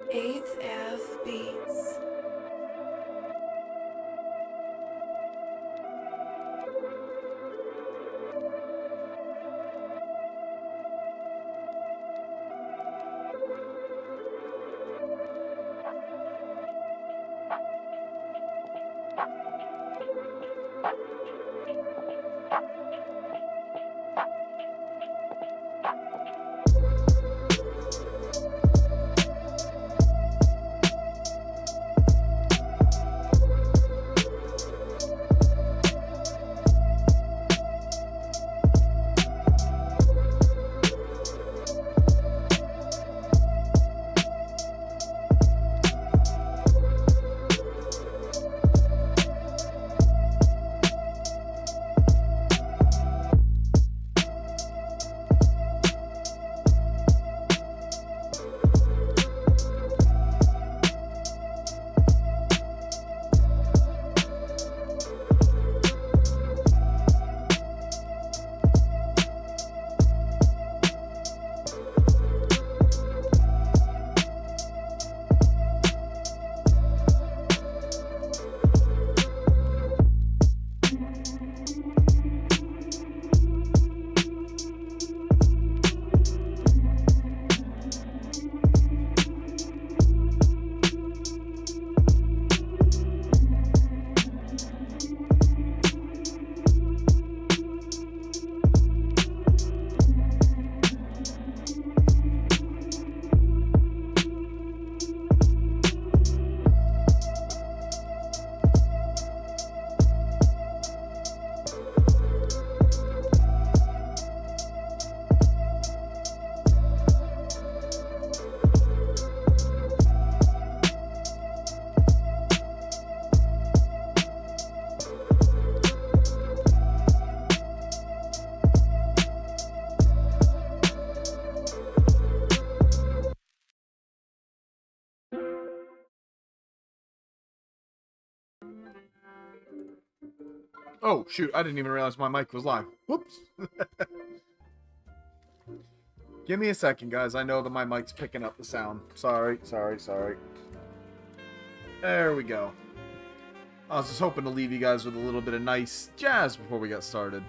Eighth F Beats. Oh, shoot, I didn't even realize my mic was live. Whoops. Give me a second, guys. I know that my mic's picking up the sound. Sorry. There we go. I was just hoping to leave you guys with a little bit of nice jazz before we got started.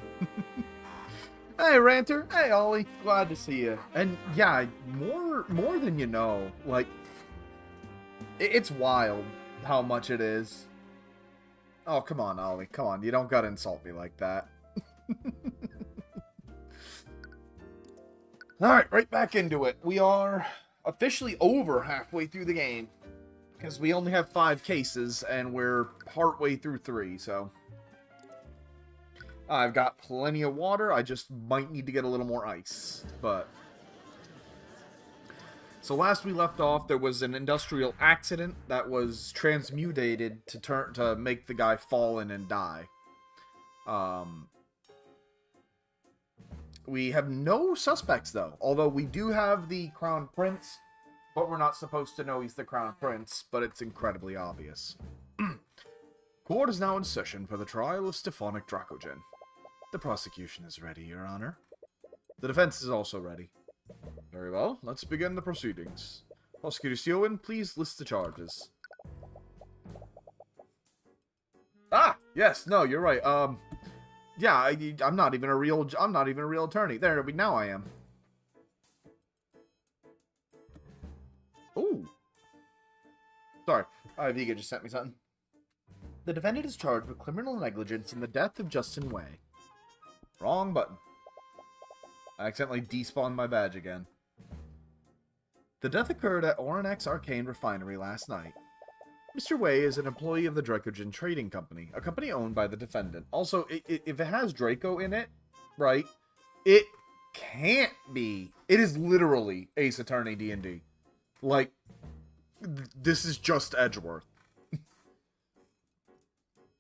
Hey, Ranter. Hey, Ollie. Glad to see you. And yeah, more than you know. Like, it's wild how much it is. Oh, come on, Ollie. Come on. You don't gotta insult me like that. Alright, right back into it. We are officially over halfway through the game. Because we only have 5 cases, and we're partway through 3, so... I've got plenty of water. I just might need to get a little more ice. But... So last we left off, there was an industrial accident that was transmutated to make the guy fall in and die. We have no suspects, though. Although we do have the Crown Prince, but we're not supposed to know he's the Crown Prince, but it's incredibly obvious. Court is now in session for the trial of Stephanic Dracogen. The prosecution is ready, Your Honor. The defense is also ready. Very well, let's begin the proceedings. Prosecutor Siowen, please list the charges. Ah, yes, no, you're right. Yeah, I'm not even a real attorney. There, now I am. Ooh. Sorry, Vega just sent me something. The defendant is charged with criminal negligence in the death of Justin Way. Wrong button. I accidentally despawned my badge again. The death occurred at Oranax Arcane Refinery last night. Mr. Way is an employee of the Dracogen Trading Company, a company owned by the defendant. Also, if it has Draco in it, right, it can't be. It is literally Ace Attorney D&D. Like, this is just Edgeworth.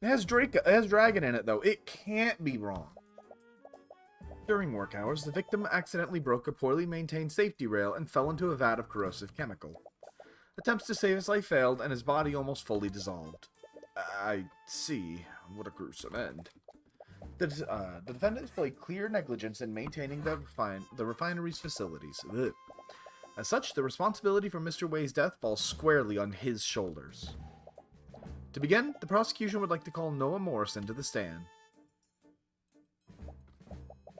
It has dragon in it, though. It can't be wrong. During work hours, the victim accidentally broke a poorly maintained safety rail and fell into a vat of corrosive chemical. Attempts to save his life failed, and his body almost fully dissolved. I see. What a gruesome end. The defendant displayed clear negligence in maintaining the refinery's facilities. Ugh. As such, the responsibility for Mr. Wei's death falls squarely on his shoulders. To begin, the prosecution would like to call Noah Morrison to the stand.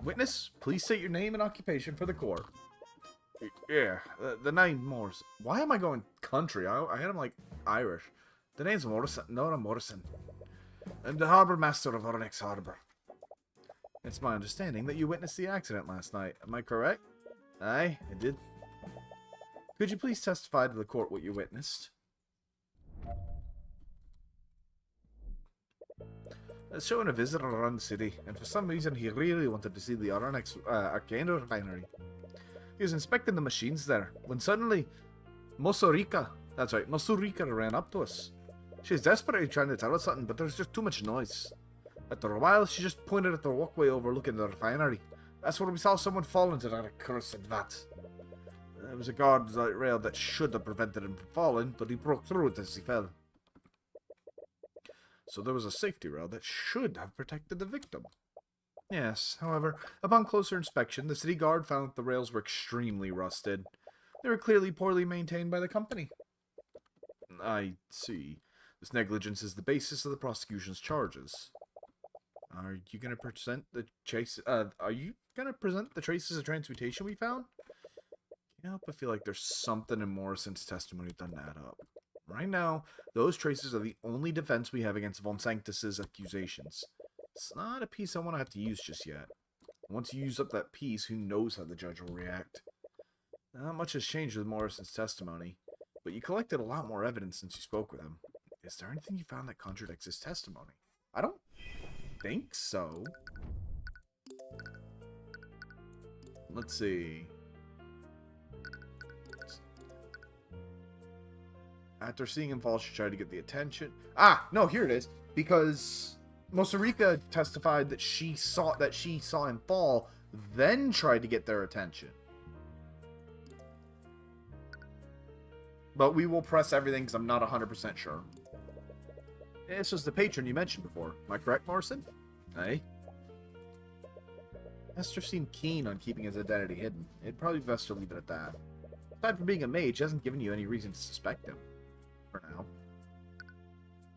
Witness, please state your name and occupation for the court. Yeah, the name Morrison. Why am I going country? I had him like Irish. The name's Morrison, Noah Morrison. I'm the harbour master of Onyx Harbour. It's my understanding that you witnessed the accident last night. Am I correct? Aye, I did. Could you please testify to the court what you witnessed? Showing a visitor around the city, and for some reason he really wanted to see the Arcane refinery. He was inspecting the machines there, when suddenly Mosurika ran up to us. She was desperately trying to tell us something, but there was just too much noise. After a while, she just pointed at the walkway overlooking the refinery. That's where we saw someone fall into that accursed vat. There was a guard rail that should have prevented him from falling, but he broke through it as he fell. So there was a safety rail that should have protected the victim. Yes, however, upon closer inspection, the city guard found that the rails were extremely rusted. They were clearly poorly maintained by the company. I see. This negligence is the basis of the prosecution's charges. Are you going to present the traces of transmutation we found? Can't help but feel like there's something in Morrison's testimony that doesn't add up. Right now, those traces are the only defense we have against Von Sanctus's accusations. It's not a piece I want to have to use just yet. Once you use up that piece, who knows how the judge will react. Not much has changed with Morrison's testimony, but you collected a lot more evidence since you spoke with him. Is there anything you found that contradicts his testimony? I don't think so. Let's see. After seeing him fall, she tried to get the attention. Ah, no, here it is. Because Mosurika testified that she saw him fall, then tried to get their attention. But we will press everything because I'm not 100% sure. This was the patron you mentioned before. Am I correct, Morrison? Hey. Esther seemed keen on keeping his identity hidden. It'd probably be best to leave it at that. Aside from being a mage, he hasn't given you any reason to suspect him. For now.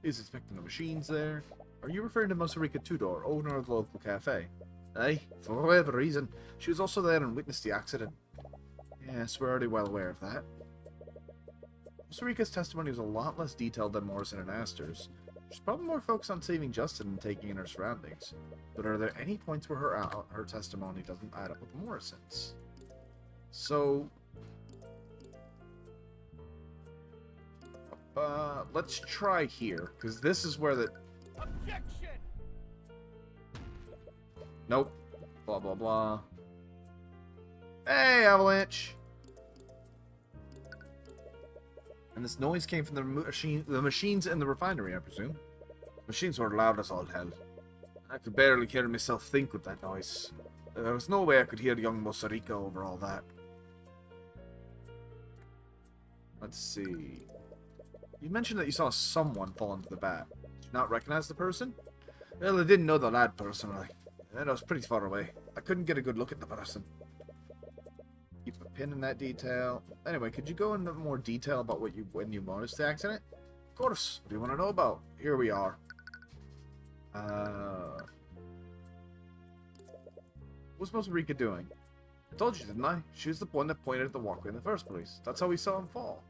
He's inspecting the machines there. Are you referring to Mosurika Tudor, owner of the local cafe? Aye, for whatever reason. She was also there and witnessed the accident. Yes, we're already well aware of that. Mosurika's testimony was a lot less detailed than Morrison and Astor's. She's probably more focused on saving Justin and taking in her surroundings. But are there any points where her testimony doesn't add up with Morrison's? So... let's try here, because this is where the... Objection! Nope. Blah, blah, blah. Hey, Avalanche! And this noise came from the machines in the refinery, I presume. Machines were loud as all hell. I could barely hear myself think with that noise. There was no way I could hear young Mosurika over all that. Let's see... You mentioned that you saw someone fall into the vat. Did you not recognize the person? Well, I didn't know the lad personally. And I was pretty far away. I couldn't get a good look at the person. Keep a pin in that detail. Anyway, could you go into more detail about when you noticed the accident? Of course. What do you want to know about? Here we are. What's Mosurika doing? I told you, didn't I? She was the one that pointed at the walkway in the first place. That's how we saw him fall.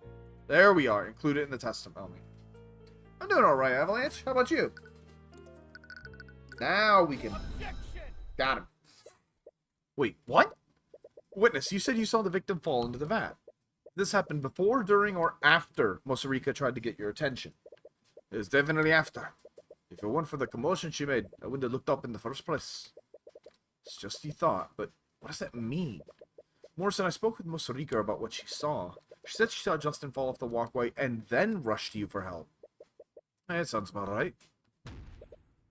There we are. Include it in the testimony. I'm doing alright, Avalanche. How about you? Now we can... Objection! Got him. Wait, what? Witness, you said you saw the victim fall into the vat. This happened before, during, or after Mosurika tried to get your attention? It was definitely after. If it weren't for the commotion she made, I wouldn't have looked up in the first place. It's just you thought, but What does that mean? Morrison, I spoke with Mosarika about what she saw. She said she saw Justin fall off the walkway and then rush to you for help. That sounds about right.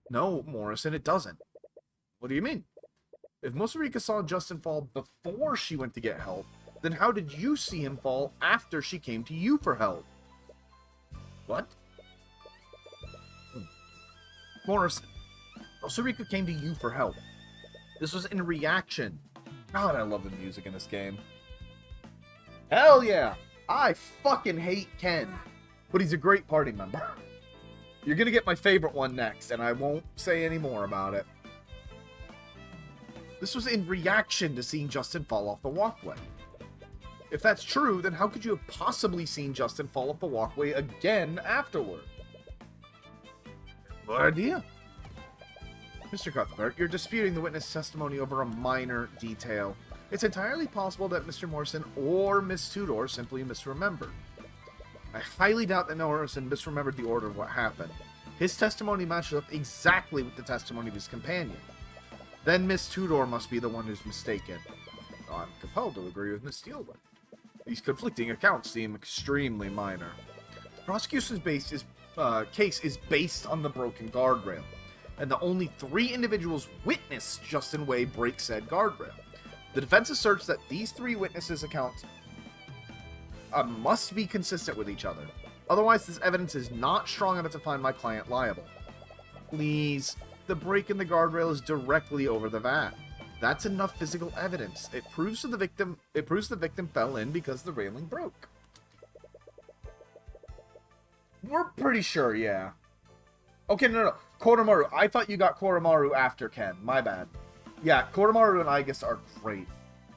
No, Morrison, it doesn't. What do you mean? If Mosarika saw Justin fall before she went to get help, then how did you see him fall after she came to you for help? What? Morrison, Mosarika came to you for help. This was in reaction. God, I love the music in this game. Hell yeah! I fucking hate Ken, but he's a great party member. You're gonna get my favorite one next, and I won't say any more about it. This was in reaction to seeing Justin fall off the walkway. If that's true, then how could you have possibly seen Justin fall off the walkway again afterward? No idea. Mr. Cuthbert, you're disputing the witness testimony over a minor detail. It's entirely possible that Mr. Morrison or Miss Tudor simply misremembered. I highly doubt that Morrison misremembered the order of what happened. His testimony matches up exactly with the testimony of his companion. Then Miss Tudor must be the one who's mistaken. I'm compelled to agree with Miss Steelman. These conflicting accounts seem extremely minor. The prosecution's case is based on the broken guardrail, and the only 3 individuals witnessed Justin Way break said guardrail. The defense asserts that these 3 witnesses' accounts must be consistent with each other. Otherwise, this evidence is not strong enough to find my client liable. Please, the break in the guardrail is directly over the vat. That's enough physical evidence. It proves the victim fell in because the railing broke. We're pretty sure, yeah. Okay, no. Koromaru. I thought you got Koromaru after Ken. My bad. Yeah, Koromaru and Aigis are great.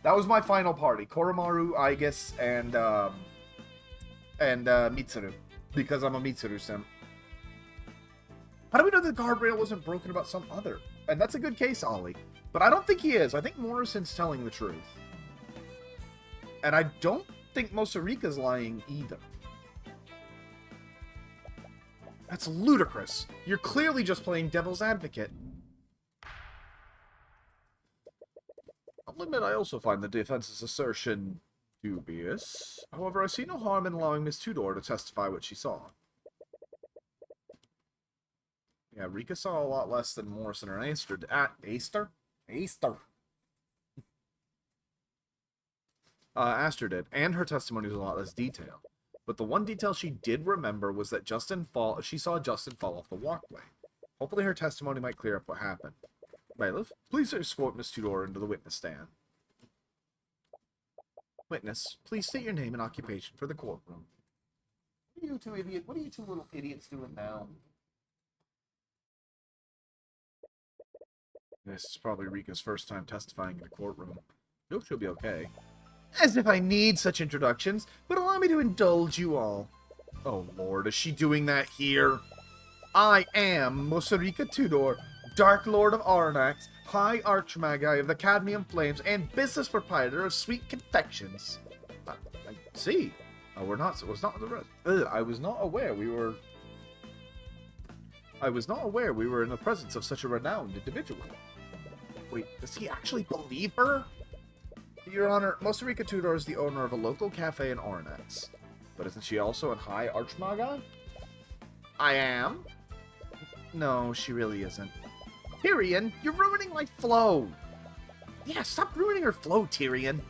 That was my final party. Koromaru, Aigis, and Mitsuru. Because I'm a Mitsuru sim. How do we know the guardrail wasn't broken about some other? And that's a good case, Ollie. But I don't think he is. I think Morrison's telling the truth. And I don't think Mosarika's lying either. That's ludicrous. You're clearly just playing devil's advocate. I'll admit I also find the defense's assertion dubious. However, I see no harm in allowing Miss Tudor to testify what she saw. Yeah, Rika saw a lot less than Morrison or Aster. Aster did, and her testimony was a lot less detailed. But the one detail she did remember was that she saw Justin fall off the walkway. Hopefully her testimony might clear up what happened. Bailiff, please escort Miss Tudor into the witness stand. Witness, please state your name and occupation for the courtroom. What are you two little idiots doing now? This is probably Rika's first time testifying in a courtroom. Hope she'll be okay. As if I need such introductions, but allow me to indulge you all. Oh lord, is she doing that here? I am Mosarika Tudor, Dark Lord of Arnax, High Archmagi of the Cadmium Flames, and business proprietor of Sweet Confections. I see. I was not aware we were in the presence of such a renowned individual. Wait, does he actually believe her? Your Honor, Mosarika Tudor is the owner of a local cafe in Ornax. But isn't she also a High Archmagi? I am? No, she really isn't. Tyrion, you're ruining my flow! Yeah, stop ruining her flow, Tyrion!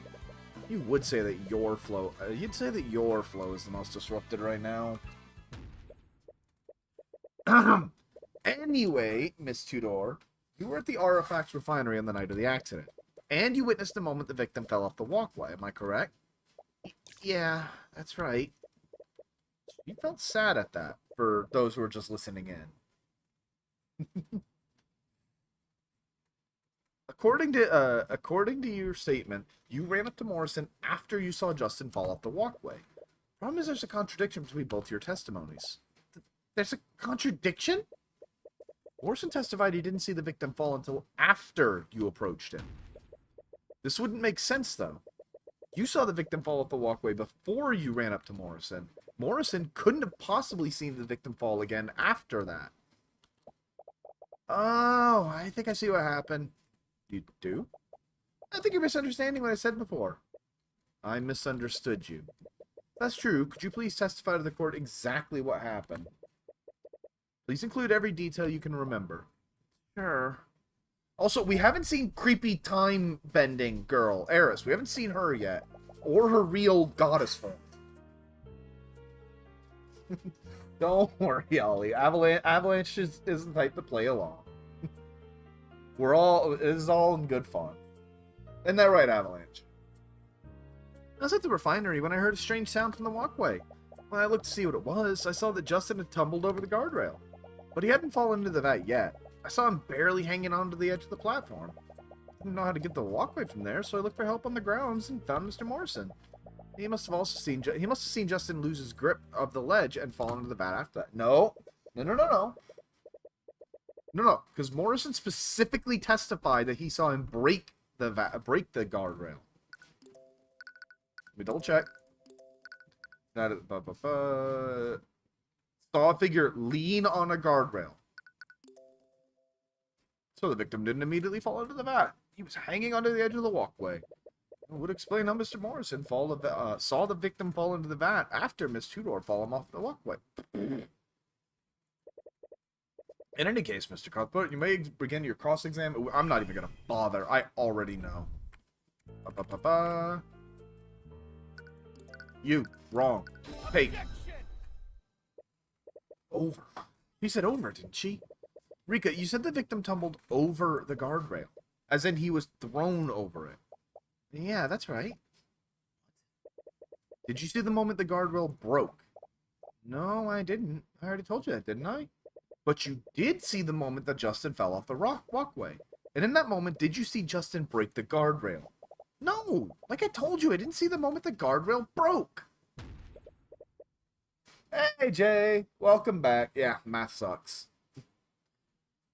You would say that your flow... you'd say that your flow is the most disrupted right now. Anyway, Miss Tudor, you were at the Artifacts Refinery on the night of the accident. And you witnessed the moment the victim fell off the walkway, am I correct? Yeah, that's right. You felt sad at that, for those who are just listening in. According to your statement, you ran up to Morrison after you saw Justin fall off the walkway. Problem is there's a contradiction between both your testimonies. There's a contradiction? Morrison testified he didn't see the victim fall until after you approached him. This wouldn't make sense, though. You saw the victim fall off the walkway before you ran up to Morrison. Morrison couldn't have possibly seen the victim fall again after that. Oh, I think I see what happened. You do? I think you're misunderstanding what I said before. I misunderstood you. If that's true, could you please testify to the court exactly what happened? Please include every detail you can remember. Sure. Also, we haven't seen creepy time-bending girl, Eris. We haven't seen her yet. Or her real goddess form. Don't worry, Ollie. Avalanche is the type to play along. It is all in good fun. Isn't that right, Avalanche? I was at the refinery when I heard a strange sound from the walkway. When I looked to see what it was, I saw that Justin had tumbled over the guardrail. But he hadn't fallen into the vat yet. I saw him barely hanging onto the edge of the platform. I didn't know how to get the walkway from there, so I looked for help on the grounds and found Mr. Morrison. He must have seen Justin lose his grip of the ledge and fall into the vat after that. No, because Morrison specifically testified that he saw him break the guardrail. Let me double check. Saw a figure lean on a guardrail. So the victim didn't immediately fall into the vat. He was hanging onto the edge of the walkway. It would explain how Mr. Morrison saw the victim fall into the vat after Miss Tudor fall him off the walkway. In any case, Mr. Cuthbert, you may begin your cross-exam. I'm not even going to bother. I already know. You. Wrong. Hey. Over. She said over, didn't she? Rika, you said the victim tumbled over the guardrail. As in he was thrown over it. Yeah, that's right. Did you see the moment the guardrail broke? No, I didn't. I already told you that, didn't I? But you did see the moment that Justin fell off the walkway. And in that moment, did you see Justin break the guardrail? No! Like I told you, I didn't see the moment the guardrail broke. Hey, Jay. Welcome back. Yeah, math sucks.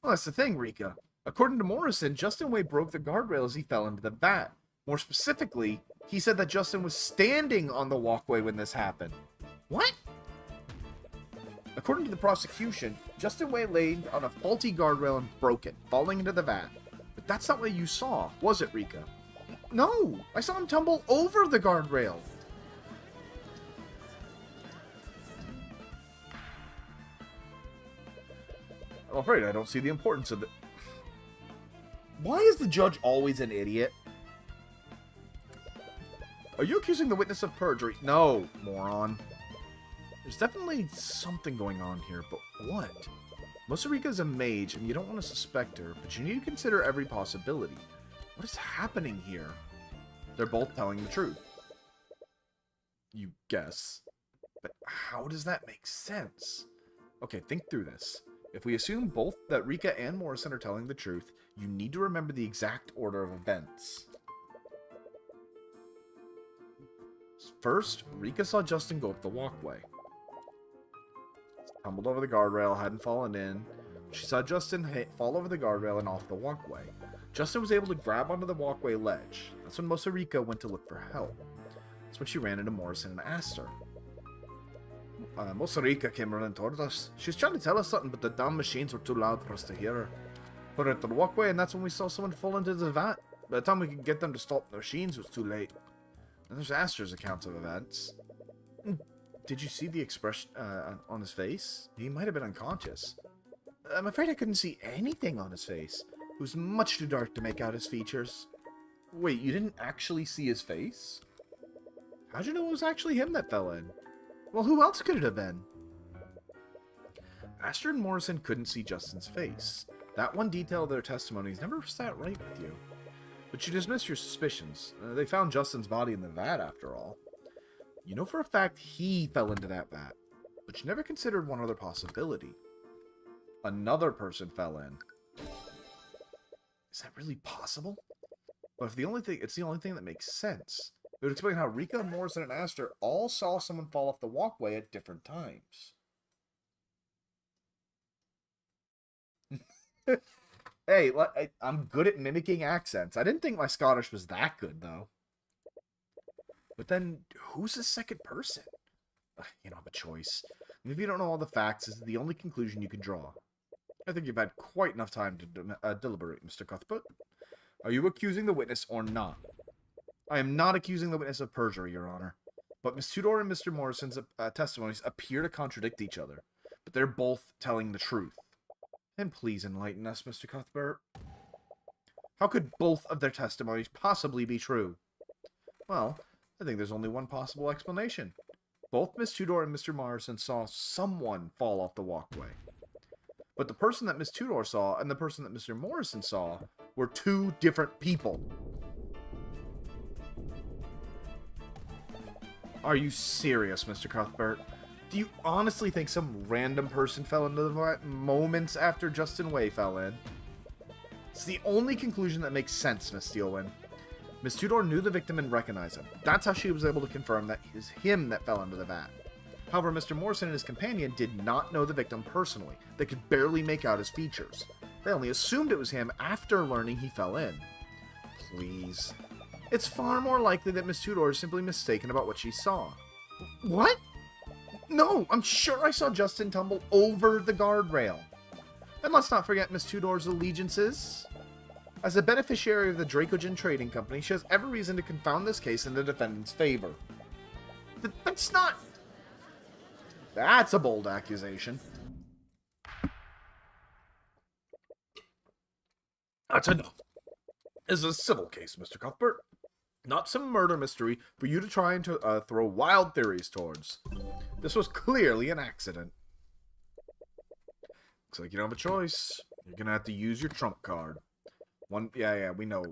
Well, that's the thing, Rika. According to Morrison, Justin Way broke the guardrail as he fell into the vat. More specifically, he said that Justin was standing on the walkway when this happened. What? According to the prosecution, Justin Way laid on a faulty guardrail and broke it, falling into the vat. But that's not what you saw, was it, Rika? No! I saw him tumble over the guardrail. I'm afraid I don't see the importance of it. Why is the judge always an idiot? Are you accusing the witness of perjury? No, moron. There's definitely something going on here, but what? Mosarika's a mage, and you don't want to suspect her, but you need to consider every possibility. What is happening here? They're both telling the truth. You guess. But how does that make sense? Okay, think through this. If we assume both that Rika and Morrison are telling the truth, you need to remember the exact order of events. First, Rika saw Justin go up the walkway. Tumbled over the guardrail, hadn't fallen in. She saw Justin fall over the guardrail and off the walkway. Justin was able to grab onto the walkway ledge. That's when Mosarika went to look for help. That's when she ran into Morrison and asked her. Mosarika came running toward us. She was trying to tell us something, but the damn machines were too loud for us to hear her. Put her into the walkway, and that's when we saw someone fall into the vat. By the time we could get them to stop the machines, it was too late. And there's Aster's account of events. Did you see the expression on his face? He might have been unconscious. I'm afraid I couldn't see anything on his face. It was much too dark to make out his features. Wait, you didn't actually see his face? How'd you know it was actually him that fell in? Well, who else could it have been? Aster and Morrison couldn't see Justin's face. That one detail of their testimonies never sat right with you. But you dismiss your suspicions. They found Justin's body in the vat, after all. You know for a fact he fell into that vat. But you never considered one other possibility. Another person fell in. Is that really possible? But if it's the only thing that makes sense. It would explain how Rika, Morrison, and Aster all saw someone fall off the walkway at different times. Hey, I'm good at mimicking accents. I didn't think my Scottish was that good, though. But then, who's the second person? You don't have a choice. And if you don't know all the facts, this is the only conclusion you can draw. I think you've had quite enough time to deliberate, Mr. Cuthbert. Are you accusing the witness or not? I am not accusing the witness of perjury, Your Honor. But Miss Tudor and Mr. Morrison's testimonies appear to contradict each other. But they're both telling the truth. And please enlighten us, Mr. Cuthbert. How could both of their testimonies possibly be true? Well, I think there's only one possible explanation. Both Miss Tudor and Mr. Morrison saw someone fall off the walkway. But the person that Miss Tudor saw and the person that Mr. Morrison saw were two different people. Are you serious, Mr. Cuthbert? Do you honestly think some random person fell into the vat moments after Justin Way fell in? It's the only conclusion that makes sense, Miss Steelwind. Miss Tudor knew the victim and recognized him. That's how she was able to confirm that it was him that fell into the vat. However, Mr. Morrison and his companion did not know the victim personally. They could barely make out his features. They only assumed it was him after learning he fell in. Please. It's far more likely that Miss Tudor is simply mistaken about what she saw. What? No, I'm sure I saw Justin tumble over the guardrail. And let's not forget Miss Tudor's allegiances. As a beneficiary of the Dracogen Trading Company, she has every reason to confound this case in the defendant's favor. That's not... That's a bold accusation. That's enough. This is a civil case, Mr. Cuthbert. Not some murder mystery for you to try and throw wild theories towards. This was clearly an accident. Looks like you don't have a choice. You're gonna have to use your trump card. Yeah, we know.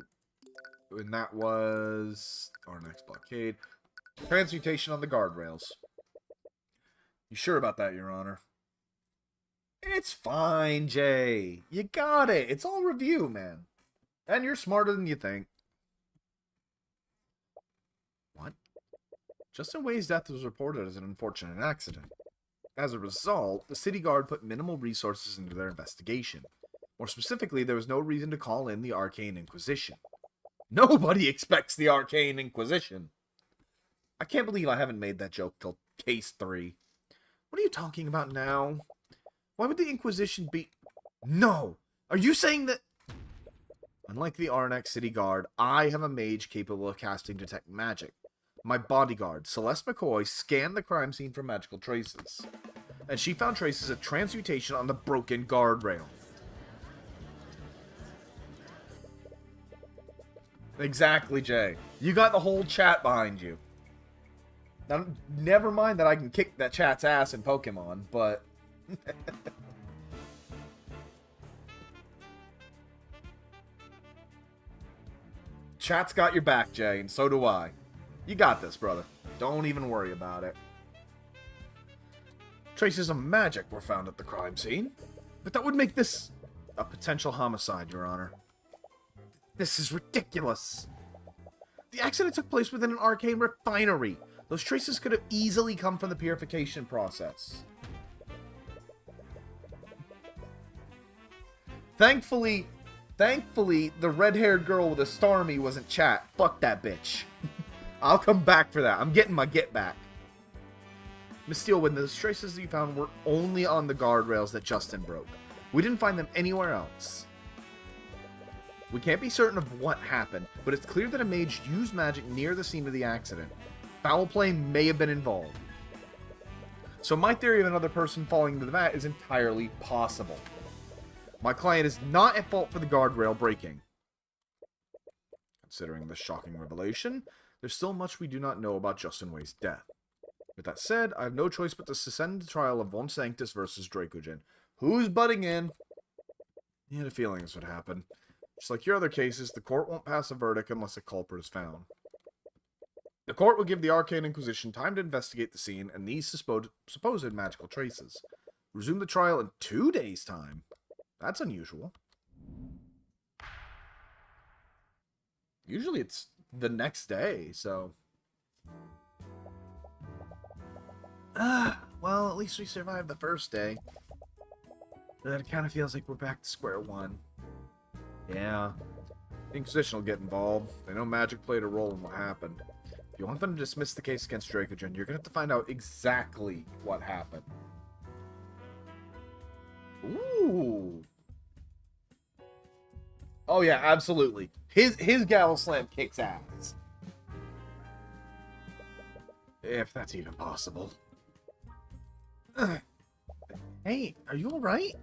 And that was our next blockade. Transmutation on the guardrails. You sure about that, Your Honor? It's fine, Jay. You got it. It's all review, man. And you're smarter than you think. What? Justin Way's death was reported as an unfortunate accident. As a result, the city guard put minimal resources into their investigation. More specifically, there was no reason to call in the Arcane Inquisition. Nobody expects the Arcane Inquisition. I can't believe I haven't made that joke till case 3. What are you talking about now? Why would the Inquisition be... No! Are you saying that... Unlike the Arnak City Guard, I have a mage capable of casting Detect Magic. My bodyguard, Celeste McCoy, scanned the crime scene for magical traces. And she found traces of transmutation on the broken guardrail. Exactly, Jay. You got the whole chat behind you. Now, never mind that I can kick that chat's ass in Pokemon, but... Chat's got your back, Jay, and so do I. You got this, brother. Don't even worry about it. Traces of magic were found at the crime scene, but that would make this a potential homicide, Your Honor. This is ridiculous. The accident took place within an arcane refinery. Those traces could have easily come from the purification process. Thankfully, the red-haired girl with a Starmie wasn't chat. Fuck that bitch. I'll come back for that. I'm getting my get back. Miss Steelwind, those traces that you found were only on the guardrails that Justin broke. We didn't find them anywhere else. We can't be certain of what happened, but it's clear that a mage used magic near the scene of the accident. Foul play may have been involved. So my theory of another person falling into the vat is entirely possible. My client is not at fault for the guardrail breaking. Considering this shocking revelation, there's still much we do not know about Justin Way's death. With that said, I have no choice but to suspend the trial of Von Sanctus versus Dracogen. Who's butting in? You had a feeling this would happen. Just like your other cases, the court won't pass a verdict unless a culprit is found. The court will give the Arcane Inquisition time to investigate the scene and these supposed magical traces. Resume the trial in 2 days' time. That's unusual. Usually it's the next day, so... well, at least we survived the first day. But it kind of feels like we're back to square one. Yeah. The Inquisition will get involved. They know magic played a role in what happened. If you want them to dismiss the case against Dracogen, you're going to have to find out exactly what happened. Ooh. Oh yeah, absolutely. His gavel slam kicks ass. If that's even possible. Hey, are you alright?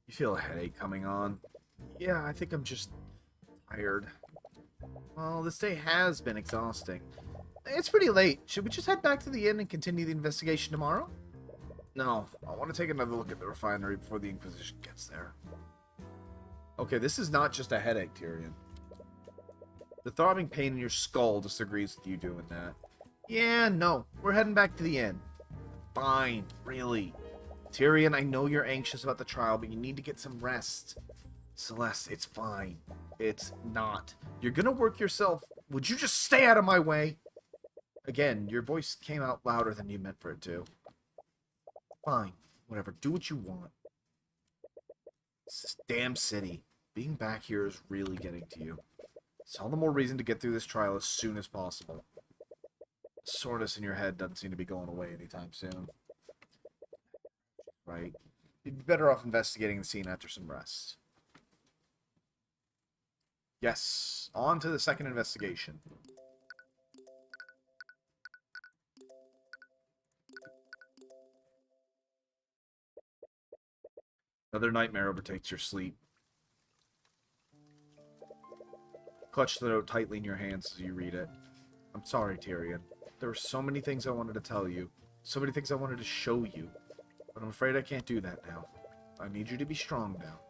You feel a headache coming on. Yeah, I think I'm just tired. Well, this day has been exhausting. It's pretty late. Should we just head back to the inn and continue the investigation tomorrow? No, I want to take another look at the refinery before the Inquisition gets there. Okay, this is not just a headache, Tyrion. The throbbing pain in your skull disagrees with you doing that. Yeah, no. We're heading back to the inn. Fine, really. Tyrion, I know you're anxious about the trial, but you need to get some rest. Celeste, it's fine. It's not. You're gonna work yourself. Would you just stay out of my way? Again, your voice came out louder than you meant for it to. Fine. Whatever. Do what you want. It's this damn city. Being back here is really getting to you. It's all the more reason to get through this trial as soon as possible. The soreness in your head doesn't seem to be going away anytime soon. Right? You'd be better off investigating the scene after some rest. Yes. On to the second investigation. Another nightmare overtakes your sleep. Clutch the note tightly in your hands as you read it. I'm sorry, Tyrion. There were so many things I wanted to tell you. So many things I wanted to show you. But I'm afraid I can't do that now. I need you to be strong now.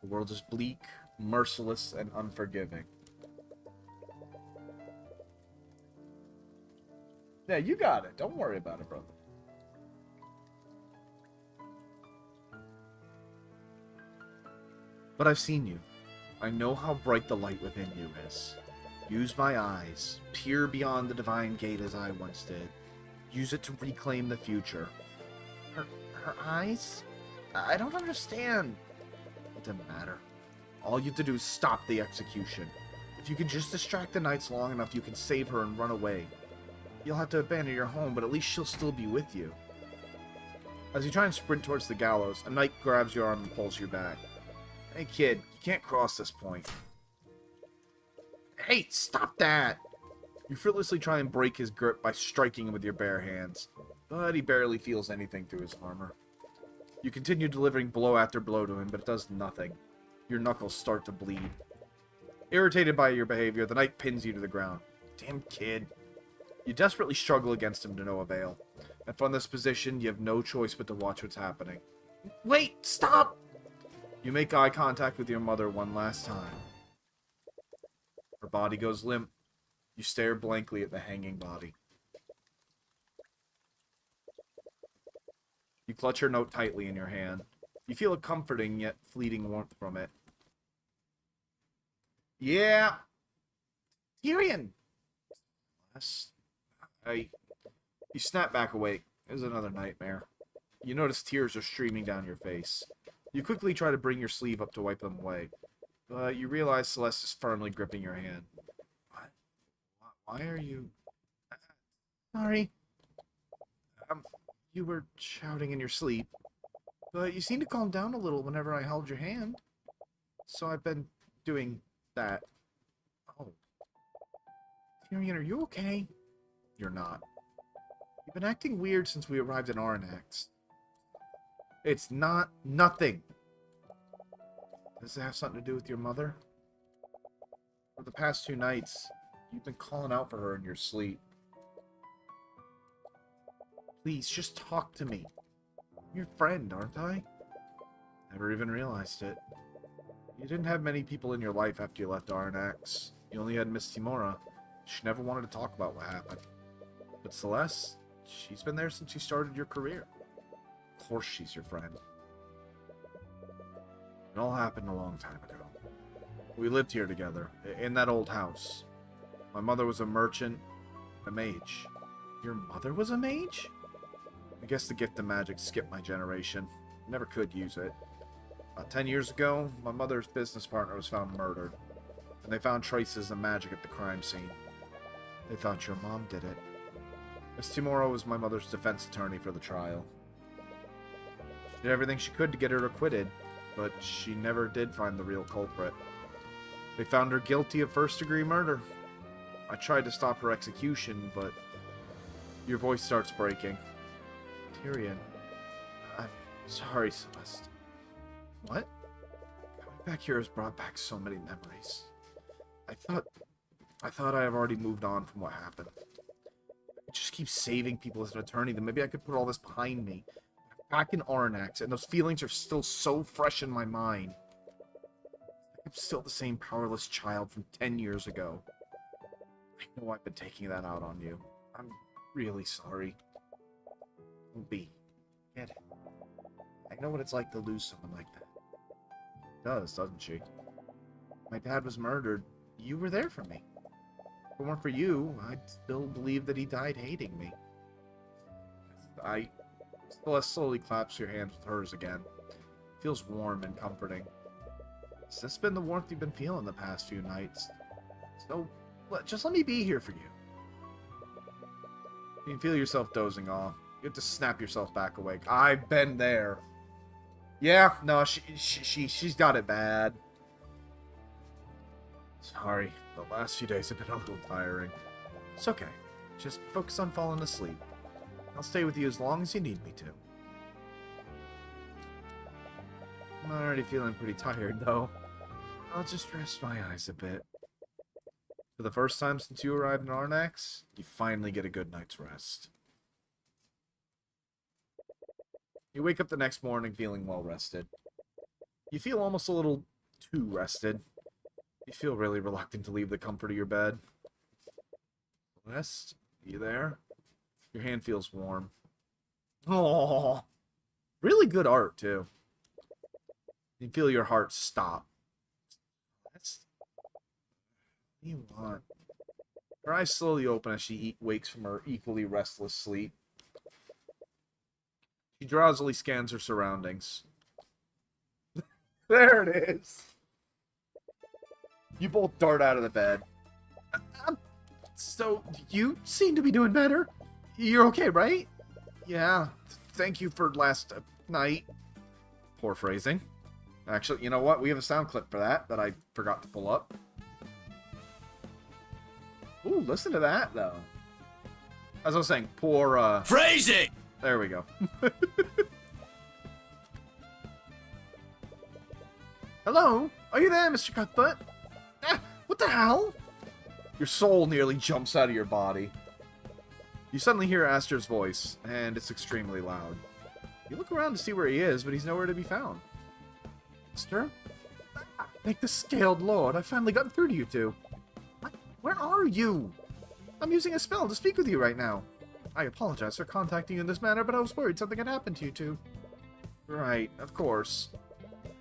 The world is bleak, merciless, and unforgiving. Yeah, you got it. Don't worry about it, brother. But I've seen you. I know how bright the light within you is. Use my eyes. Peer beyond the divine gate as I once did. Use it to reclaim the future. Her eyes? I don't understand. It doesn't matter. All you have to do is stop the execution. If you can just distract the knights long enough, you can save her and run away. You'll have to abandon your home, but at least she'll still be with you. As you try and sprint towards the gallows, a knight grabs your arm and pulls you back. Hey kid, you can't cross this point. Hey, stop that! You fruitlessly try and break his grip by striking him with your bare hands, but he barely feels anything through his armor. You continue delivering blow after blow to him, but it does nothing. Your knuckles start to bleed. Irritated by your behavior, the knight pins you to the ground. Damn kid. You desperately struggle against him to no avail. And from this position, you have no choice but to watch what's happening. Wait! Stop! You make eye contact with your mother one last time. Her body goes limp. You stare blankly at the hanging body. You clutch her note tightly in your hand. You feel a comforting yet fleeting warmth from it. Yeah. Tyrion! You snap back awake. It was another nightmare. You notice tears are streaming down your face. You quickly try to bring your sleeve up to wipe them away, but you realize Celeste is firmly gripping your hand. What? Why are you... Sorry. You were shouting in your sleep, but you seemed to calm down a little whenever I held your hand. So I've been doing that. Oh. Tyrion, are you okay? You're not. You've been acting weird since we arrived in Arnax. It's not nothing. Does it have something to do with your mother? For the past 2 nights, you've been calling out for her in your sleep. Please, just talk to me. I'm your friend, aren't I? Never even realized it. You didn't have many people in your life after you left Arnax. You only had Miss Timora. She never wanted to talk about what happened. But Celeste, she's been there since you started your career. Of course she's your friend. It all happened a long time ago. We lived here together, in that old house. My mother was a merchant, a mage. Your mother was a mage? I guess the gift of magic skipped my generation. Never could use it. About 10 years ago, my mother's business partner was found murdered, and they found traces of magic at the crime scene. They thought your mom did it. Miss Timora was my mother's defense attorney for the trial. She did everything she could to get her acquitted, but she never did find the real culprit. They found her guilty of first-degree murder. I tried to stop her execution, but... Your voice starts breaking. Tyrion. I'm sorry, Celeste. What? Coming back here has brought back so many memories. I thought I have already moved on from what happened. I just keep saving people as an attorney, then maybe I could put all this behind me. Back in Arnax, and those feelings are still so fresh in my mind. I'm still the same powerless child from 10 years ago. I know I've been taking that out on you. I'm really sorry. B, get it. I know what it's like to lose someone like that. Does, doesn't she? My dad was murdered. You were there for me. If it weren't for you, I'd still believe that he died hating me. Celeste slowly claps your hands with hers again. It feels warm and comforting. Has this been the warmth you've been feeling the past few nights? So, just let me be here for you. You can feel yourself dozing off. You have to snap yourself back awake. I've been there. Yeah, no, she's got it bad. Sorry, the last few days have been a little tiring. It's okay. Just focus on falling asleep. I'll stay with you as long as you need me to. I'm already feeling pretty tired, though. I'll just rest my eyes a bit. For the first time since you arrived in Arnax, you finally get a good night's rest. You wake up the next morning feeling well rested. You feel almost a little too rested. You feel really reluctant to leave the comfort of your bed. Celeste, you there? Your hand feels warm. Oh, really good art, too. You feel your heart stop. What do you want? Her eyes slowly open as she wakes from her equally restless sleep. She drowsily scans her surroundings. There it is. You both dart out of the bed. So, you seem to be doing better. You're okay, right? Yeah. Thank you for last night. Poor phrasing. Actually, you know what? We have a sound clip for that I forgot to pull up. Ooh, listen to that, though. As I was saying, poor, phrasing! There we go. Hello? Are you there, Mr. Cuthbert? What the hell? Your soul nearly jumps out of your body. You suddenly hear Aster's voice, and it's extremely loud. You look around to see where he is, but he's nowhere to be found. Aster? Thank the Scaled Lord, I've finally gotten through to you two. Where are you? I'm using a spell to speak with you right now. I apologize for contacting you in this manner, but I was worried something had happened to you two. Right, of course.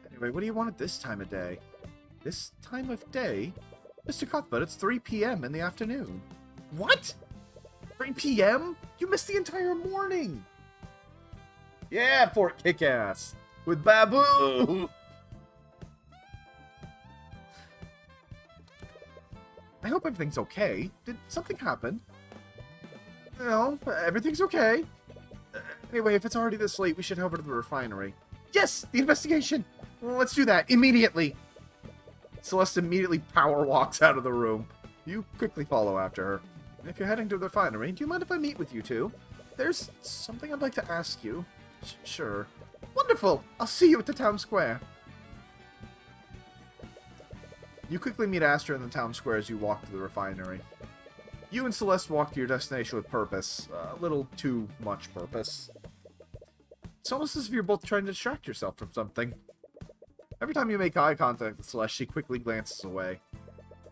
Anyway, what do you want at this time of day? This time of day? Mr. Cuthbert, it's 3 p.m. in the afternoon. What? 3 p.m.? You missed the entire morning! Yeah, Fort Kickass! With Babu! I hope everything's okay. Did something happen? No, everything's okay. Anyway, if it's already this late, we should head over to the refinery. Yes! The investigation! Well, let's do that, immediately! Celeste immediately power walks out of the room. You quickly follow after her. If you're heading to the refinery, do you mind if I meet with you two? There's something I'd like to ask you. Sure. Wonderful! I'll see you at the town square. You quickly meet Aster in the town square as you walk to the refinery. You and Celeste walk to your destination with purpose. A little too much purpose. It's almost as if you're both trying to distract yourself from something. Every time you make eye contact with Celeste, she quickly glances away.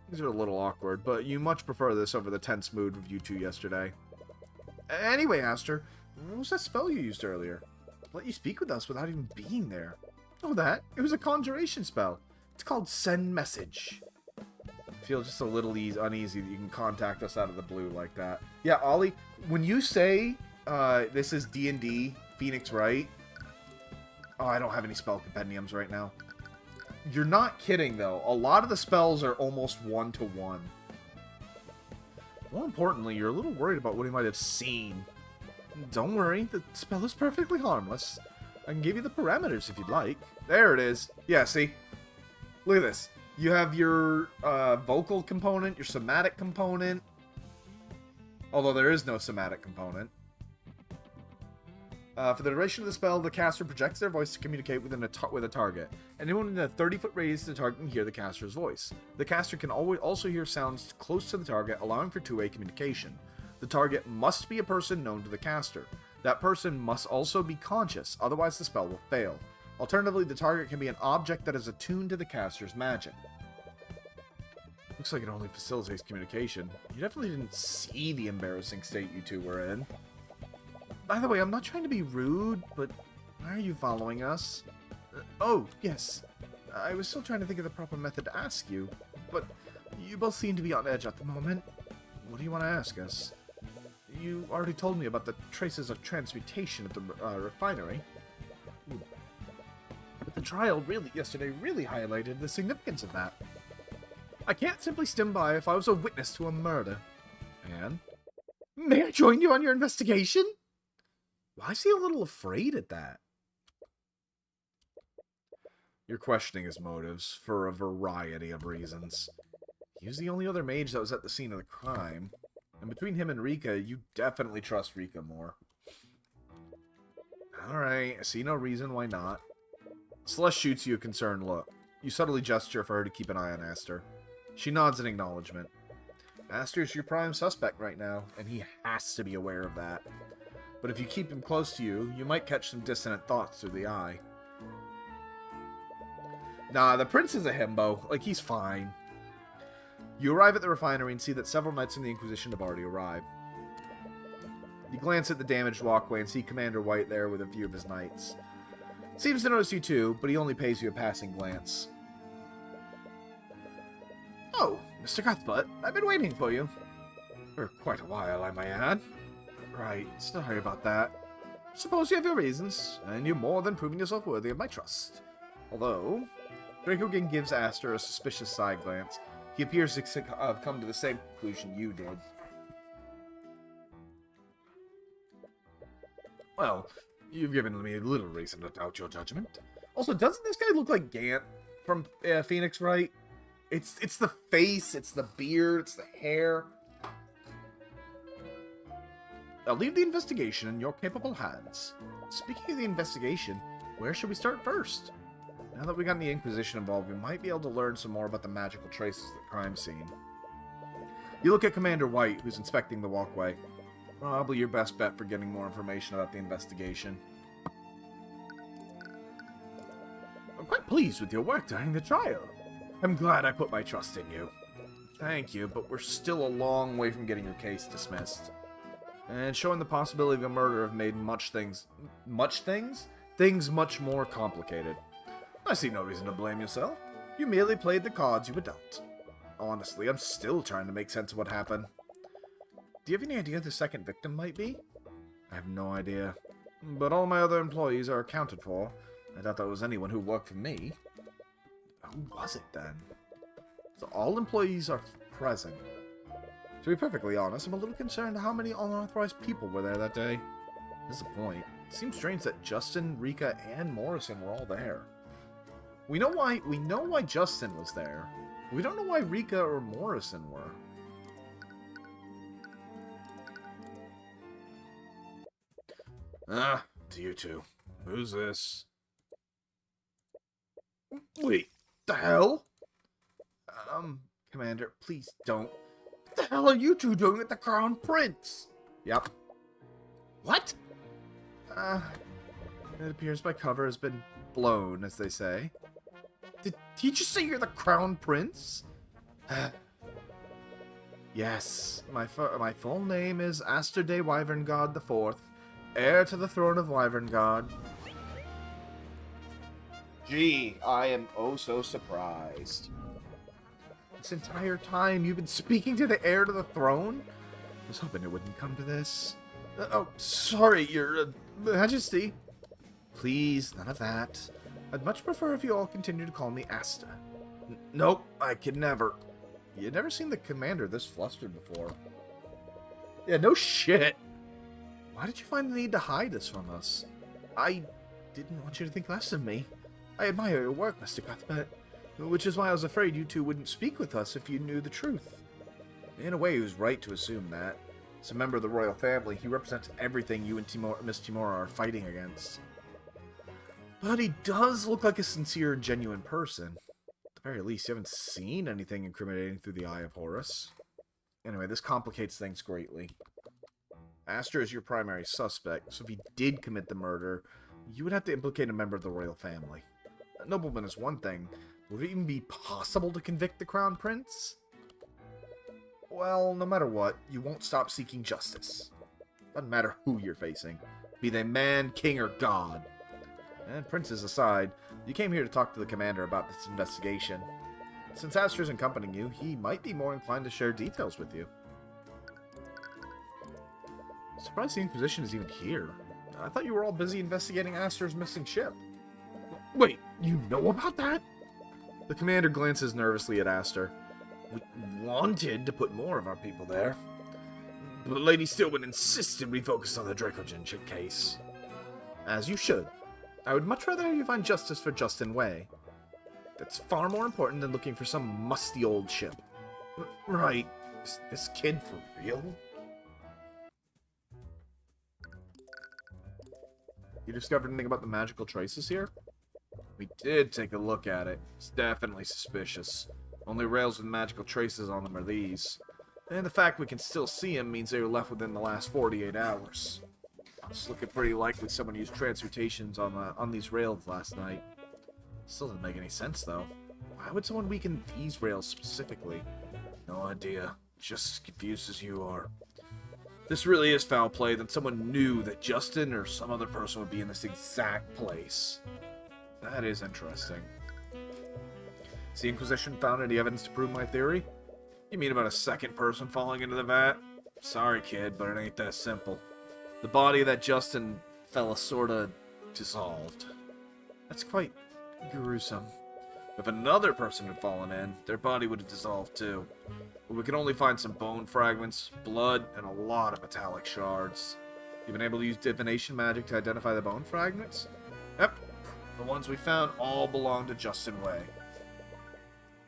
These are a little awkward, but you much prefer this over the tense mood of you two yesterday. Anyway, Aster, what was that spell you used earlier? Let you speak with us without even being there. Oh, that? It was a conjuration spell. It's called Send Message. I feel just a little uneasy that you can contact us out of the blue like that. Yeah, Ollie, when you say this is D&D Phoenix Wright... Oh, I don't have any spell compendiums right now. You're not kidding, though. A lot of the spells are almost one-to-one. More importantly, you're a little worried about what he might have seen. Don't worry, the spell is perfectly harmless. I can give you the parameters if you'd like. There it is. Yeah, see? Look at this. You have your vocal component, your somatic component. Although there is no somatic component. For the duration of the spell, the caster projects their voice to communicate with a target. Anyone in a 30-foot radius of the target can hear the caster's voice. The caster can also hear sounds close to the target, allowing for two-way communication. The target must be a person known to the caster. That person must also be conscious, otherwise the spell will fail. Alternatively, the target can be an object that is attuned to the caster's magic. Looks like it only facilitates communication. You definitely didn't see the embarrassing state you two were in. By the way, I'm not trying to be rude, but why are you following us? Oh, yes. I was still trying to think of the proper method to ask you, but you both seem to be on edge at the moment. What do you want to ask us? You already told me about the traces of transmutation at the refinery. But the trial yesterday really highlighted the significance of that. I can't simply stand by if I was a witness to a murder. And? May I join you on your investigation? Why is he a little afraid at that? You're questioning his motives for a variety of reasons. He was the only other mage that was at the scene of the crime. And between him and Rika, you definitely trust Rika more. Alright, I see no reason why not. Celeste shoots you a concerned look. You subtly gesture for her to keep an eye on Aster. She nods in acknowledgement. Aster's your prime suspect right now, and he has to be aware of that. But if you keep him close to you, you might catch some dissonant thoughts through the eye. Nah, the prince is a himbo. Like, he's fine. You arrive at the refinery and see that several knights from the Inquisition have already arrived. You glance at the damaged walkway and see Commander White there with a few of his knights. Seems to notice you too, but he only pays you a passing glance. Oh, Mr. Cuthbert, I've been waiting for you. For quite a while, I may add. Right, sorry about that. Suppose you have your reasons, and you're more than proving yourself worthy of my trust. Although, Dracogan gives Aster a suspicious side glance. He appears to have come to the same conclusion you did. Well, you've given me little reason to doubt your judgment. Also, doesn't this guy look like Gant from Phoenix Wright? It's the face, it's the beard, it's the hair. I'll leave the investigation in your capable hands. Speaking of the investigation, where should we start first? Now that we got the Inquisition involved, we might be able to learn some more about the magical traces of the crime scene. You look at Commander White, who's inspecting the walkway. Probably your best bet for getting more information about the investigation. I'm quite pleased with your work during the trial. I'm glad I put my trust in you. Thank you, but we're still a long way from getting your case dismissed. And showing the possibility of a murder have made things much more complicated. I see no reason to blame yourself. You merely played the cards you were dealt. Honestly, I'm still trying to make sense of what happened. Do you have any idea who the second victim might be? I have no idea. But all my other employees are accounted for. I doubt there was anyone who worked for me. Who was it then? So all employees are present. To be perfectly honest, I'm a little concerned how many unauthorized people were there that day. That's the point. It seems strange that Justin, Rika, and Morrison were all there. We know why Justin was there. We don't know why Rika or Morrison were. To you two. Who's this? Wait, the hell? Commander, please don't. What the hell are you two doing with the Crown Prince? Yep. What? It appears my cover has been blown, as they say. Did he just say you're the Crown Prince? Yes, my full name is Aster de Wyverngard IV, heir to the throne of Wyverngard. Gee, I am oh so surprised. This entire time you've been speaking to the heir to the throne? I was hoping it wouldn't come to this. Oh, sorry, your Majesty. Please, none of that. I'd much prefer if you all continue to call me Asta. Nope, I could never. You've never seen the commander this flustered before. Yeah, no shit. Why did you find the need to hide this from us? I didn't want you to think less of me. I admire your work, Mr. Cuthbert. Which is why I was afraid you two wouldn't speak with us if you knew the truth. In a way, he was right to assume that. As a member of the royal family, he represents everything you and Miss Timora are fighting against. But he does look like a sincere and genuine person. At the very least, you haven't seen anything incriminating through the eye of Horus. Anyway, this complicates things greatly. Aster is your primary suspect, so if he did commit the murder, you would have to implicate a member of the royal family. A nobleman is one thing. Would it even be possible to convict the Crown Prince? Well, no matter what, you won't stop seeking justice. Doesn't matter who you're facing, be they man, king, or god. And princes aside, you came here to talk to the commander about this investigation. Since Aster's accompanying you, he might be more inclined to share details with you. Surprised the Inquisition is even here. I thought you were all busy investigating Aster's missing ship. Wait, you know about that? The commander glances nervously at Aster. We wanted to put more of our people there, but Lady Stillman insisted we focus on the Dracogen case. As you should. I would much rather you find justice for Justin Way. That's far more important than looking for some musty old ship. Right. Is this kid for real? You discovered anything about the magical traces here? We did take a look at it. It's definitely suspicious. Only rails with magical traces on them are these. And the fact we can still see them means they were left within the last 48 hours. It's looking pretty likely someone used transmutations on these rails last night. Still doesn't make any sense, though. Why would someone weaken these rails specifically? No idea. Just as confused as you are. If this really is foul play, then someone knew that Justin or some other person would be in this exact place. That is interesting. Has the Inquisition found any evidence to prove my theory? You mean about a second person falling into the vat? Sorry, kid, but it ain't that simple. The body of that Justin fella sorta dissolved. That's quite gruesome. If another person had fallen in, their body would have dissolved too. But we can only find some bone fragments, blood, and a lot of metallic shards. You've been able to use divination magic to identify the bone fragments? Yep. The ones we found all belong to Justin Way.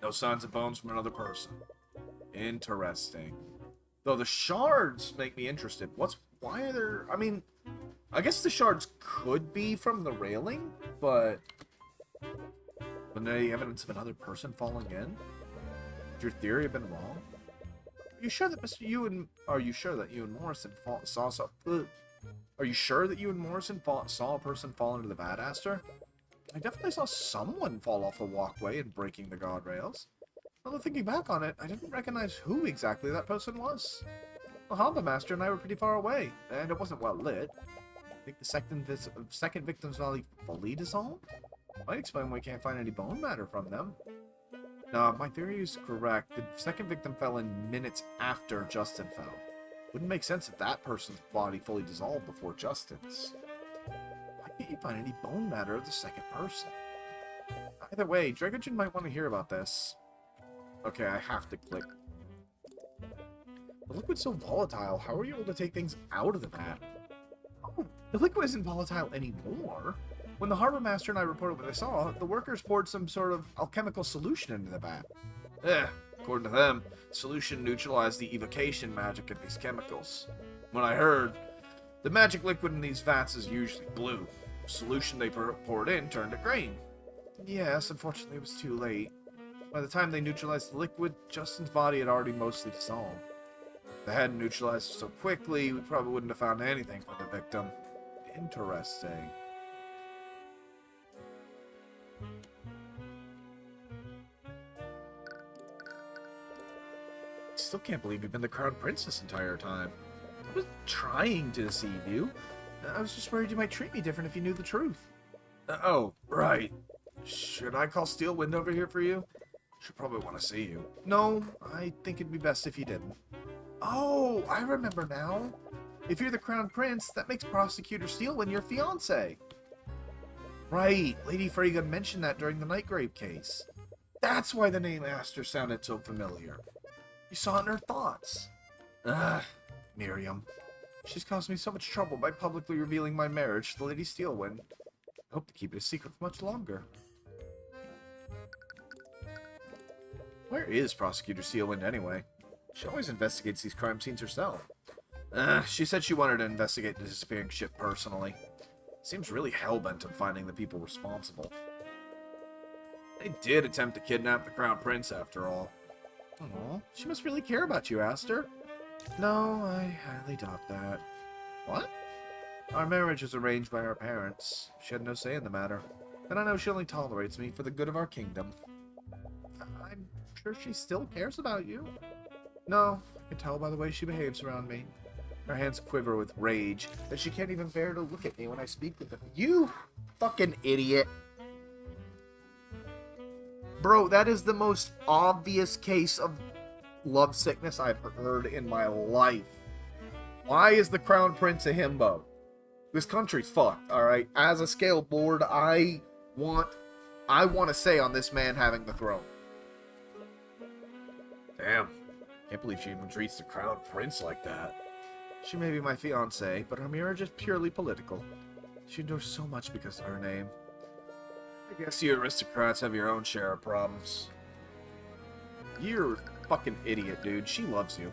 No signs of bones from another person. Interesting. Though the shards make me interested. Why are there... I mean, I guess the shards could be from the railing, but... Wasn't there any evidence of another person falling in? Would your theory have been wrong? Are you sure that Are you sure that you and Morrison saw a person fall into the vat, Aster? I definitely saw someone fall off the walkway and breaking the guardrails. Although thinking back on it, I didn't recognize who exactly that person was. The Hamba Master and I were pretty far away, and it wasn't well lit. I think the second victim's body fully dissolved? Might explain why we can't find any bone matter from them. No, my theory is correct. The second victim fell in minutes after Justin fell. Wouldn't make sense if that person's body fully dissolved before Justin's. Why can't you find any bone matter of the second person? Either way, Dragogen might want to hear about this. Okay, I have to click. The liquid's so volatile, how are you able to take things out of the vat? Oh, the liquid isn't volatile anymore. When the harbor master and I reported what they saw, the workers poured some sort of alchemical solution into the vat. According to them, the solution neutralized the evocation magic of these chemicals. When I heard, the magic liquid in these vats is usually blue. The solution they poured in turned to green. Yes, unfortunately it was too late. By the time they neutralized the liquid, Justin's body had already mostly dissolved. If they hadn't neutralized it so quickly, we probably wouldn't have found anything from the victim. Interesting. I still can't believe you've been the Crown Prince this entire time. I was trying to deceive you. I was just worried you might treat me different if you knew the truth. Oh, right. Should I call Steelwind over here for you? She'll probably want to see you. No, I think it'd be best if you didn't. Oh, I remember now. If you're the Crown Prince, that makes Prosecutor Steelwind your fiancé. Right, Lady Freyga mentioned that during the Nightgrave case. That's why the name Aster sounded so familiar. You saw it in her thoughts. Miriam. She's caused me so much trouble by publicly revealing my marriage to Lady Steelwind. I hope to keep it a secret for much longer. Where is Prosecutor Sealwind anyway? She always investigates these crime scenes herself. She said she wanted to investigate the disappearing ship personally. Seems really hell-bent on finding the people responsible. They did attempt to kidnap the Crown Prince, after all. Aw, she must really care about you, Aster. No, I highly doubt that. What? Our marriage was arranged by our parents. She had no say in the matter. And I know she only tolerates me for the good of our kingdom. I'm sure she still cares about you. No, I can tell by the way she behaves around me. Her hands quiver with rage, that she can't even bear to look at me when I speak with them. You fucking idiot. Bro, that is the most obvious case of lovesickness I've heard in my life. Why is the Crown Prince a himbo? This country's fucked, alright? As a scale board, I want a say on this man having the throne. Damn. Can't believe she even treats the Crown Prince like that. She may be my fiancée, but her marriage is purely political. She endures so much because of her name. I guess you aristocrats have your own share of problems. You're a fucking idiot, dude. She loves you.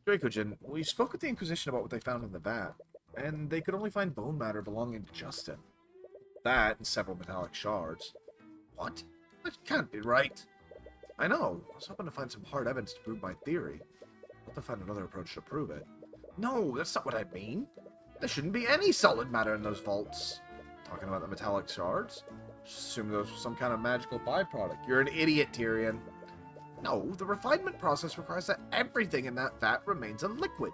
Dracojin, we spoke with the Inquisition about what they found in the vat, and they could only find bone matter belonging to Justin. That and several metallic shards. What? That can't be right. I know. I was hoping to find some hard evidence to prove my theory. I'll have to find another approach to prove it. No, that's not what I mean. There shouldn't be any solid matter in those vaults. Talking about the metallic shards? Just assume those were some kind of magical byproduct. You're an idiot, Tyrion. No, the refinement process requires that everything in that vat remains a liquid.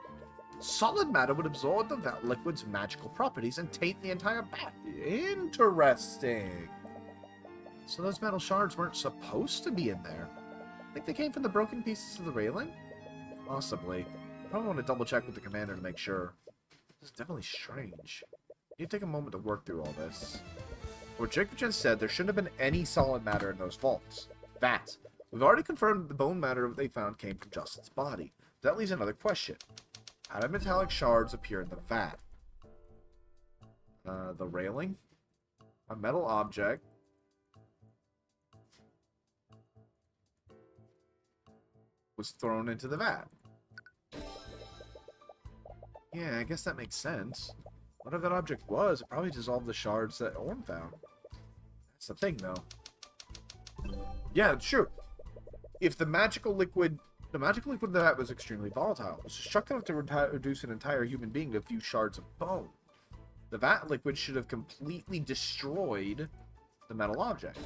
Solid matter would absorb the vat liquid's magical properties and taint the entire vat. Interesting. So those metal shards weren't supposed to be in there. Think they came from the broken pieces of the railing? Possibly. Probably want to double check with the commander to make sure. This is definitely strange. You take a moment to work through all this. What Jacob just said, there shouldn't have been any solid matter in those vaults. Vats. We've already confirmed that the bone matter they found came from Justin's body. That leaves another question. How did metallic shards appear in the vat? The railing? A metal object. Was thrown into the vat. Yeah, I guess that makes sense. Whatever that object was, it probably dissolved the shards that Orm found. That's the thing, though. Yeah, it's true. If the magical liquid in the vat was extremely volatile, it's just enough to reduce an entire human being to a few shards of bone. The vat liquid should have completely destroyed the metal object.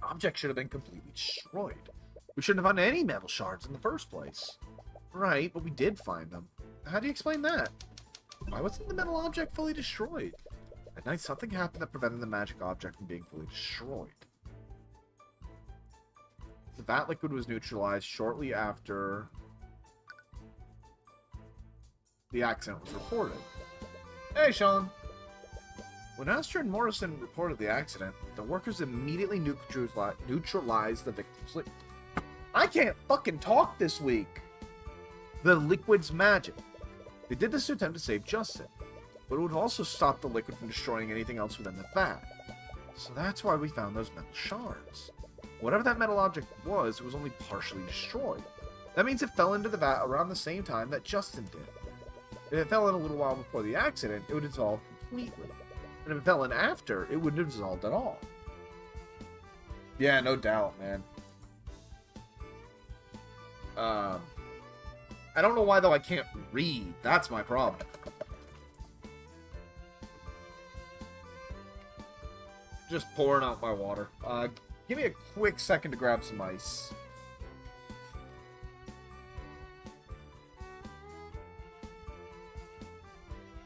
Object should have been completely destroyed. We shouldn't have found any metal shards in the first place. Right, but we did find them. How do you explain that? Why wasn't the metal object fully destroyed? At night, something happened that prevented the magic object from being fully destroyed. The vat liquid was neutralized shortly after the accident was reported. Hey, Sean! When Astor and Morrison reported the accident, the workers immediately neutralized the victim's I can't fucking talk this week! The liquid's magic. They did this to attempt to save Justin, but it would also stop the liquid from destroying anything else within the vat. So that's why we found those metal shards. Whatever that metal object was, it was only partially destroyed. That means it fell into the vat around the same time that Justin did. If it fell in a little while before the accident, it would dissolve completely. And if it fell in after, it wouldn't have dissolved at all. Yeah, no doubt, man. I don't know why, though, I can't read. That's my problem. Just pouring out my water. Give me a quick second to grab some ice.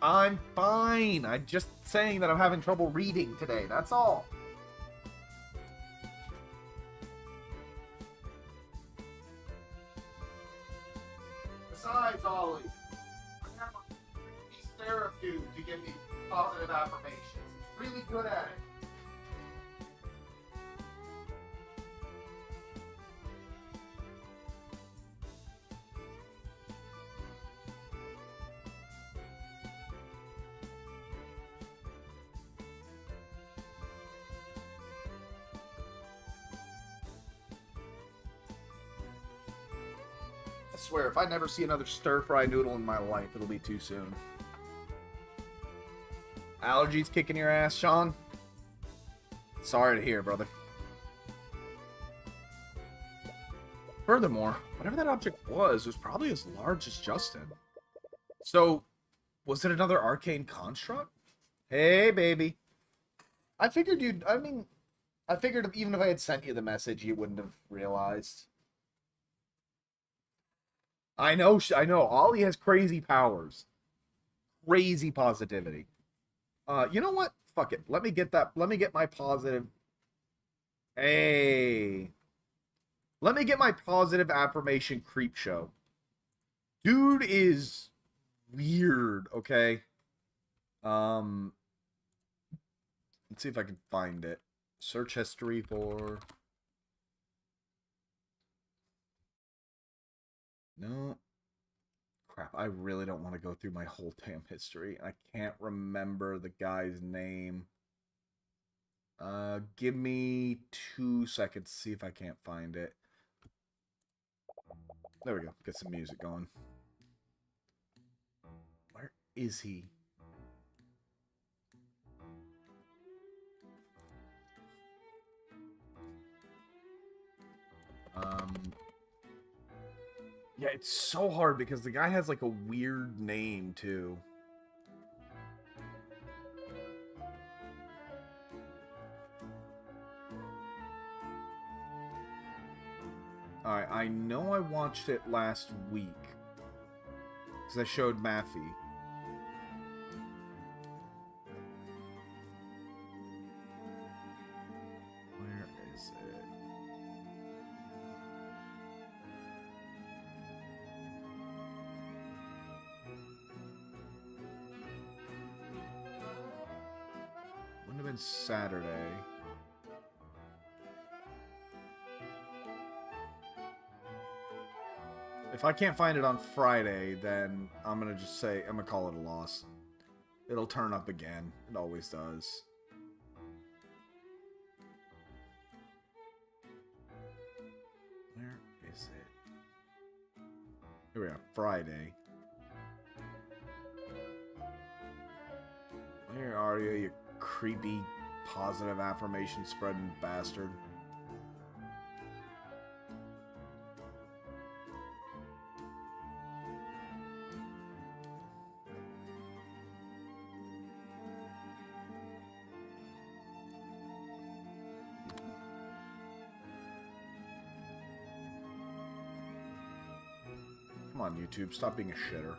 I'm fine. I'm just saying that I'm having trouble reading today. That's all. Besides, Ollie, I have a therapy to give me positive affirmations. It's really good at it. I swear, if I never see another stir-fry noodle in my life, it'll be too soon. Allergies kicking your ass, Sean? Sorry to hear, brother. Furthermore, whatever that object was probably as large as Justin. So, was it another arcane construct? Hey, baby. I figured I figured even if I had sent you the message, you wouldn't have realized. I know, Ollie has crazy powers. Crazy positivity. You know what? Fuck it. Let me get my positive... Hey. Let me get my positive affirmation creep show. Dude is weird, okay? Let's see if I can find it. Search history for... No. Crap, I really don't want to go through my whole damn history. I can't remember the guy's name. Give me 2 seconds to see if I can't find it. There we go. Get some music going. Where is he? Yeah, it's so hard because the guy has like a weird name too. Alright, I know I watched it last week. Because I showed Matthew. Where is it? Wouldn't have been Saturday. If I can't find it on Friday, then I'm gonna just say, I'm gonna call it a loss. It'll turn up again. It always does. Where is it? Here we are, Friday. Where are you, you creepy, positive affirmation spreading bastard? Come on, YouTube, stop being a shitter.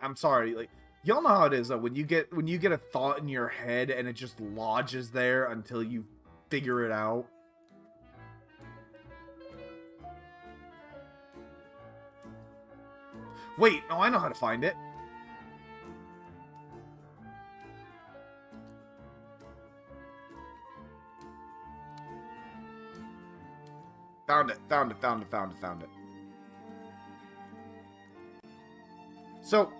I'm sorry, like, y'all know how it is though, when you get a thought in your head and it just lodges there until you figure it out. Wait, no, I know how to find it. Found it. So,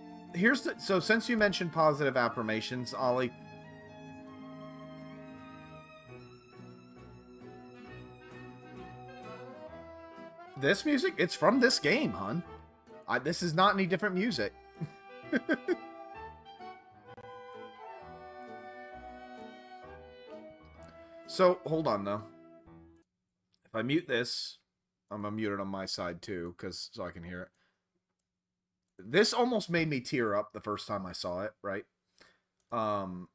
so since you mentioned positive affirmations, Ollie, this music, it's from this game, hon. This is not any different music. So, hold on, though. If I mute this, I'm gonna mute it on my side, too, so I can hear it. This almost made me tear up the first time I saw it, right? Oh,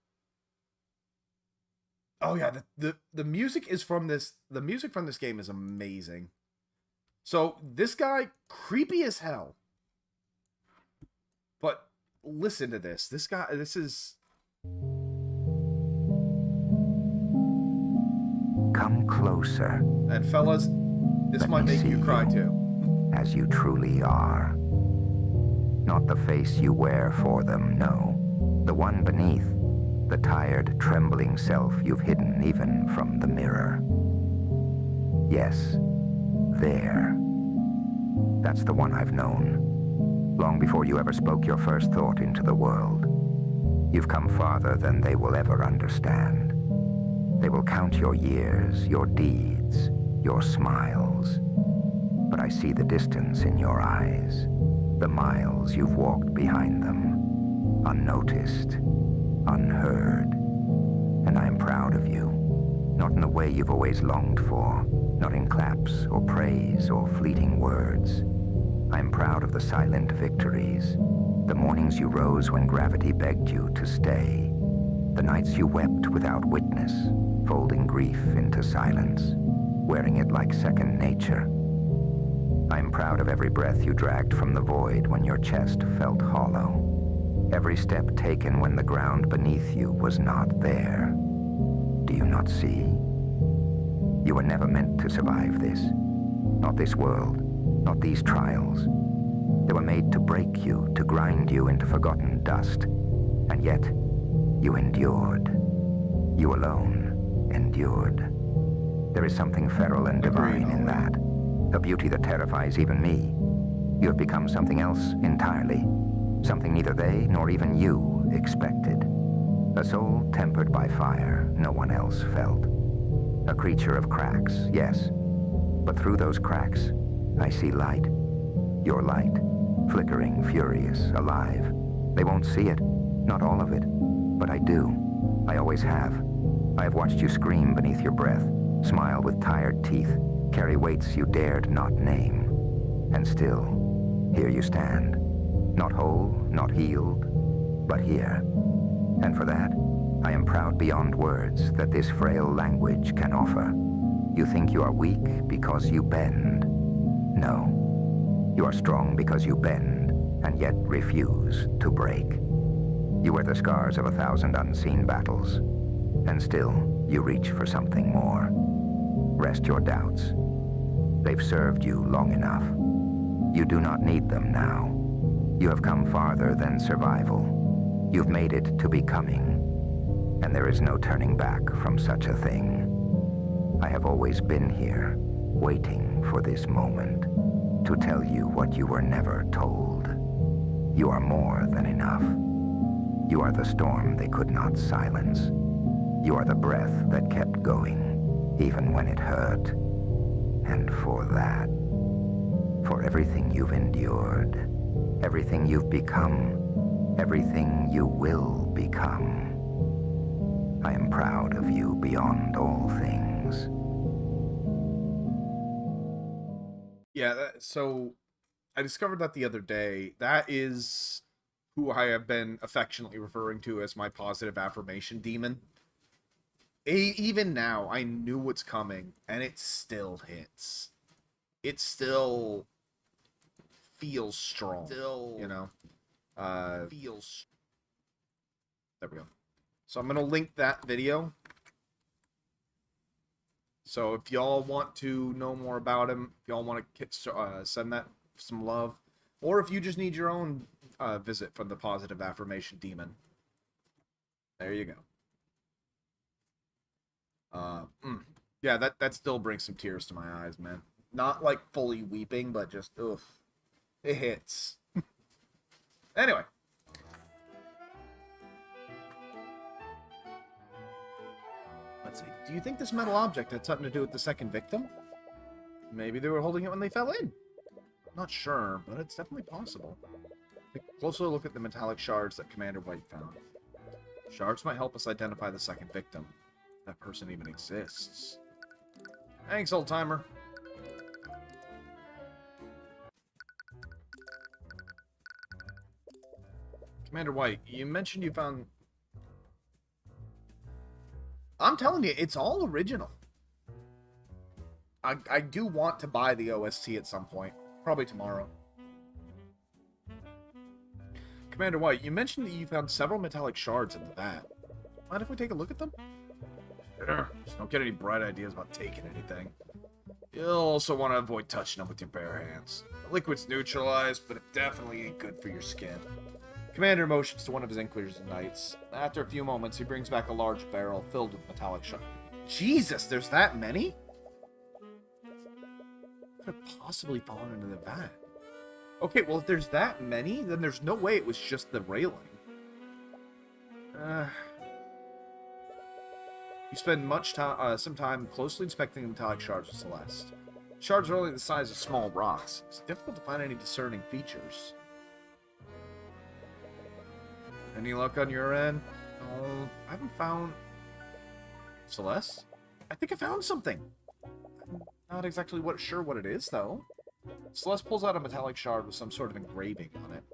yeah, the music is from this... The music from this game is amazing. So, this guy, creepy as hell. But listen to this. This guy, this is... Come closer. And fellas, this might make you cry too. As you truly are. Not the face you wear for them, no. The one beneath. The tired, trembling self you've hidden even from the mirror. Yes, there. That's the one I've known. Long before you ever spoke your first thought into the world. You've come farther than they will ever understand. They will count your years, your deeds, your smiles. But I see the distance in your eyes, the miles you've walked behind them, unnoticed, unheard. And I am proud of you, not in the way you've always longed for, not in claps or praise or fleeting words. I am proud of the silent victories, the mornings you rose when gravity begged you to stay, the nights you wept without witness, folding grief into silence, wearing it like second nature. I am proud of every breath you dragged from the void when your chest felt hollow, every step taken when the ground beneath you was not there. Do you not see? You were never meant to survive this. Not this world, not these trials. They were made to break you, to grind you into forgotten dust. And yet, you endured. You alone endured. There is something feral and divine in that. A beauty that terrifies even me. You have become something else entirely. Something neither they nor even you expected. A soul tempered by fire no one else felt. A creature of cracks, yes. But through those cracks, I see light. Your light. Flickering, furious, alive. They won't see it. Not all of it. But I do. I always have. I have watched you scream beneath your breath, smile with tired teeth, carry weights you dared not name. And still, here you stand. Not whole, not healed, but here. And for that, I am proud beyond words that this frail language can offer. You think you are weak because you bend. No. You are strong because you bend, and yet refuse to break. You wear the scars of 1,000 unseen battles, and still you reach for something more. Rest your doubts. They've served you long enough. You do not need them now. You have come farther than survival. You've made it to becoming, and there is no turning back from such a thing. I have always been here, waiting for this moment, to tell you what you were never told. You are more than enough. You are the storm they could not silence. You are the breath that kept going, even when it hurt. And for that, for everything you've endured, everything you've become, everything you will become, I am proud of you beyond all things. Yeah, so I discovered that the other day. That is who I have been affectionately referring to as my positive affirmation demon. Even now, I knew what's coming, and it still hits. It still feels strong. Still, you know, feels. There we go. So I'm gonna link that video. So if y'all want to know more about him, if y'all want to send that some love, or if you just need your own visit from the positive affirmation demon, there you go. Yeah, that still brings some tears to my eyes, man. Not like fully weeping, but just oof, it hits. Anyway. Let's see. Do you think this metal object had something to do with the second victim? Maybe they were holding it when they fell in. Not sure, but it's definitely possible. Take a closer look at the metallic shards that Commander White found. Shards might help us identify the second victim. If that person even exists. Thanks, old-timer. Commander White, you mentioned you found... I'm telling you, it's all original. I do want to buy the OST at some point. Probably tomorrow. Commander White, you mentioned that you found several metallic shards in the vat. Mind if we take a look at them? Sure. Just don't get any bright ideas about taking anything. You'll also want to avoid touching them with your bare hands. The liquid's neutralized, but it definitely ain't good for your skin. Commander motions to one of his Inquisitors and Knights. After a few moments, he brings back a large barrel filled with metallic shards. Jesus, there's that many? could have possibly fallen into the vat? Okay, well, if there's that many, then there's no way it was just the railing. You spend some time closely inspecting the metallic shards of Celeste. Shards are only the size of small rocks. It's difficult to find any discerning features. Any luck on your end? Oh, I haven't found... Celeste? I think I found something. I'm not exactly sure what it is, though. Celeste pulls out a metallic shard with some sort of engraving on it.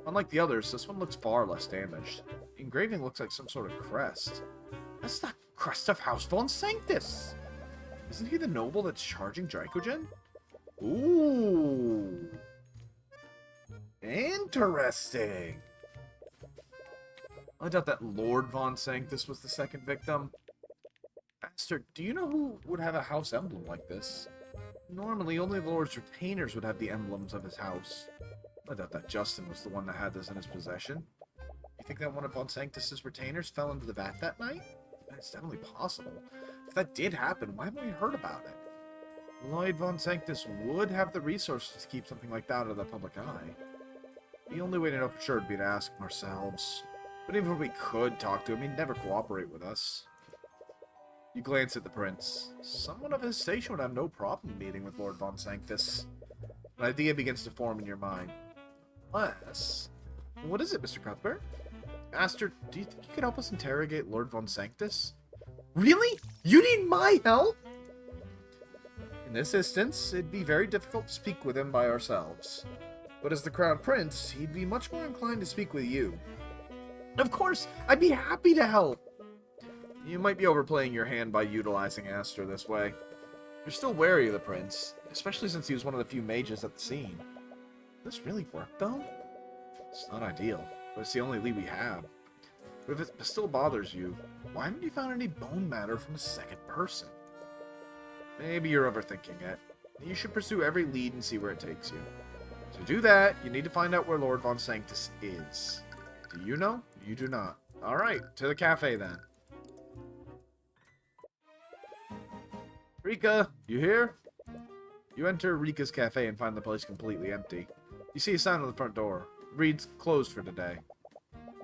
Unlike the others, this one looks far less damaged. The engraving looks like some sort of crest. That's the crest of House Von Sanctus! Isn't he the noble that's charging Dracogen? Ooh! Interesting! I doubt that Lord Von Sanctus was the second victim. Bastard, do you know who would have a house emblem like this? Normally, only the Lord's retainers would have the emblems of his house. I doubt that Justin was the one that had this in his possession. You think that one of Von Sanctus's retainers fell into the vat that night? It's definitely possible. If that did happen, why haven't we heard about it? Lloyd Von Sanctus would have the resources to keep something like that out of the public eye. The only way to know for sure would be to ask him ourselves. But even if we could talk to him, he'd never cooperate with us. You glance at the prince. Someone of his station would have no problem meeting with Lord Von Sanctus. An idea begins to form in your mind. Unless... What is it, Mr. Cuthbert? Aster, do you think you could help us interrogate Lord Von Sanctus? Really? You need my help? In this instance, it'd be very difficult to speak with him by ourselves. But as the Crown Prince, he'd be much more inclined to speak with you. Of course, I'd be happy to help. You might be overplaying your hand by utilizing Aster this way. You're still wary of the prince, especially since he was one of the few mages at the scene. Does this really work, though? It's not ideal, but it's the only lead we have. But if it still bothers you, why haven't you found any bone matter from a second person? Maybe you're overthinking it. You should pursue every lead and see where it takes you. To do that, you need to find out where Lord Von Sanctus is. Do you know? You do not. Alright, to the cafe then. Rika, you here? You enter Rika's cafe and find the place completely empty. You see a sign on the front door. It reads, closed for today.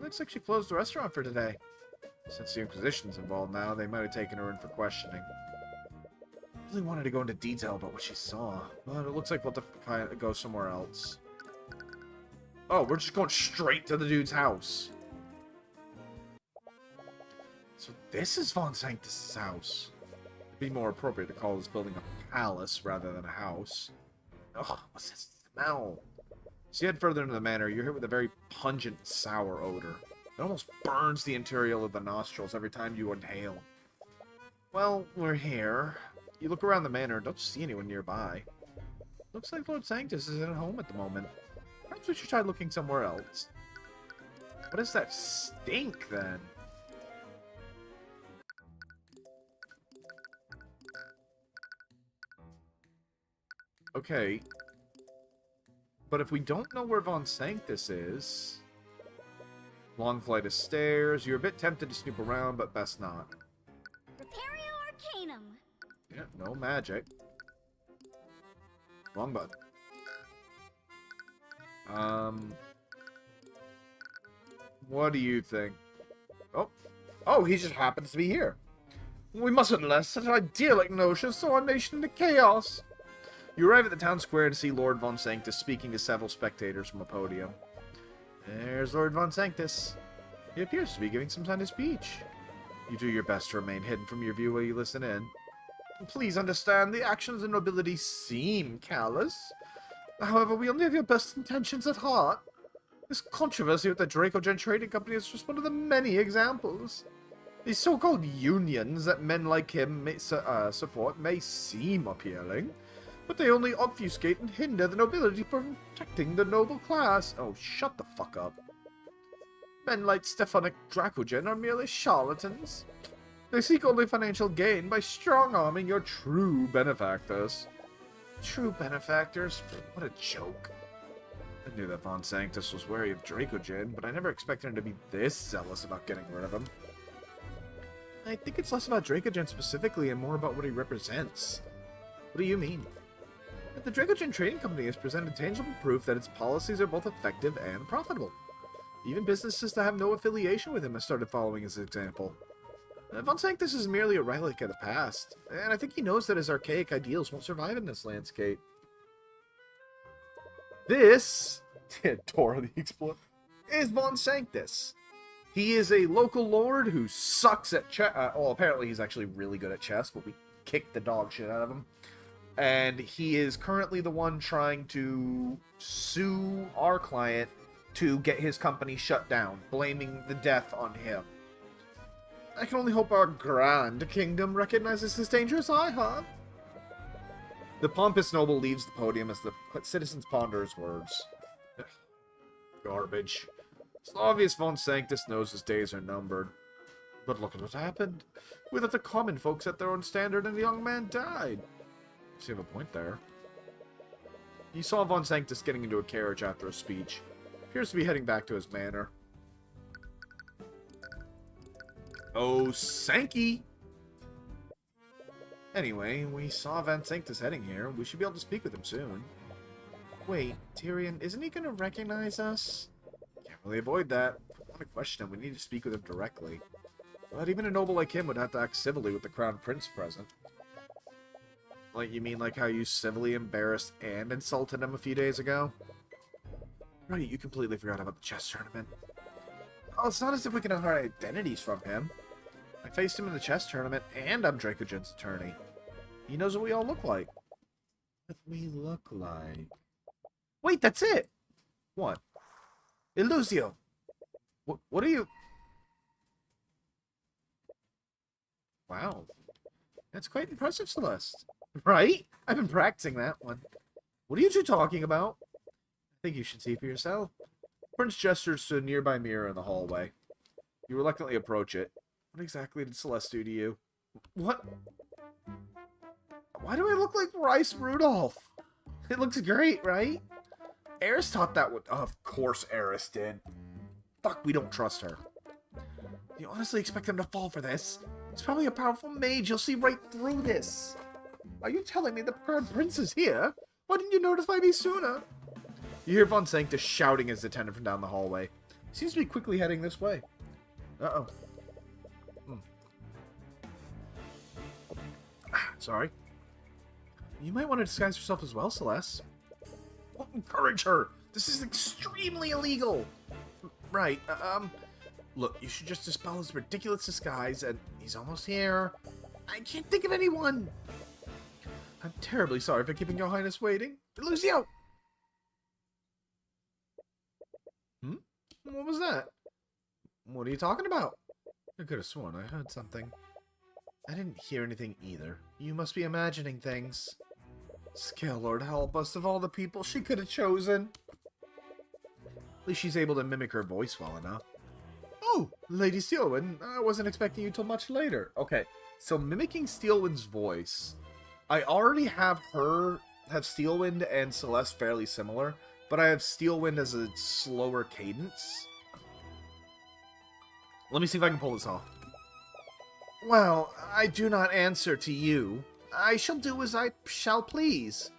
Looks like she closed the restaurant for today. Since the Inquisition's involved now, they might have taken her in for questioning. I really wanted to go into detail about what she saw, but it looks like we'll have to go somewhere else. Oh, we're just going straight to the dude's house. So this is Von Sanctus' house. It'd be more appropriate to call this building a palace rather than a house. Ugh, what's that smell? As you head further into the manor, you're hit with a very pungent, sour odor. It almost burns the interior of the nostrils every time you inhale. Well, we're here. You look around the manor and don't see anyone nearby. Looks like Lord Sanctus isn't at home at the moment. Perhaps we should try looking somewhere else. What is that stink, then? Okay. But if we don't know where Von Sanctus is... Long flight of stairs. You're a bit tempted to snoop around, but best not. Repario Arcanum. Yeah, no magic. Wrong button. What do you think? Oh, he just happens to be here. We mustn't let such idyllic notions throw our nation into chaos. You arrive at the town square to see Lord Von Sanctus speaking to several spectators from a podium. There's Lord Von Sanctus. He appears to be giving some kind of speech. You do your best to remain hidden from your view while you listen in. Please understand, the actions of nobility seem callous. However, we only have your best intentions at heart. This controversy with the Dracogen Trading Company is just one of the many examples. These so-called unions that men like him may support may seem appealing, but they only obfuscate and hinder the nobility from protecting the noble class. Oh, shut the fuck up. Men like Stefanik Dracogen are merely charlatans. They seek only financial gain by strong-arming your true benefactors. True benefactors? What a joke. I knew that Von Sanctus was wary of Dracogen, but I never expected him to be this zealous about getting rid of him. I think it's less about Dracogen specifically and more about what he represents. What do you mean? The Dracogen Trading Company has presented tangible proof that its policies are both effective and profitable. Even businesses that have no affiliation with him have started following his example. Von Sanctus is merely a relic of the past, and I think he knows that his archaic ideals won't survive in this landscape. This, Dora the Explorer, is Von Sanctus. He is a local lord who sucks at chess. Well, apparently he's actually really good at chess, but we kicked the dog shit out of him. And he is currently the one trying to sue our client to get his company shut down, blaming the death on him. I can only hope our grand kingdom recognizes his dangerous eye, huh? The pompous noble leaves the podium as the citizens ponder his words. Garbage. It's obvious Von Sanctus knows his days are numbered. But look at what happened. We let the common folk set their own standard and the young man died. You have a point there. You saw Von Sanctus getting into a carriage after a speech. Appears to be heading back to his manor. Oh, Sankey! Anyway, we saw Von Sanctus heading here. We should be able to speak with him soon. Wait, Tyrion, isn't he going to recognize us? Can't really avoid that. If we want to question him, we need to speak with him directly. But even a noble like him would have to act civilly with the Crown Prince present. Like, you mean like how you civilly embarrassed and insulted him a few days ago? Right, you completely forgot about the chess tournament. Oh, it's not as if we can hide our identities from him. I faced him in the chess tournament, and I'm Dracogen's attorney. He knows what we all look like. What we look like? Wait, that's it! What? Illusio! What are you... Wow. That's quite impressive, Celeste. Right? I've been practicing that one. What are you two talking about? I think you should see for yourself. Prince gestures to a nearby mirror in the hallway. You reluctantly approach it. What exactly did Celeste do to you? What? Why do I look like Rice Rudolph? It looks great, right? Eris taught that one. Of course Eris did. Fuck, we don't trust her. You honestly expect them to fall for this? It's probably a powerful mage. You'll see right through this. Are you telling me the Crown Prince is here? Why didn't you notify me sooner? You hear Von Sanctus shouting his attendant from down the hallway. He seems to be quickly heading this way. Uh-oh. Sorry. You might want to disguise yourself as well, Celeste. Don't encourage her. This is extremely illegal. Right. Look, you should just dispel his ridiculous disguise, and he's almost here. I can't think of anyone. I'm terribly sorry for keeping your highness waiting. Lucio! What was that? What are you talking about? I could have sworn I heard something. I didn't hear anything either. You must be imagining things. Scale Lord help us, of all the people she could have chosen. At least she's able to mimic her voice well enough. Oh, Lady Steelwind, I wasn't expecting you till much later. Okay, so mimicking Steelwind's voice, I already have Steelwind and Celeste fairly similar, but I have Steelwind as a slower cadence. Let me see if I can pull this off. Well, I do not answer to you. I shall do as I shall please.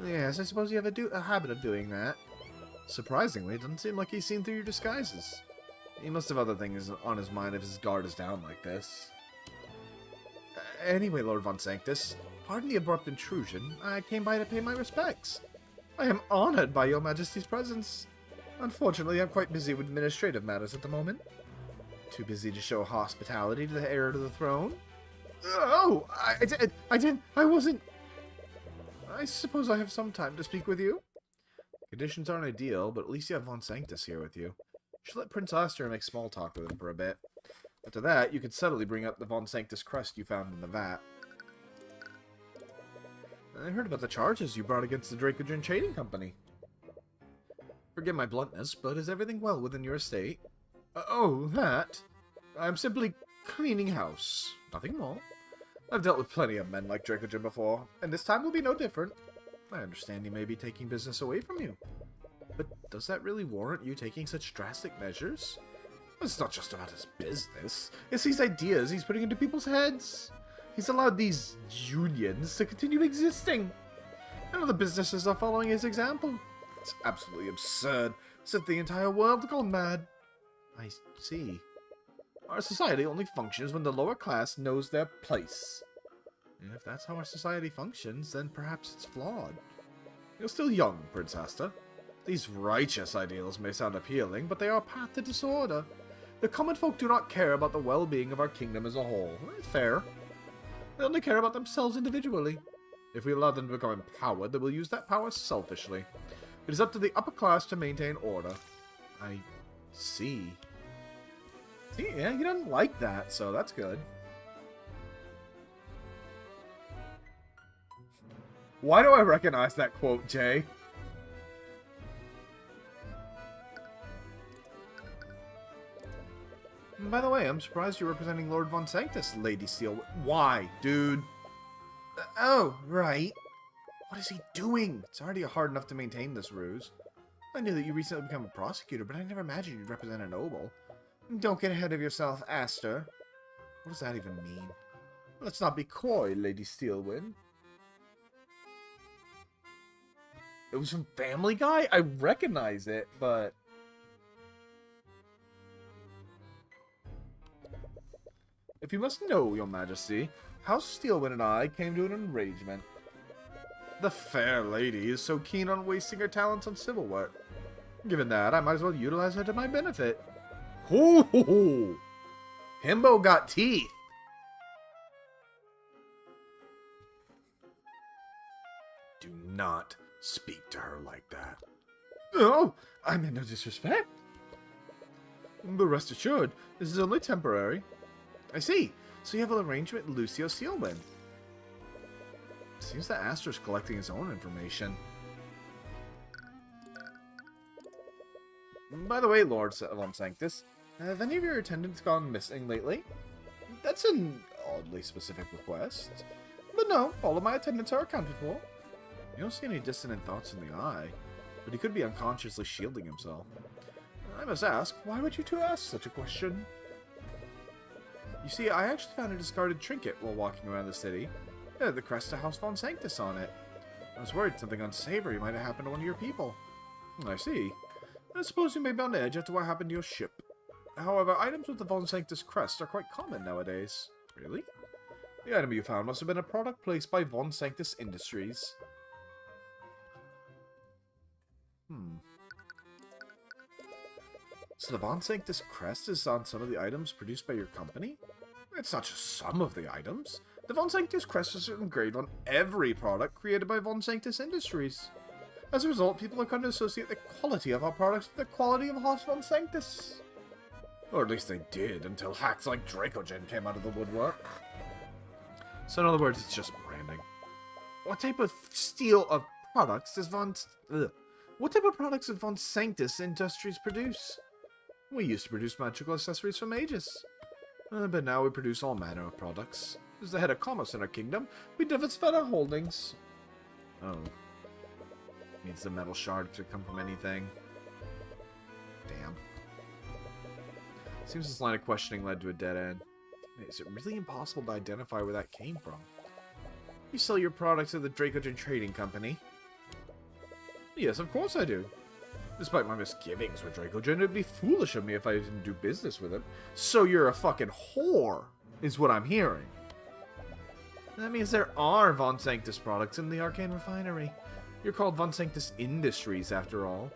Yes, I suppose you have a habit of doing that. Surprisingly, it doesn't seem like he's seen through your disguises. He must have other things on his mind if his guard is down like this. Anyway, Lord Von Sanctus, pardon the abrupt intrusion. I came by to pay my respects. I am honored by your majesty's presence. Unfortunately, I'm quite busy with administrative matters at the moment. Too busy to show hospitality to the heir to the throne? Oh, I wasn't... I suppose I have some time to speak with you. Conditions aren't ideal, but at least you have Von Sanctus here with you. You should let Prince Aster make small talk with him for a bit. After that, you can subtly bring up the Von Sanctus crest you found in the vat. I heard about the charges you brought against the Dracogen Trading Company. Forgive my bluntness, but is everything well within your estate? Oh, that? I'm simply cleaning house. Nothing more. I've dealt with plenty of men like Dracogen before, and this time will be no different. I understand he may be taking business away from you. But does that really warrant you taking such drastic measures? It's not just about his business. It's these ideas he's putting into people's heads. He's allowed these unions to continue existing. and other businesses are following his example. It's absolutely absurd. As if the entire world gone mad. I see. Our society only functions when the lower class knows their place. And if that's how our society functions, then perhaps it's flawed. You're still young, Prince Asta. These righteous ideals may sound appealing, but they are a path to disorder. The common folk do not care about the well-being of our kingdom as a whole. Fair. They only care about themselves individually. If we allow them to become empowered, they will use that power selfishly. It is up to the upper class to maintain order. I see. See, yeah, he doesn't like that, so that's good. Why do I recognize that quote, Jay? And by the way, I'm surprised you're representing Lord Von Sanctus, Lady Steel. Why, dude? Oh, right. What is he doing? It's already hard enough to maintain this ruse. I knew that you recently became a prosecutor, but I never imagined you'd represent a noble. Don't get ahead of yourself, Aster. What does that even mean? Let's not be coy, Lady Steelwind. It was from Family Guy? I recognize it, but... If you must know, Your Majesty, House Steelwind and I came to an arrangement. The fair lady is so keen on wasting her talents on civil work. Given that, I might as well utilize her to my benefit. Hoo! Himbo got teeth! Do not speak to her like that. Oh, I mean no disrespect. But rest assured, this is only temporary. I see. So you have an arrangement with Lucio Steelwind. Seems that Aster's collecting his own information. By the way, Lord Von Sanctus, have any of your attendants gone missing lately? That's an oddly specific request. But no, all of my attendants are accounted for. You don't see any dissonant thoughts in the eye, but he could be unconsciously shielding himself. I must ask, why would you two ask such a question? You see, I actually found a discarded trinket while walking around the city. It had the crest of House Von Sanctus on it. I was worried something unsavory might have happened to one of your people. I see. I suppose you may be on edge after what happened to your ship. However, items with the Von Sanctus crest are quite common nowadays. Really? The item you found must have been a product placed by Von Sanctus Industries. So the Von Sanctus crest is on some of the items produced by your company? It's not just some of the items. The Von Sanctus crest is engraved on every product created by Von Sanctus Industries. As a result, people are come to associate the quality of our products with the quality of House Von Sanctus. Or at least they did, until hacks like Dracogen came out of the woodwork. So in other words, it's just branding. What type of products does Von Sanctus Industries produce? We used to produce magical accessories for mages. But now we produce all manner of products. As the head of commerce in our kingdom, we diversified our holdings. Oh. Means the metal shard could come from anything. Damn. Seems this line of questioning led to a dead end. Is it really impossible to identify where that came from? You sell your products at the Dracogen Trading Company? Yes, of course I do. Despite my misgivings with Dracogen, it'd be foolish of me if I didn't do business with him. So you're a fucking whore, is what I'm hearing. That means there are Von Sanctus products in the Arcane Refinery. You're called Von Sanctus Industries, after all.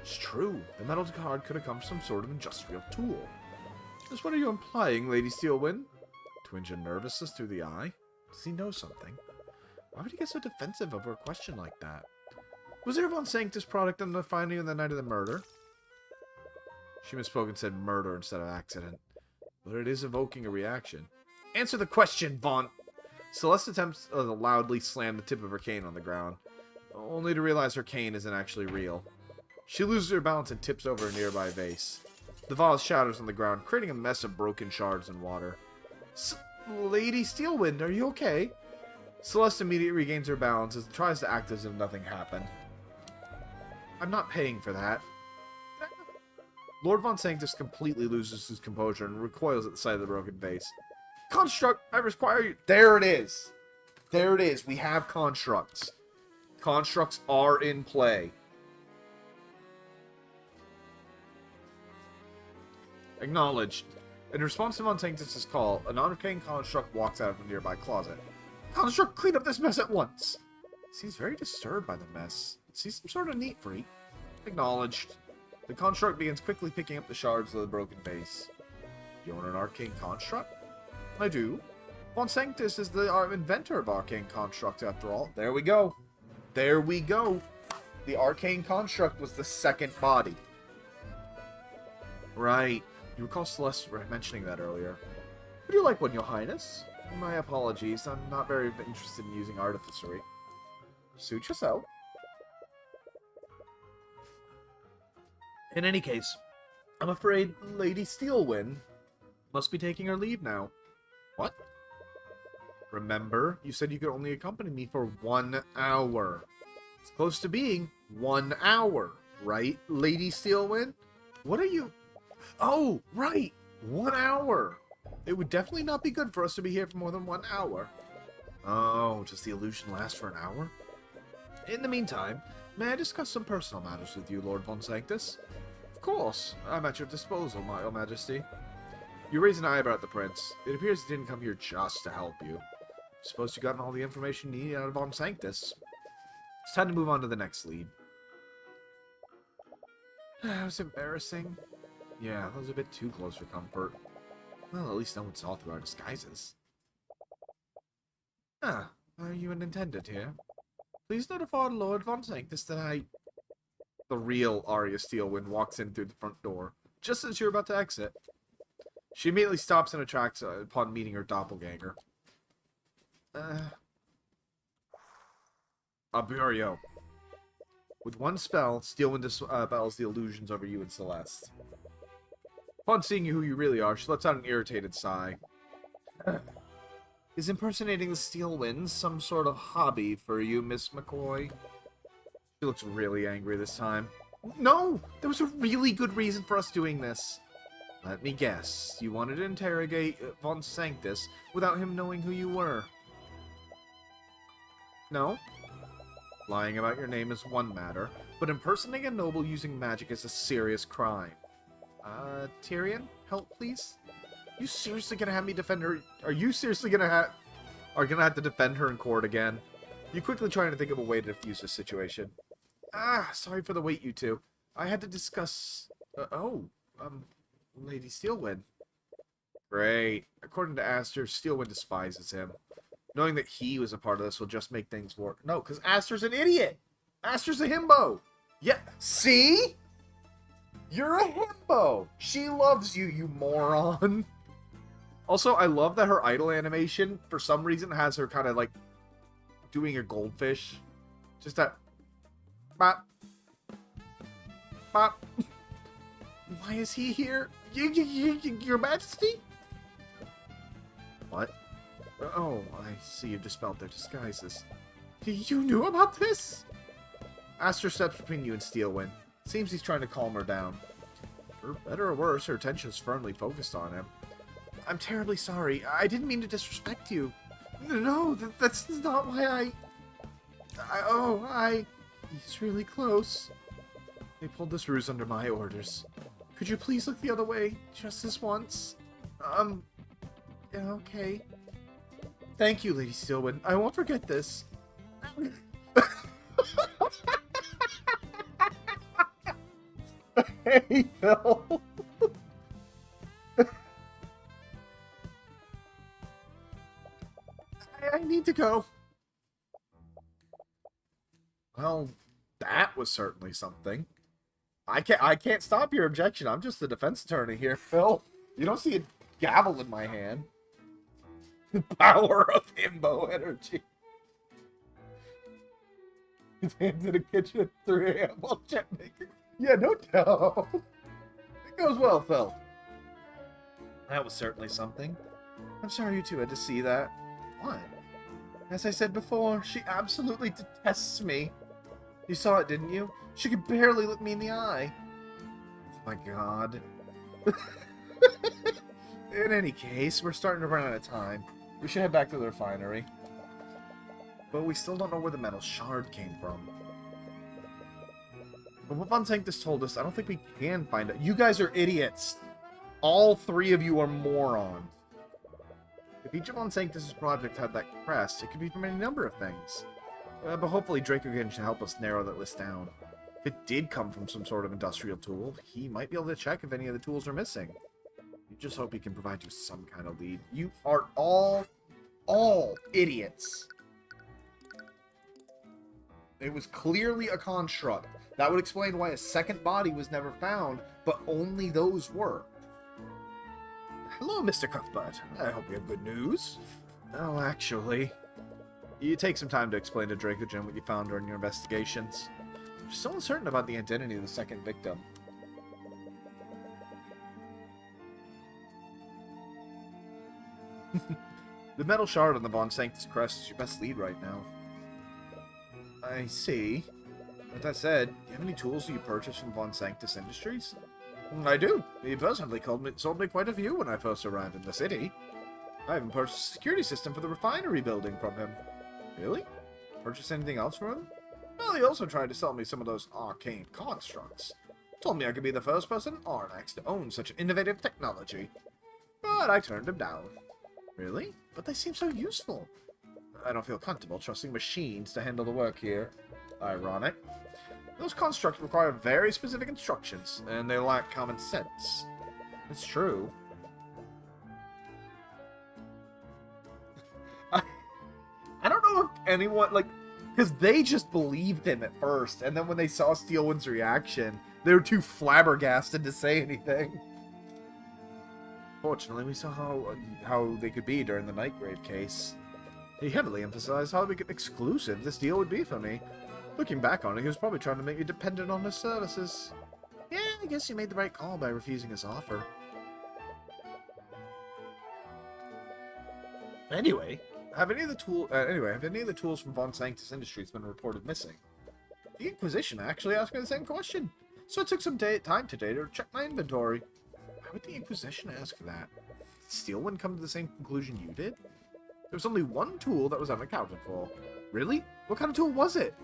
It's true, the metal card could have come from some sort of industrial tool. Just what are you implying, Lady Steelwind? Twinge of nervousness through the eye? Does he know something? Why would he get so defensive over a question like that? Was there a Von Sanctus product in the refinery on the night of the murder? She misspoke and said murder instead of accident. But it is evoking a reaction. Answer the question, Von! Celeste attempts to loudly slam the tip of her cane on the ground, only to realize her cane isn't actually real. She loses her balance and tips over a nearby vase. The vase shatters on the ground, creating a mess of broken shards and water. Lady Steelwind, are you okay? Celeste immediately regains her balance and tries to act as if nothing happened. I'm not paying for that. Lord Von Sanctus completely loses his composure and recoils at the sight of the broken vase. Construct, I require you. There it is. There it is. We have constructs. Constructs are in play. Acknowledged. In response to Von Sanctus' call, an arcane construct walks out of a nearby closet. Construct, clean up this mess at once! Seems very disturbed by the mess. See some sort of neat freak. Acknowledged. The construct begins quickly picking up the shards of the broken vase. You own an arcane construct? I do. Von Sanctus is the inventor of arcane constructs, after all. There we go. There we go. The arcane construct was the second body. Right. You recall Celeste mentioning that earlier. Would you like one, Your Highness? My apologies. I'm not very interested in using artificery. Suit yourself. In any case, I'm afraid Lady Steelwind must be taking her leave now. What? Remember, you said you could only accompany me for 1 hour. It's close to being 1 hour, right, Lady Steelwind? What are you... Oh, right! 1 hour! It would definitely not be good for us to be here for more than 1 hour. Oh, does the illusion last for an hour? In the meantime, may I discuss some personal matters with you, Lord Von Sanctus? Of course. I'm at your disposal, my Majesty. You raise an eyebrow at the prince. It appears he didn't come here just to help you. Suppose you gotten all the information you need out of Von Sanctus. It's time to move on to the next lead. That was embarrassing. Yeah, that was a bit too close for comfort. Well, at least no one saw through our disguises. Ah, are you an attendant here? Please notify Lord Von Sanctus that I... The real Arya Steelwind walks in through the front door, just as you're about to exit. She immediately stops and attracts upon meeting her doppelganger. Aburio. With one spell, Steelwind dispels the illusions over you and Celeste. Upon seeing you who you really are, she lets out an irritated sigh. Is impersonating the Steelwind some sort of hobby for you, Miss McCoy? She looks really angry this time. No! There was a really good reason for us doing this. Let me guess. You wanted to interrogate Von Sanctus without him knowing who you were. No? Lying about your name is one matter, but impersonating a noble using magic is a serious crime. Tyrion? Help, please? You seriously gonna have me defend her? Are you seriously gonna have to defend her in court again? You quickly trying to think of a way to defuse the situation. Sorry for the wait, you two. I had to discuss... Lady Steelwind. Great. According to Aster, Steelwind despises him. Knowing that he was a part of this will just make things work. No, because Aster's an idiot! Aster's a himbo! Yeah, see? You're a himbo! She loves you, you moron! Also, I love that her idol animation, for some reason, has her kind of, like, doing a goldfish. Just that... Bop. Bop. Why is he here? Your Majesty? What? Oh, I see you've dispelled their disguises. You knew about this? Aster steps between you and Steelwind. Seems he's trying to calm her down. For better or worse, her attention is firmly focused on him. I'm terribly sorry. I didn't mean to disrespect you. No, that's not why He's really close. They pulled this ruse under my orders. Could you please look the other way, just this once? Yeah, okay. Thank you, Lady Steelwind. I won't forget this. Hey, Phil. I need to go. Well, that was certainly something. I can't stop your objection. I'm just the defense attorney here, Phil. You don't see a gavel in my hand. The power of himbo energy. His hands in the kitchen at 3 a.m. while jet making. Yeah, no doubt. It goes well, Phil. That was certainly something. I'm sorry you two had to see that. What? As I said before, she absolutely detests me. You saw it, didn't you? She could barely look me in the eye. Oh my god. In any case, we're starting to run out of time. We should head back to the refinery. but we still don't know where the metal shard came from. But what Von Sanctus told us, I don't think we can find it. You guys are idiots. All three of you are morons. If each of Von Sanctus' projects had that crest, it could be from any number of things. But hopefully Dracogen should help us narrow that list down. If it did come from some sort of industrial tool, he might be able to check if any of the tools are missing. You just hope he can provide you some kind of lead. You are all idiots. It was clearly a construct. That would explain why a second body was never found, but only those were. Hello, Mr. Cuthbert. I hope you have good news. Oh, actually, you take some time to explain to Dracogen what you found during your investigations. You're still uncertain about the identity of the second victim. The metal shard on the Von Sanctus crest is your best lead right now. I see. With that said, do you have any tools that you purchased from Von Sanctus Industries? I do. He personally sold me quite a few when I first arrived in the city. I even purchased a security system for the refinery building from him. Really? Purchase anything else from him? Well, he also tried to sell me some of those arcane constructs. Told me I could be the first person or next to own such innovative technology. But I turned him down. Really? But they seem so useful. I don't feel comfortable trusting machines to handle the work here. Ironic. Those constructs require very specific instructions, and they lack common sense. It's true. I don't know if anyone, like, because they just believed him at first, and then when they saw Steelwind's reaction, they were too flabbergasted to say anything. Fortunately, we saw how they could be during the Nightgrave case. He heavily emphasized how exclusive this deal would be for me. Looking back on it, he was probably trying to make me dependent on his services. Yeah, I guess you made the right call by refusing his offer. Anyway, have any of the tools from Von Sanctus Industries been reported missing? The Inquisition actually asked me the same question, so I took some time today to check my inventory. Why would the Inquisition ask that? Did Steelwind come to the same conclusion you did? There was only one tool that was unaccounted for. Really? What kind of tool was it?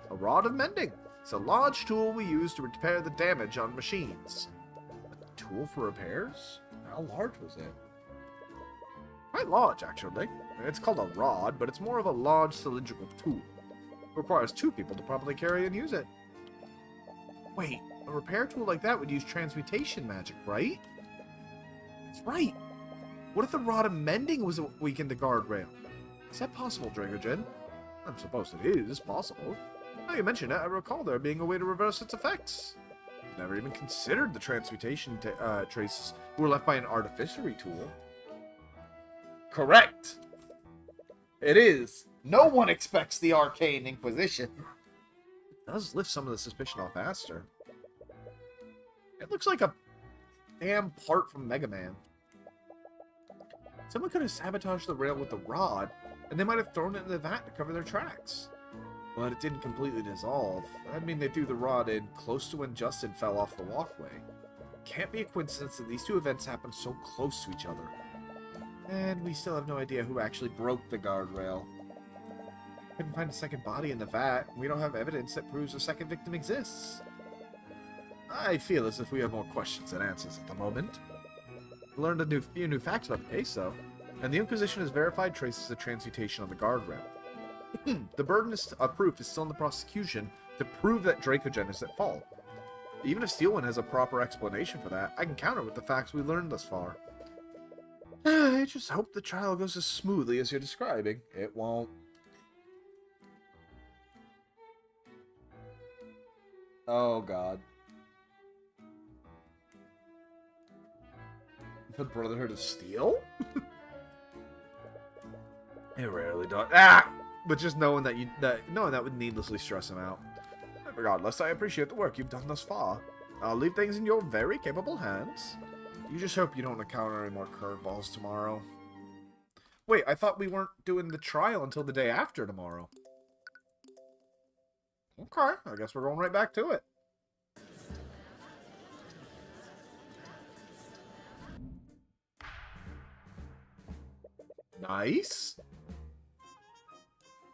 A rod of mending. It's a large tool we use to repair the damage on machines. A tool for repairs? How large was it? Quite large, actually. It's called a rod, but it's more of a large cylindrical tool. It requires two people to properly carry and use it. Wait, a repair tool like that would use transmutation magic, right? That's right. What if the rod of mending was weakened the guardrail? Is that possible, Dracogen? I suppose it is possible. Now you mention it, I recall there being a way to reverse its effects. I've never even considered the transmutation traces were left by an artificery tool. Correct! It is. No one expects the Arcane Inquisition. It does lift some of the suspicion off Aster. It looks like a damn part from Mega Man. Someone could have sabotaged the rail with the rod, and they might have thrown it in the vat to cover their tracks. But it didn't completely dissolve. I mean, they threw the rod in close to when Justin fell off the walkway. Can't be a coincidence that these two events happened so close to each other. And we still have no idea who actually broke the guardrail. Couldn't find a second body in the vat. We don't have evidence that proves a second victim exists. I feel as if we have more questions than answers at the moment. Learned a few new facts about the case, though. And the Inquisition has verified traces of transmutation on the guardrail. The burden of proof is still in the prosecution to prove that Dracogen is at fault. Even if Steelwind has a proper explanation for that, I can counter with the facts we learned thus far. I just hope the trial goes as smoothly as you're describing. It won't. Oh, God. The Brotherhood of Steel? It rarely does. Ah! But just knowing that would needlessly stress him out. Regardless, I appreciate the work you've done thus far. I'll leave things in your very capable hands. You just hope you don't encounter any more curveballs tomorrow. Wait, I thought we weren't doing the trial until the day after tomorrow. Okay, I guess we're going right back to it. Nice.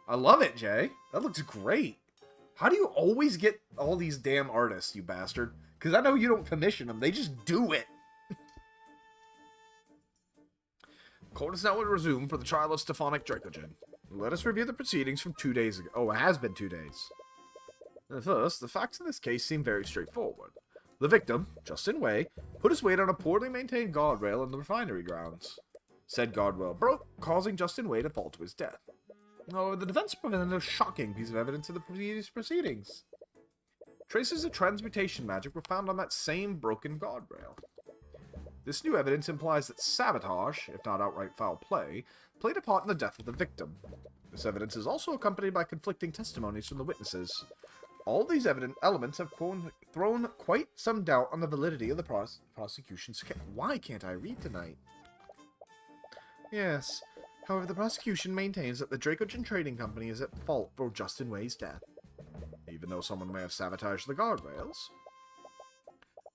I love it, Jay. That looks great. How do you always get all these damn artists, you bastard? Because I know you don't commission them. They just do it. Court is now resumed for the trial of Stephanic Dracogen. Let us review the proceedings from 2 days ago. Oh, it has been 2 days. First, the facts in this case seem very straightforward. The victim, Justin Way, put his weight on a poorly maintained guardrail in the refinery grounds. Said guardrail broke, causing Justin Way to fall to his death. However, the defense presented a shocking piece of evidence in the previous proceedings. Traces of transmutation magic were found on that same broken guardrail. This new evidence implies that sabotage, if not outright foul play, played a part in the death of the victim. This evidence is also accompanied by conflicting testimonies from the witnesses. All these elements have thrown quite some doubt on the validity of the prosecution's case. Why can't I read tonight? Yes. However, the prosecution maintains that the Dracogen Trading Company is at fault for Justin Way's death. Even though someone may have sabotaged the guardrails.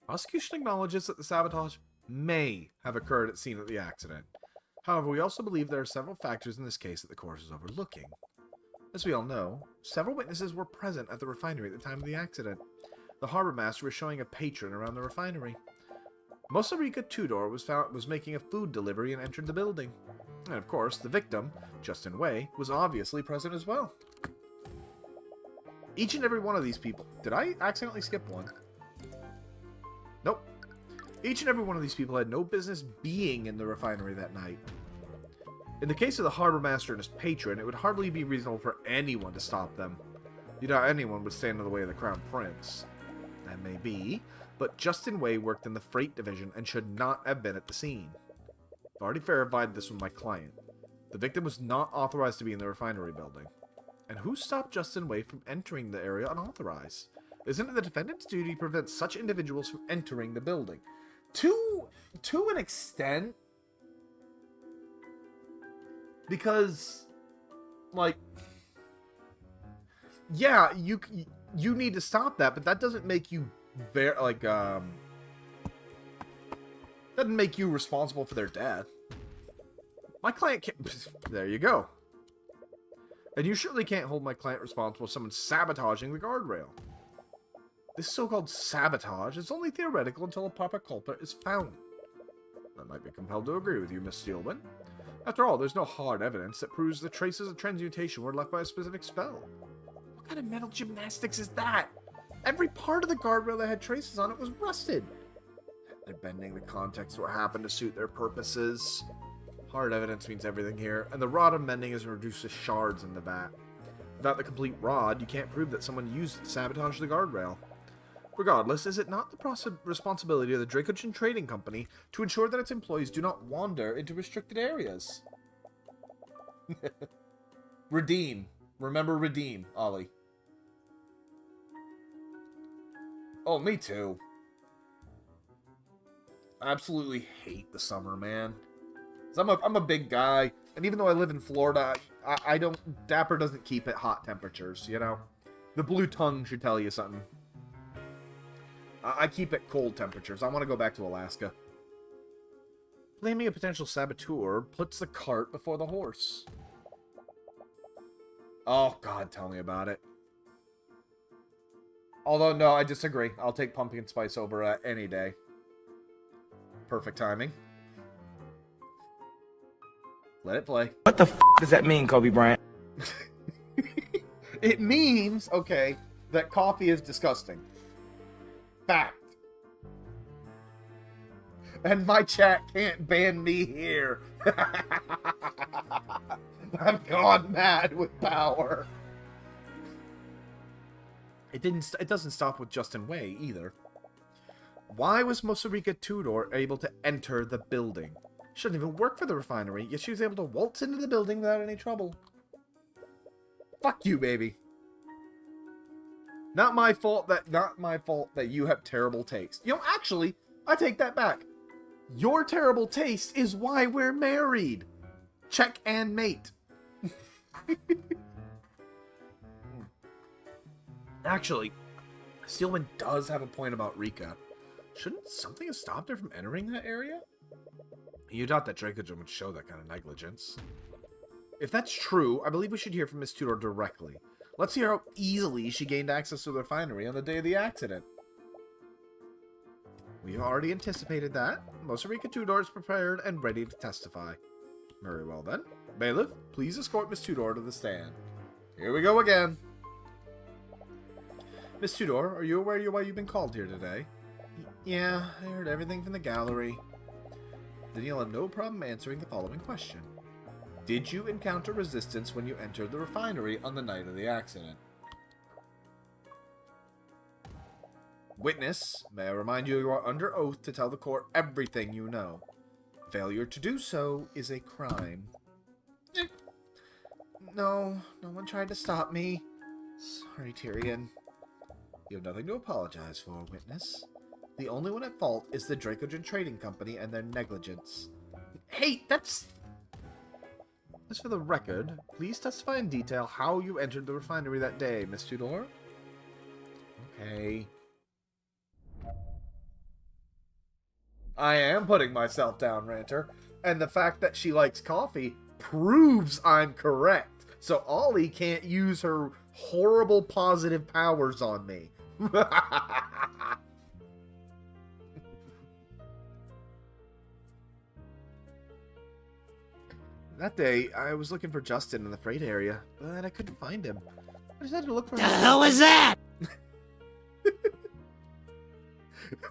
Prosecution acknowledges that the sabotage may have occurred at the scene of the accident. However, we also believe there are several factors in this case that the court is overlooking. As we all know, several witnesses were present at the refinery at the time of the accident. The harbor master was showing a patron around the refinery. Mosarika Tudor was making a food delivery and entered the building. And of course, the victim, Justin Way, was obviously present as well. Each and every one of these people... Did I accidentally skip one? Nope. Each and every one of these people had no business being in the refinery that night. In the case of the harbor master and his patron, it would hardly be reasonable for anyone to stop them. You doubt anyone would stand in the way of the Crown Prince. That may be, but Justin Way worked in the freight division and should not have been at the scene. I've already verified this with my client. The victim was not authorized to be in the refinery building. And who stopped Justin Way from entering the area unauthorized? Isn't it the defendant's duty to prevent such individuals from entering the building? To an extent, because, like, yeah, you need to stop that, but that doesn't make you doesn't make you responsible for their death. My client can't. There you go. And you surely can't hold my client responsible for someone sabotaging the guardrail. This so-called sabotage is only theoretical until a proper culprit is found. I might be compelled to agree with you, Miss Steelman. After all, there's no hard evidence that proves the traces of transmutation were left by a specific spell. What kind of mental gymnastics is that? Every part of the guardrail that had traces on it was rusted. They're bending the context to what happened to suit their purposes. Hard evidence means everything here, and the rod of mending is reduced to shards in the vat. Without the complete rod, you can't prove that someone used it to sabotage the guardrail. Regardless, is it not the responsibility of the Dracogen Trading Company to ensure that its employees do not wander into restricted areas? Redeem. Remember redeem, Ollie. Oh, me too. I absolutely hate the summer, man. 'Cause I'm a big guy, and even though I live in Florida, I don't... Dapper doesn't keep at hot temperatures, you know? The blue tongue should tell you something. I keep it cold temperatures. I want to go back to Alaska. Blaming a potential saboteur puts the cart before the horse. Oh, God, tell me about it. Although, no, I disagree. I'll take pumpkin spice over any day. Perfect timing. Let it play. What the f does that mean, Kobe Bryant? It means, okay, that coffee is disgusting. Fact. And my chat can't ban me here. I've gone mad with power. It doesn't stop with Justin Way either. Why was Mosarika Tudor able to enter the building? She doesn't even work for the refinery, yet she was able to waltz into the building without any trouble. Fuck you, baby. Not my fault that you have terrible taste. You know, actually, I take that back. Your terrible taste is why we're married. Check and mate. Actually, Steelman does have a point about Rika. Shouldn't something have stopped her from entering that area? You doubt that Dracogen would show that kind of negligence. If that's true, I believe we should hear from Miss Tudor directly. Let's hear how easily she gained access to the refinery on the day of the accident. We've already anticipated that. Mosarika Tudor is prepared and ready to testify. Very well then. Bailiff, please escort Miss Tudor to the stand. Here we go again. Miss Tudor, are you aware why you've been called here today? Yeah, I heard everything from the gallery. Then you'll have no problem answering the following question. Did you encounter resistance when you entered the refinery on the night of the accident? Witness, may I remind you are under oath to tell the court everything you know. Failure to do so is a crime. No one tried to stop me. Sorry, Tyrion. You have nothing to apologize for, witness. The only one at fault is the Dracogen Trading Company and their negligence. Hey, that's... As for the record, please testify in detail how you entered the refinery that day, Miss Tudor. Okay. I am putting myself down, Ranter. And the fact that she likes coffee proves I'm correct. So Ollie can't use her horrible positive powers on me. That day, I was looking for Justin in the freight area, but I couldn't find him. I decided to look for him. The hell was that?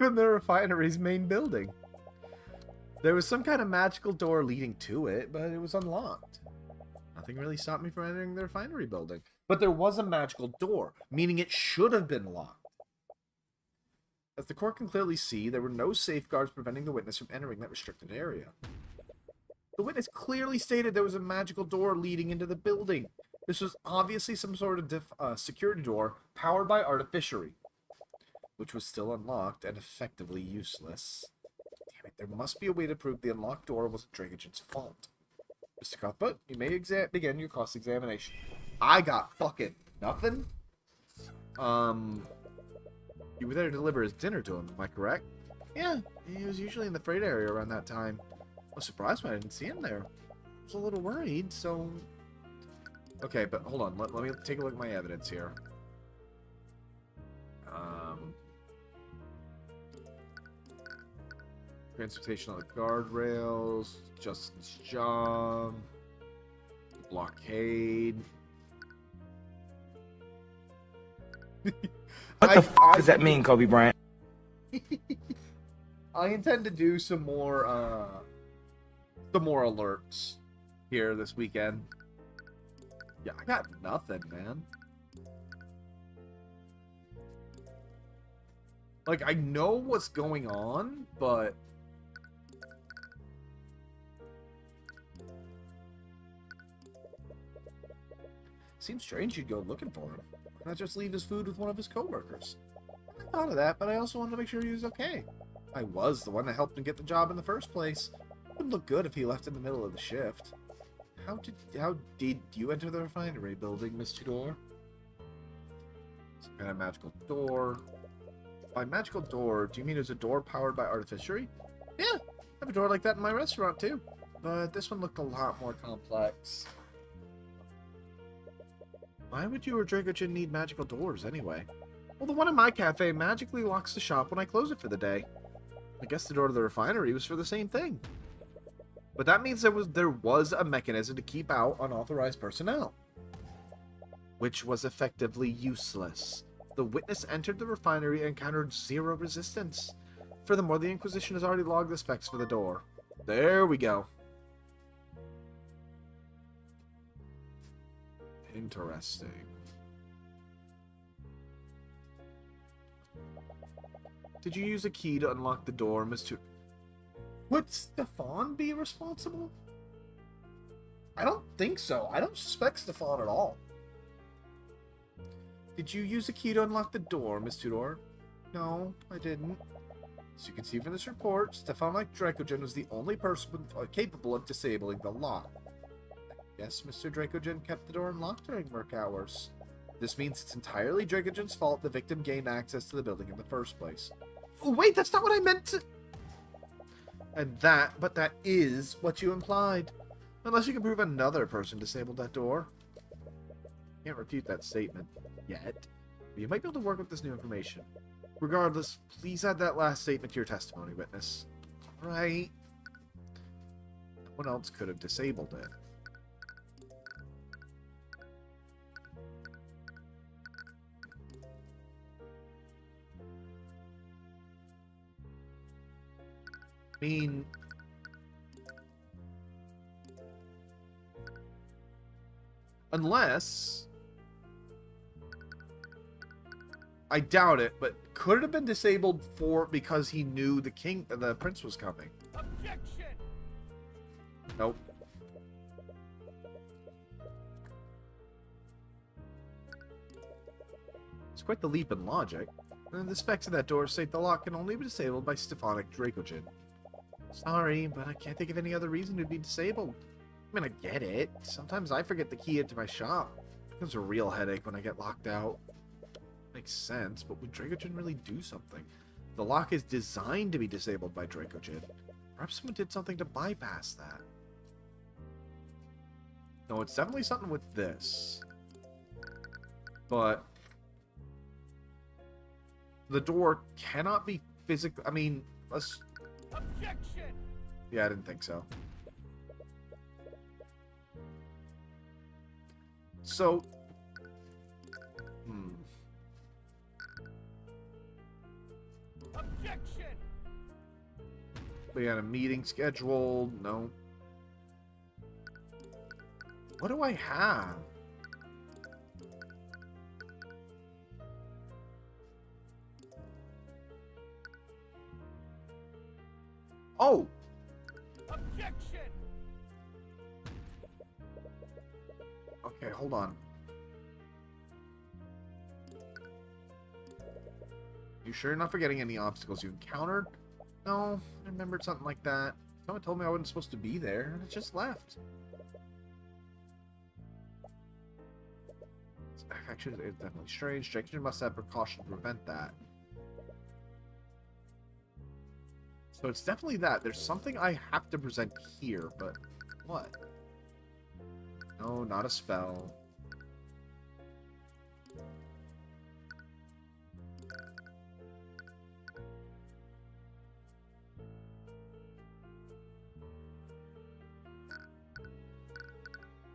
In the refinery's main building. There was some kind of magical door leading to it, but it was unlocked. Nothing really stopped me from entering the refinery building. But there was a magical door, meaning it should have been locked. As the court can clearly see, there were no safeguards preventing the witness from entering that restricted area. The witness clearly stated there was a magical door leading into the building. This was obviously some sort of security door powered by artificery, which was still unlocked and effectively useless. Damn it, there must be a way to prove the unlocked door wasn't Dracogen's fault. Mr. Cuthbert, you may begin your cross-examination. I got fucking nothing? You were there to deliver his dinner to him, am I correct? Yeah, he was usually in the freight area around that time. I was surprised when I didn't see him there. I was a little worried, so... Okay, but hold on. Let me take a look at my evidence here. Transportation on the guardrails, Justin's job, blockade. What the f does that mean, Kobe Bryant? I intend to do some more alerts here this weekend. Yeah, I got nothing, man. Like, I know what's going on, but... Seems strange you'd go looking for him. Why not just leave his food with one of his co-workers? I thought of that, but I also wanted to make sure he was okay. I was the one that helped him get the job in the first place. It wouldn't look good if he left in the middle of the shift. How did you enter the refinery building, Miss Tudor? Some kind of magical door. By magical door, do you mean there's a door powered by artificery? Yeah, I have a door like that in my restaurant too. But this one looked a lot more complex. Why would you or Dracogen need magical doors anyway? Well, the one in my cafe magically locks the shop when I close it for the day. I guess the door to the refinery was for the same thing. But that means there was a mechanism to keep out unauthorized personnel, which was effectively useless. The witness entered the refinery and encountered zero resistance. Furthermore, the Inquisition has already logged the specs for the door. There we go. Interesting. Did you use a key to unlock the door, Mr. Would Stefan be responsible? I don't think so. I don't suspect Stefan at all. Did you use a key to unlock the door, Miss Tudor? No, I didn't. As you can see from this report, Stefan, like Dracogen, was the only person capable of disabling the lock. Yes, Mr. Dracogen kept the door unlocked during work hours. This means it's entirely Dracogen's fault the victim gained access to the building in the first place. Oh, wait, that's not what I meant to... But that is what you implied. Unless you can prove another person disabled that door. Can't refute that statement yet. But you might be able to work with this new information. Regardless, please add that last statement to your testimony, witness. Right. No one else could have disabled it. I mean, unless, I doubt it, but could it have been disabled because he knew the prince was coming? Objection! Nope. It's quite the leap in logic. The specs of that door state the lock can only be disabled by Stephanic Dracogen. Sorry, but I can't think of any other reason to be disabled. I mean, I get it. Sometimes I forget the key into my shop. It becomes a real headache when I get locked out. Makes sense, but would Dracogen really do something? The lock is designed to be disabled by Dracogen. Perhaps someone did something to bypass that. No, it's definitely something with this. But the door cannot be physically... I mean, let's... Objection! Yeah, I didn't think so. So... Objection! We got a meeting scheduled. No. What do I have? Oh! Objection! Okay, hold on. You sure you're not forgetting any obstacles you encountered? No, I remembered something like that. Someone told me I wasn't supposed to be there, and I just left. Actually, it's definitely strange. Dracogen must have precaution to prevent that. So it's definitely that. There's something I have to present here, but what? No, not a spell.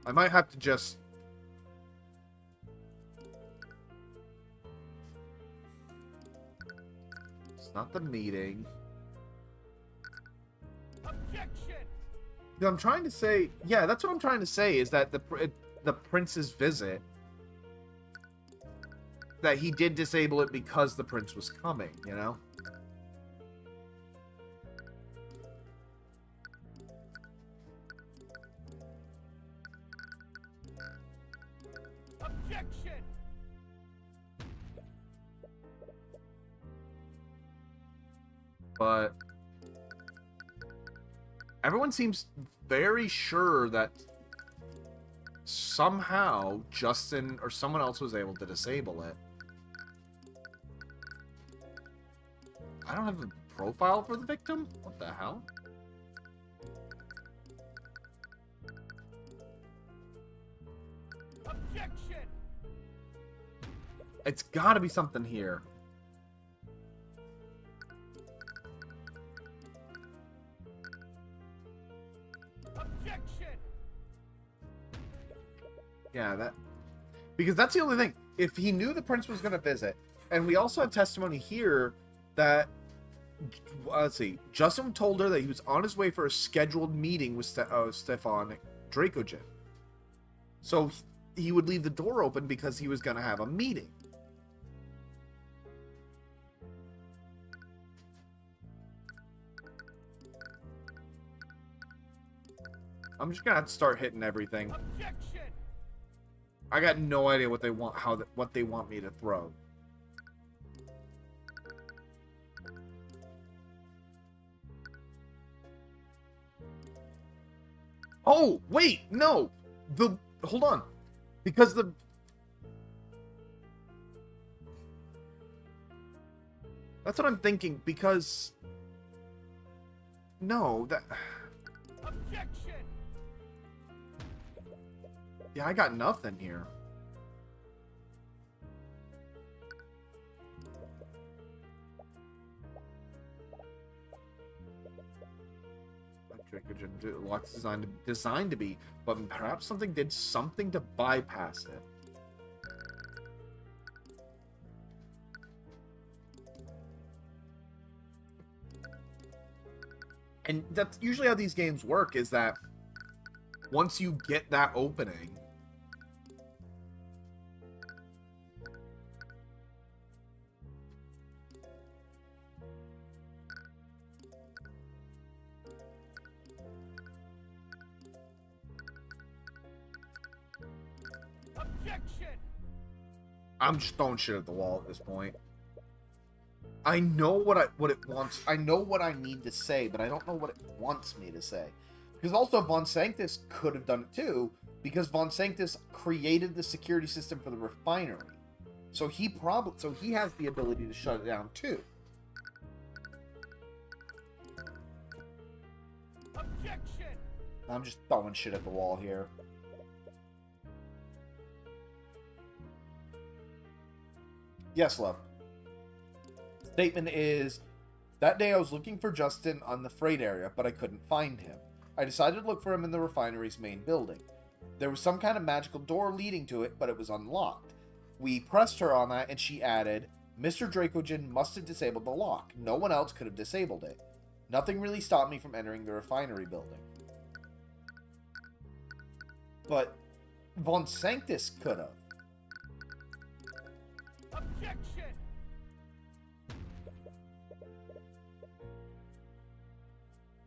I might have to just... It's not the meeting. Objection! I'm trying to say... Yeah, that's what I'm trying to say, is that the prince's visit... That he did disable it because the prince was coming, you know? Objection! But everyone seems very sure that somehow Justin or someone else was able to disable it. I don't have a profile for the victim? What the hell? Objection! It's gotta be something here. Objection! Yeah, that... Because that's the only thing. If he knew the prince was going to visit, and we also have testimony here that... Let's see. Justin told her that he was on his way for a scheduled meeting with Stefan Dracogen. So he would leave the door open because he was going to have a meeting. I'm just gonna have to start hitting everything. Objection! I got no idea what they want, what they want me to throw. Oh, wait, no. Hold on. Because that's what I'm thinking, because no, that Objection! Yeah, I got nothing here. Lock's designed to be, but perhaps something did something to bypass it. And that's usually how these games work, is that once you get that opening, Objection! I'm just throwing shit at the wall at this point. I know what it wants. I know what I need to say, but I don't know what it wants me to say. Because also Von Sanctus could have done it too, because Von Sanctus created the security system for the refinery. So he has the ability to shut it down too. Objection! I'm just throwing shit at the wall here. Yes, love. Statement is, that day I was looking for Justin on the freight area, but I couldn't find him. I decided to look for him in the refinery's main building. There was some kind of magical door leading to it, but it was unlocked. We pressed her on that, and she added, Mr. Dracogen must have disabled the lock. No one else could have disabled it. Nothing really stopped me from entering the refinery building. But Von Sanctus could have. Objection!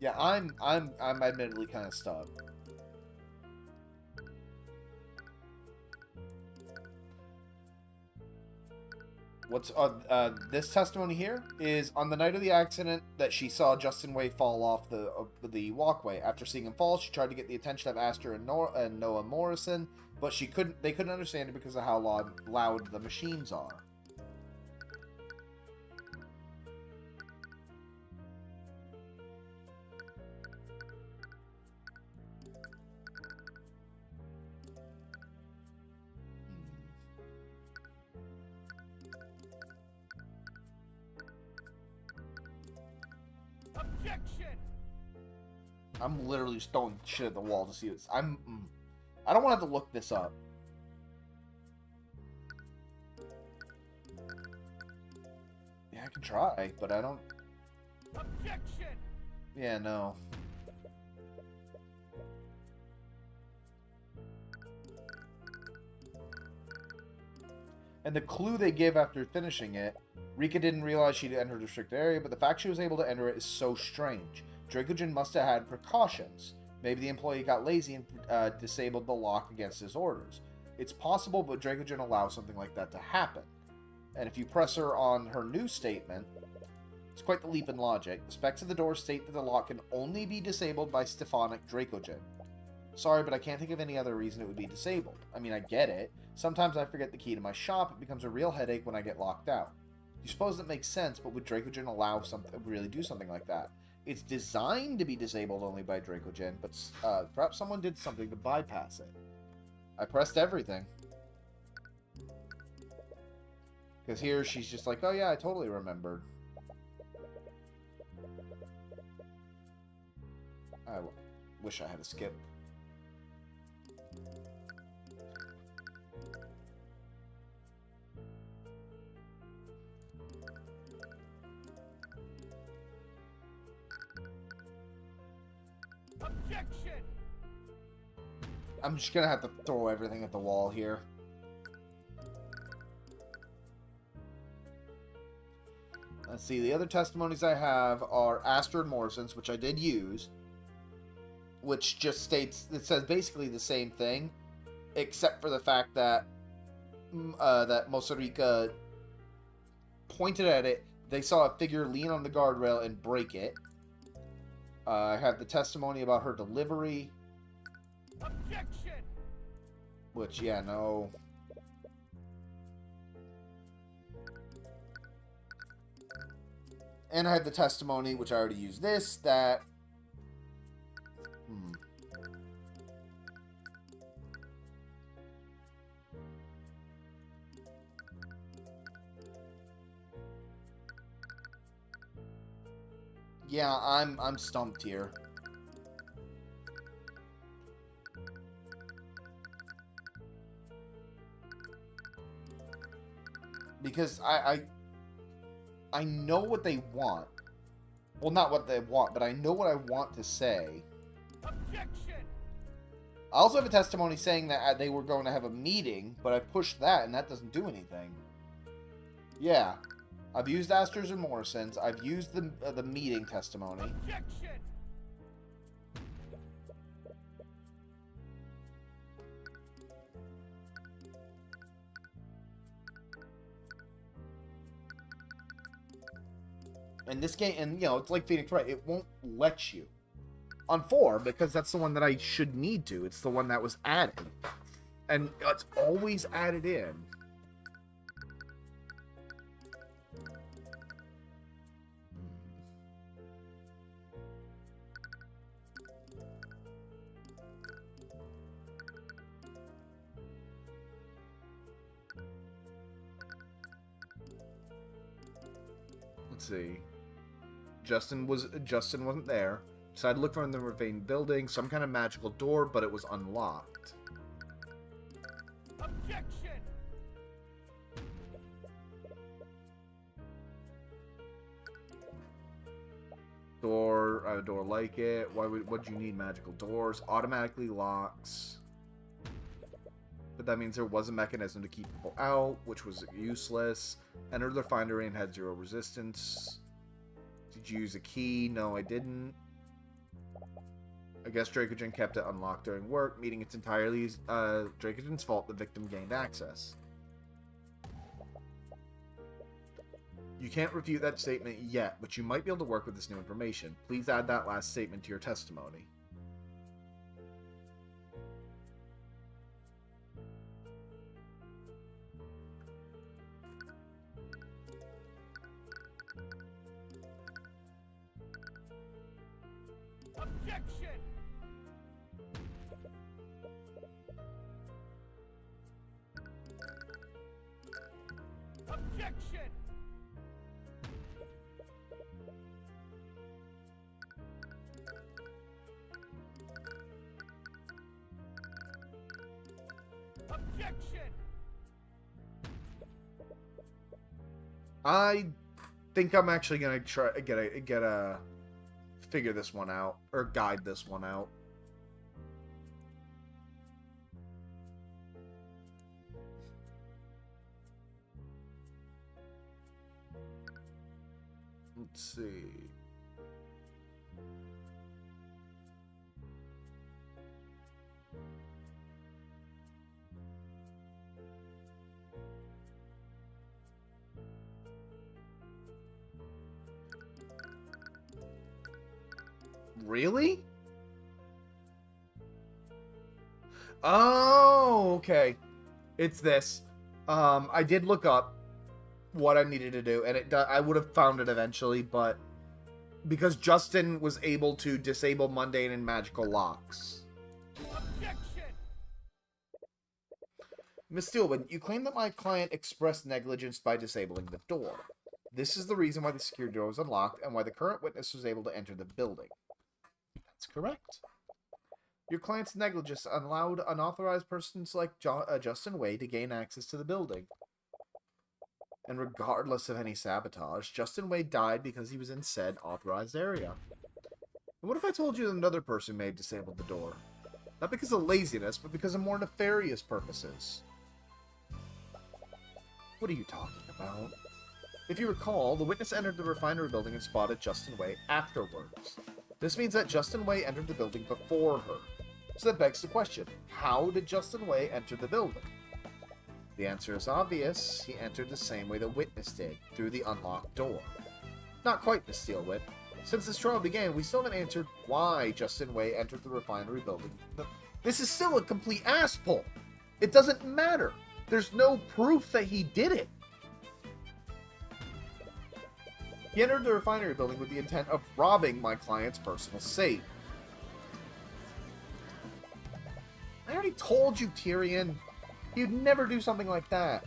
Yeah, I'm admittedly kind of stuck. What's this testimony here is on the night of the accident that she saw Justin Way fall off the walkway. After seeing him fall, she tried to get the attention of Astor and Noah Morrison, but they couldn't understand it because of how loud the machines are. Objection! I'm literally just throwing shit at the wall to see this. I don't want to have to look this up. Yeah, I can try, but I don't... Objection! Yeah, no. And the clue they give after finishing it, Rika didn't realize she'd entered a restricted area, but the fact she was able to enter it is so strange. Dracogen must have had precautions. Maybe the employee got lazy and disabled the lock against his orders. It's possible, but Dracogen allows something like that to happen. And if you press her on her new statement, it's quite the leap in logic. The specs of the door state that the lock can only be disabled by Stephanic Dracogen. Sorry, but I can't think of any other reason it would be disabled. I mean, I get it. Sometimes I forget the key to my shop. It becomes a real headache when I get locked out. You suppose that makes sense, but would Dracogen allow really do something like that? It's designed to be disabled only by Dracogen, but perhaps someone did something to bypass it. I pressed everything. Because here she's just like, oh yeah, I totally remembered. I wish I had a skip. Objection! I'm just gonna have to throw everything at the wall here. Let's see, the other testimonies I have are Astor and Morrison's, which I did use, which just states, it says basically the same thing, except for the fact that that Mosarica pointed at it, they saw a figure lean on the guardrail and break it. I have the testimony about her delivery. Objection! Which, yeah, no. And I have the testimony, which I already used this, that... Yeah, I'm stumped here. Because I know what they want. Well, not what they want, but I know what I want to say. Objection! I also have a testimony saying that they were going to have a meeting, but I pushed that, and that doesn't do anything. Yeah. I've used Astor's and Morrison's. I've used the meeting testimony. Objection! And this game, and you know, it's like Phoenix Wright, it won't let you. On 4, because that's the one that I should need to. It's the one that was added. And it's always added in. Let's see. Justin wasn't there. Decided to look for in the ravine building, some kind of magical door, but it was unlocked. Objection! Door, a door like it. What'd you need magical doors? Automatically locks. But that means there was a mechanism to keep people out, which was useless. Entered the refinery and had 0 resistance. Did you use a key? No, I didn't. I guess Dracogen kept it unlocked during work, meaning it's entirely Dracogen's fault the victim gained access. You can't refute that statement yet, but you might be able to work with this new information. Please add that last statement to your testimony. Objection! Objection! Objection! I think I'm actually gonna try figure this one out, or guide this one out. Let's see. Really? Oh, okay. It's this. I did look up what I needed to do, and I would have found it eventually, but because Justin was able to disable mundane and magical locks. Objection! Miss Steelman, you claim that my client expressed negligence by disabling the door. This is the reason why the security door was unlocked and why the current witness was able to enter the building. That's correct. Your client's negligence allowed unauthorized persons like Justin Way to gain access to the building. And regardless of any sabotage, Justin Way died because he was in said authorized area. And what if I told you that another person may have disabled the door? Not because of laziness, but because of more nefarious purposes. What are you talking about? If you recall, the witness entered the refinery building and spotted Justin Way afterwards. This means that Justin Way entered the building before her. So that begs the question, how did Justin Way enter the building? The answer is obvious. He entered the same way the witness did, through the unlocked door. Not quite, Miss Steelwit. Since this trial began, we still haven't answered why Justin Way entered the refinery building. This is still a complete ass pull. It doesn't matter. There's no proof that he did it. He entered the refinery building with the intent of robbing my client's personal safe. I already told you, Tyrion. You'd never do something like that.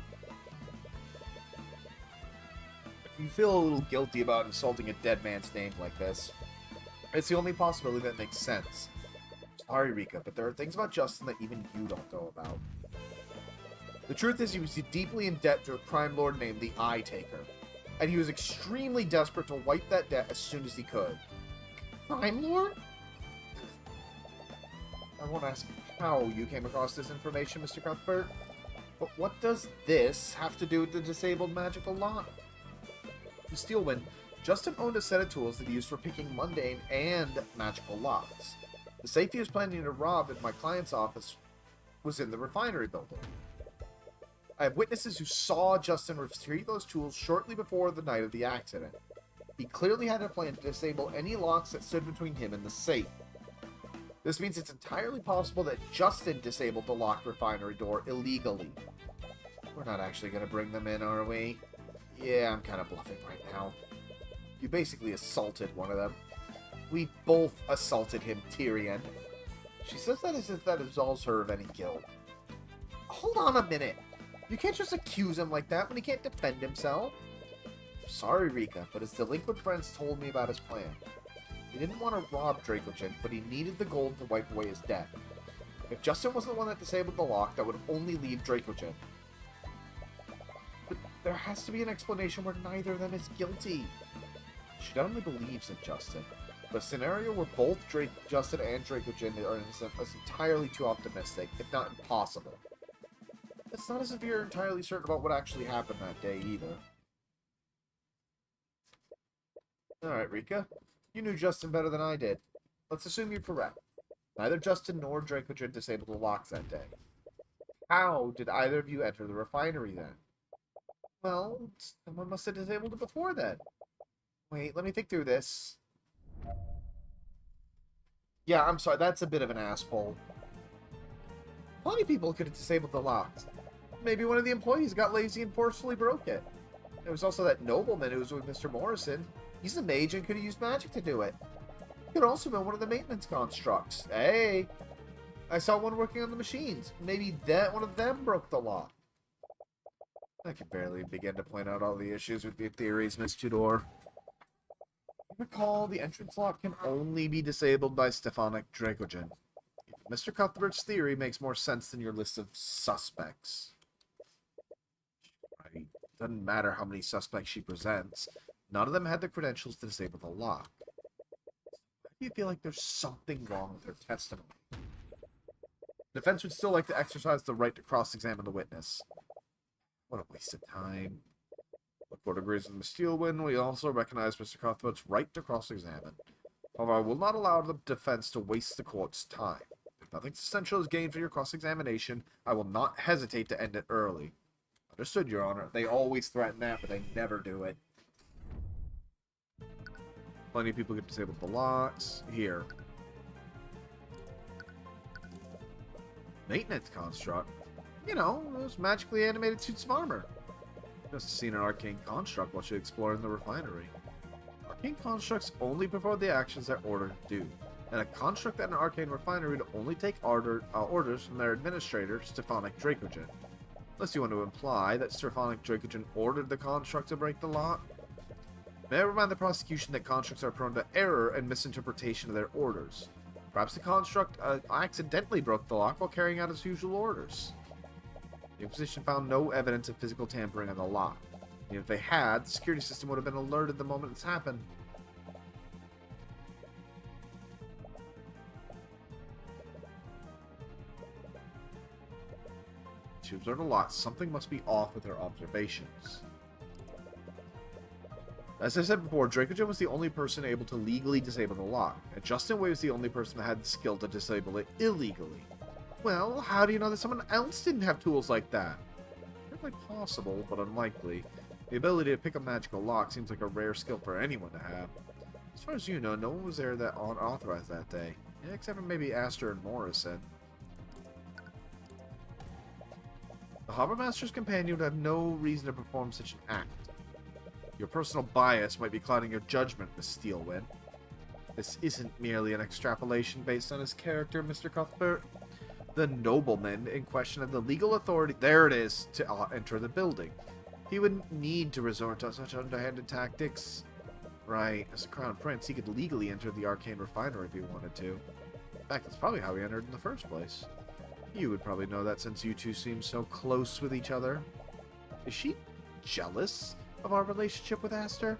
you feel a little guilty about insulting a dead man's name like this. It's the only possibility that makes sense. Sorry, Rika, but there are things about Justin that even you don't know about. The truth is he was deeply in debt to a crime lord named the Eye Taker, and he was extremely desperate to wipe that debt as soon as he could. Crime lord? I won't ask how you came across this information, Mr. Cuthbert, but what does this have to do with the disabled magical lock? To Steelwind, Justin owned a set of tools that he used for picking mundane and magical locks. The safe he was planning to rob in my client's office was in the refinery building. I have witnesses who saw Justin retrieve those tools shortly before the night of the accident. He clearly had a plan to disable any locks that stood between him and the safe. This means it's entirely possible that Justin disabled the locked refinery door illegally. We're not actually going to bring them in, are we? Yeah, I'm kind of bluffing right now. You basically assaulted one of them. We both assaulted him, Tyrion. She says that as if that absolves her of any guilt. Hold on a minute. You can't just accuse him like that when he can't defend himself. Sorry, Rika, but his delinquent friends told me about his plan. He didn't want to rob Dracogen, but he needed the gold to wipe away his debt. If Justin wasn't the one that disabled the lock, that would only leave Dracogen. But there has to be an explanation where neither of them is guilty. She not only believes in Justin, but a scenario where both Justin and Dracogen are innocent is entirely too optimistic, if not impossible. It's not as if you're entirely certain about what actually happened that day, either. Alright, Rika. You knew Justin better than I did. Let's assume you're correct. Neither Justin nor Dracogen disabled the locks that day. How did either of you enter the refinery then? Well, someone must have disabled it before then. Wait, let me think through this. Yeah, I'm sorry, that's a bit of an asshole. Plenty of people could have disabled the locks. Maybe one of the employees got lazy and forcefully broke it. There was also that nobleman who was with Mr. Morrison. He's a mage and could have used magic to do it. He could also have been one of the maintenance constructs. Hey! I saw one working on the machines. Maybe that one of them broke the lock. I can barely begin to point out all the issues with your theories, Miss Tudor. Recall, the entrance lock can only be disabled by Stefanik Dracogen. Mr. Cuthbert's theory makes more sense than your list of suspects. Right. Doesn't matter how many suspects she presents. None of them had the credentials to disable the lock. Why do you feel like there's something wrong with her testimony? The defense would still like to exercise the right to cross-examine the witness. What a waste of time. The court agrees with Miss Steelwind. We also recognize Mr. Cuthbert's right to cross-examine. However, I will not allow the defense to waste the court's time. If nothing essential is gained for your cross-examination, I will not hesitate to end it early. Understood, Your Honor. They always threaten that, but they never do it. Plenty of people get disabled the locks. Here. Maintenance construct. You know, those magically animated suits of armor. Just seen an arcane construct while she explored in the refinery. Arcane constructs only perform the actions they're ordered to do, and a construct at an arcane refinery would only take orders from their administrator, Stefanik Dracogen. Unless you want to imply that Stefanik Dracogen ordered the construct to break the lock. May I remind the prosecution that constructs are prone to error and misinterpretation of their orders. Perhaps the construct accidentally broke the lock while carrying out its usual orders. The Inquisition found no evidence of physical tampering on the lock. And if they had, the security system would have been alerted the moment it's happened. She observed a lot. Something must be off with her observations. As I said before, Dracogen was the only person able to legally disable the lock, and Justin Way was the only person that had the skill to disable it illegally. Well, how do you know that someone else didn't have tools like that? Certainly possible, but unlikely. The ability to pick a magical lock seems like a rare skill for anyone to have. As far as you know, no one was there that unauthorized that day. Yeah, except for maybe Astor and Morrison. The Harbormaster's companion would have no reason to perform such an act. Your personal bias might be clouding your judgment, Miss Steelwind. This isn't merely an extrapolation based on his character, Mr. Cuthbert. The nobleman in question had the legal authority, there it is, to enter the building. He wouldn't need to resort to such underhanded tactics. Right, as a crown prince, he could legally enter the Arcane refinery if he wanted to. In fact, that's probably how he entered in the first place. You would probably know that since you two seem so close with each other. Is she jealous of our relationship with Aster?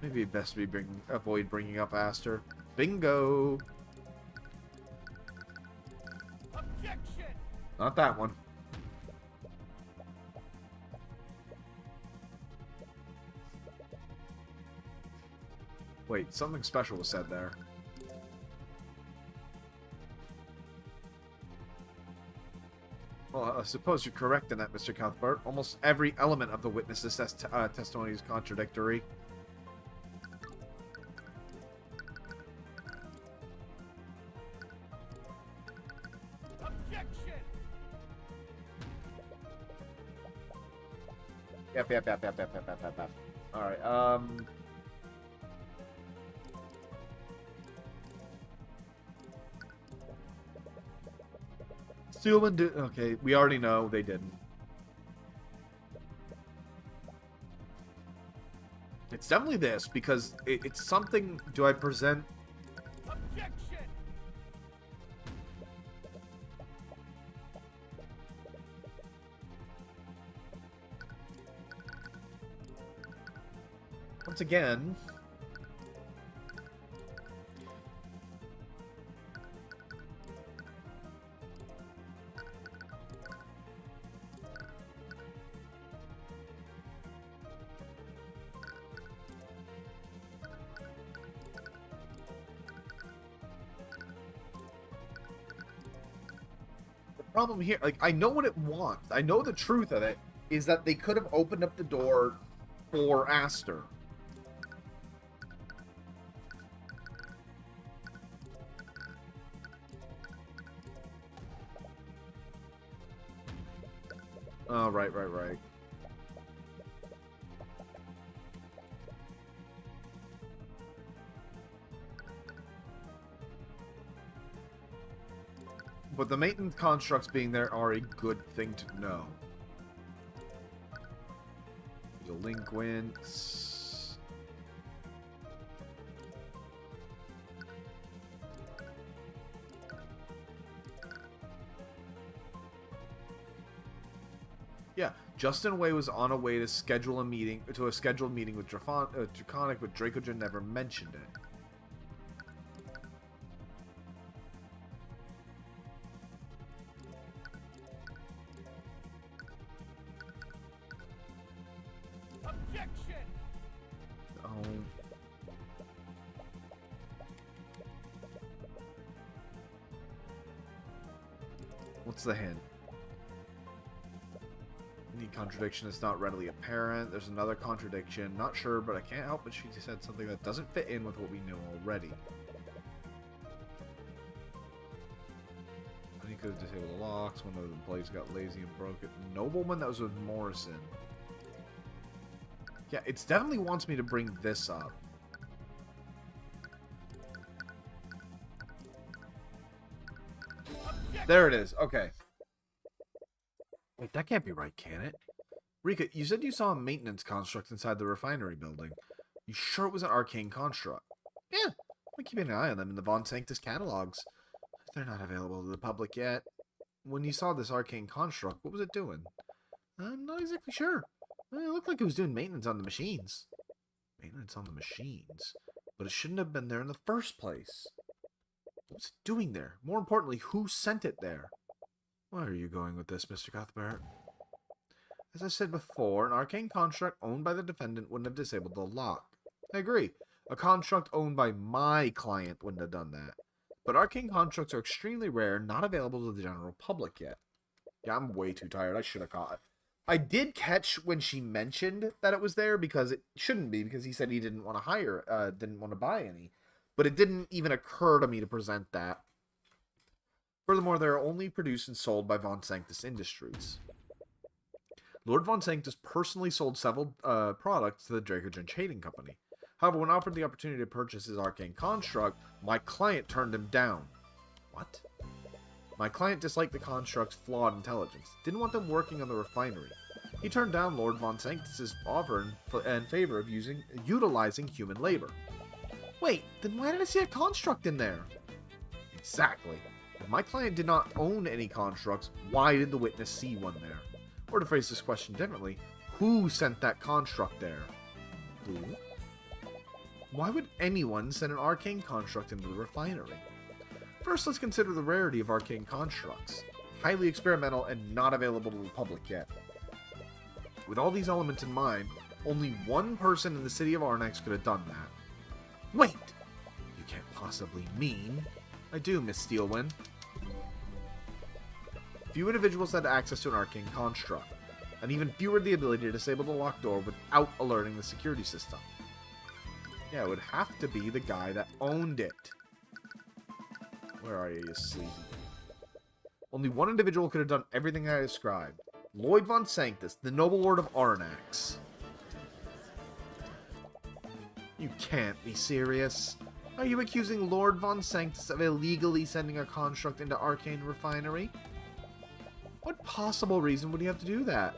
Maybe it'd best be avoid bringing up Aster. Bingo! Objection! Not that one. Wait, something special was said there. Well, I suppose you're correct in that, Mr. Cuthbert. Almost every element of the witness's testimony is contradictory. Objection! Yep. Alright, Steelman did. Okay, we already know they didn't. It's definitely this because it's something. Do I present? Objection! Once again. Problem here, like, I know what it wants. I know the truth of it is that they could have opened up the door for Aster. Oh, right. But the maintenance constructs being there are a good thing to know. Delinquents. Yeah, Justin Way was on a way to schedule a meeting with Draconic, but Dracogen never mentioned it. Objection! Oh. What's the hint? The contradiction is not readily apparent. There's another contradiction. Not sure, but I can't help but she said something that doesn't fit in with what we know already. He could have disabled the locks. One of the employees got lazy and broke it. Nobleman that was with Morrison. Yeah, it definitely wants me to bring this up. There it is. Okay. Wait, that can't be right, can it? Rika, you said you saw a maintenance construct inside the refinery building. You sure it was an arcane construct? Yeah, I'm keeping an eye on them in the Von Sanctus catalogs. They're not available to the public yet. When you saw this arcane construct, what was it doing? I'm not exactly sure. It looked like it was doing maintenance on the machines. Maintenance on the machines? But it shouldn't have been there in the first place. What's it doing there? More importantly, who sent it there? Where are you going with this, Mr. Cuthbert? As I said before, an arcane construct owned by the defendant wouldn't have disabled the lock. I agree. A construct owned by my client wouldn't have done that. But arcane constructs are extremely rare, not available to the general public yet. Yeah, I'm way too tired. I should have caught it. I did catch when she mentioned that it was there, because it shouldn't be, because he said he didn't want to didn't want to buy any. But it didn't even occur to me to present that. Furthermore, they are only produced and sold by Von Sanctus Industries. Lord Von Sanctus personally sold several products to the Dracogen Trading Company. However, when offered the opportunity to purchase his arcane construct, my client turned him down. What? My client disliked the construct's flawed intelligence. Didn't want them working on the refinery. He turned down Lord Von Sanctus's offer in favor of utilizing human labor. Wait, then why did I see a construct in there? Exactly. If my client did not own any constructs, why did the witness see one there? Or to phrase this question differently, who sent that construct there? Who? Why would anyone send an arcane construct into the refinery? First, let's consider the rarity of arcane constructs. Highly experimental and not available to the public yet. With all these elements in mind, only one person in the city of Arnax could have done that. Wait! You can't possibly mean... I do, Miss Steelwind. Few individuals had access to an arcane construct, and even fewer the ability to disable the locked door without alerting the security system. Yeah, it would have to be the guy that owned it. Where are you sleazy? Only one individual could have done everything I described. Lloyd Von Sanctus, the noble lord of Arnax. You can't be serious. Are you accusing Lord Von Sanctus of illegally sending a construct into Arcane Refinery? What possible reason would he have to do that?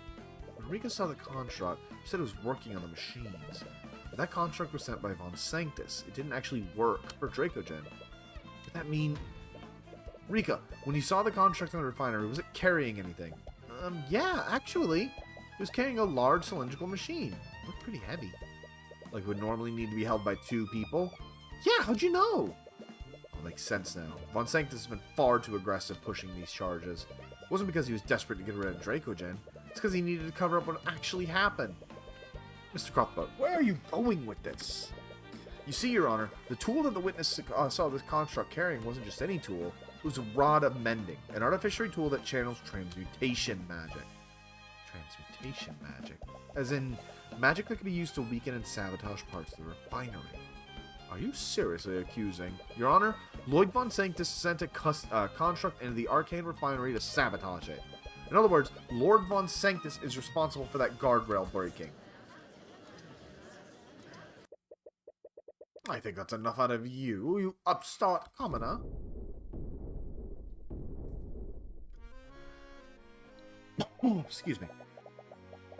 When Rika saw the construct, she said it was working on the machines. But that construct was sent by Von Sanctus. It didn't actually work for Dracogen. Would that mean... Rika, when you saw the construct in the refinery, was it carrying anything? Yeah, actually. It was carrying a large cylindrical machine. It looked pretty heavy. Like it would normally need to be held by 2 people. Yeah, how'd you know? All makes sense now. Von Sanctus has been far too aggressive pushing these charges. It wasn't because he was desperate to get rid of Dracogen. It's because he needed to cover up what actually happened. Mr. Cuthbert, where are you going with this? You see, Your Honor, the tool that the witness saw this construct carrying wasn't just any tool. It was a Rod of Mending, an artificial tool that channels transmutation magic. Transmutation magic? As in, magic that can be used to weaken and sabotage parts of the refinery. Are you seriously accusing? Your Honor, Lloyd Von Sanctus sent a construct into the Arcane Refinery to sabotage it. In other words, Lord Von Sanctus is responsible for that guardrail breaking. I think that's enough out of you, you upstart commoner. Excuse me.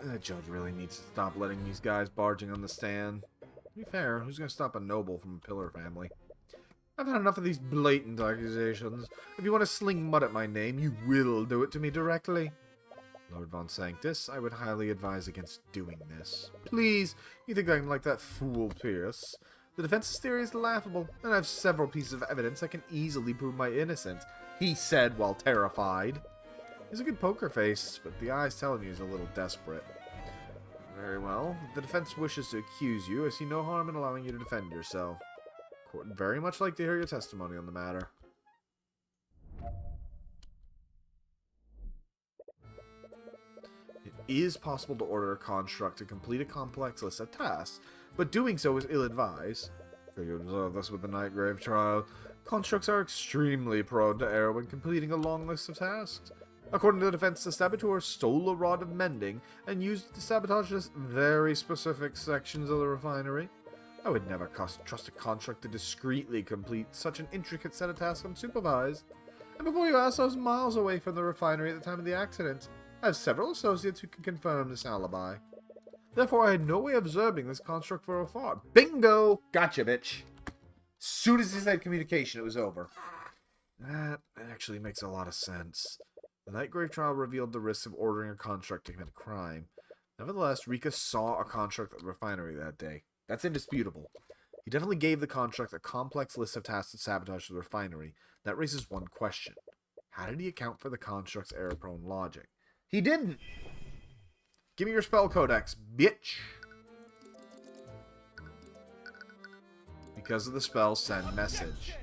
The judge really needs to stop letting these guys barging on the stand. To be fair, who's going to stop a noble from a pillar family? I've had enough of these blatant accusations. If you want to sling mud at my name, you will do it to me directly. Lord Von Sanctus, I would highly advise against doing this. Please, you think I'm like that fool Pierce? The defense's theory is laughable, and I have several pieces of evidence that can easily prove my innocence, he said while terrified. He's a good poker face, but the eyes telling me he's a little desperate. Very well. If the defense wishes to accuse you, I see no harm in allowing you to defend yourself. Court would very much like to hear your testimony on the matter. It is possible to order a construct to complete a complex list of tasks, but doing so is ill-advised. For you observe this with the Nightgrave trial, constructs are extremely prone to error when completing a long list of tasks. According to the defense, the saboteur stole a Rod of Mending and used it to sabotage this very specific sections of the refinery. I would never trust a construct to discreetly complete such an intricate set of tasks unsupervised. And before you ask, I was miles away from the refinery at the time of the accident. I have several associates who can confirm this alibi. Therefore, I had no way of observing this construct from afar. Bingo! Gotcha, bitch. As soon as he said communication, it was over. That actually makes a lot of sense. The Nightgrave trial revealed the risks of ordering a construct to commit a crime. Nevertheless, Rika saw a construct at the refinery that day. That's indisputable. He definitely gave the construct a complex list of tasks to sabotage the refinery. That raises one question. How did he account for the construct's error-prone logic? He didn't! Give me your spell codex, bitch! Because of the spell, send message.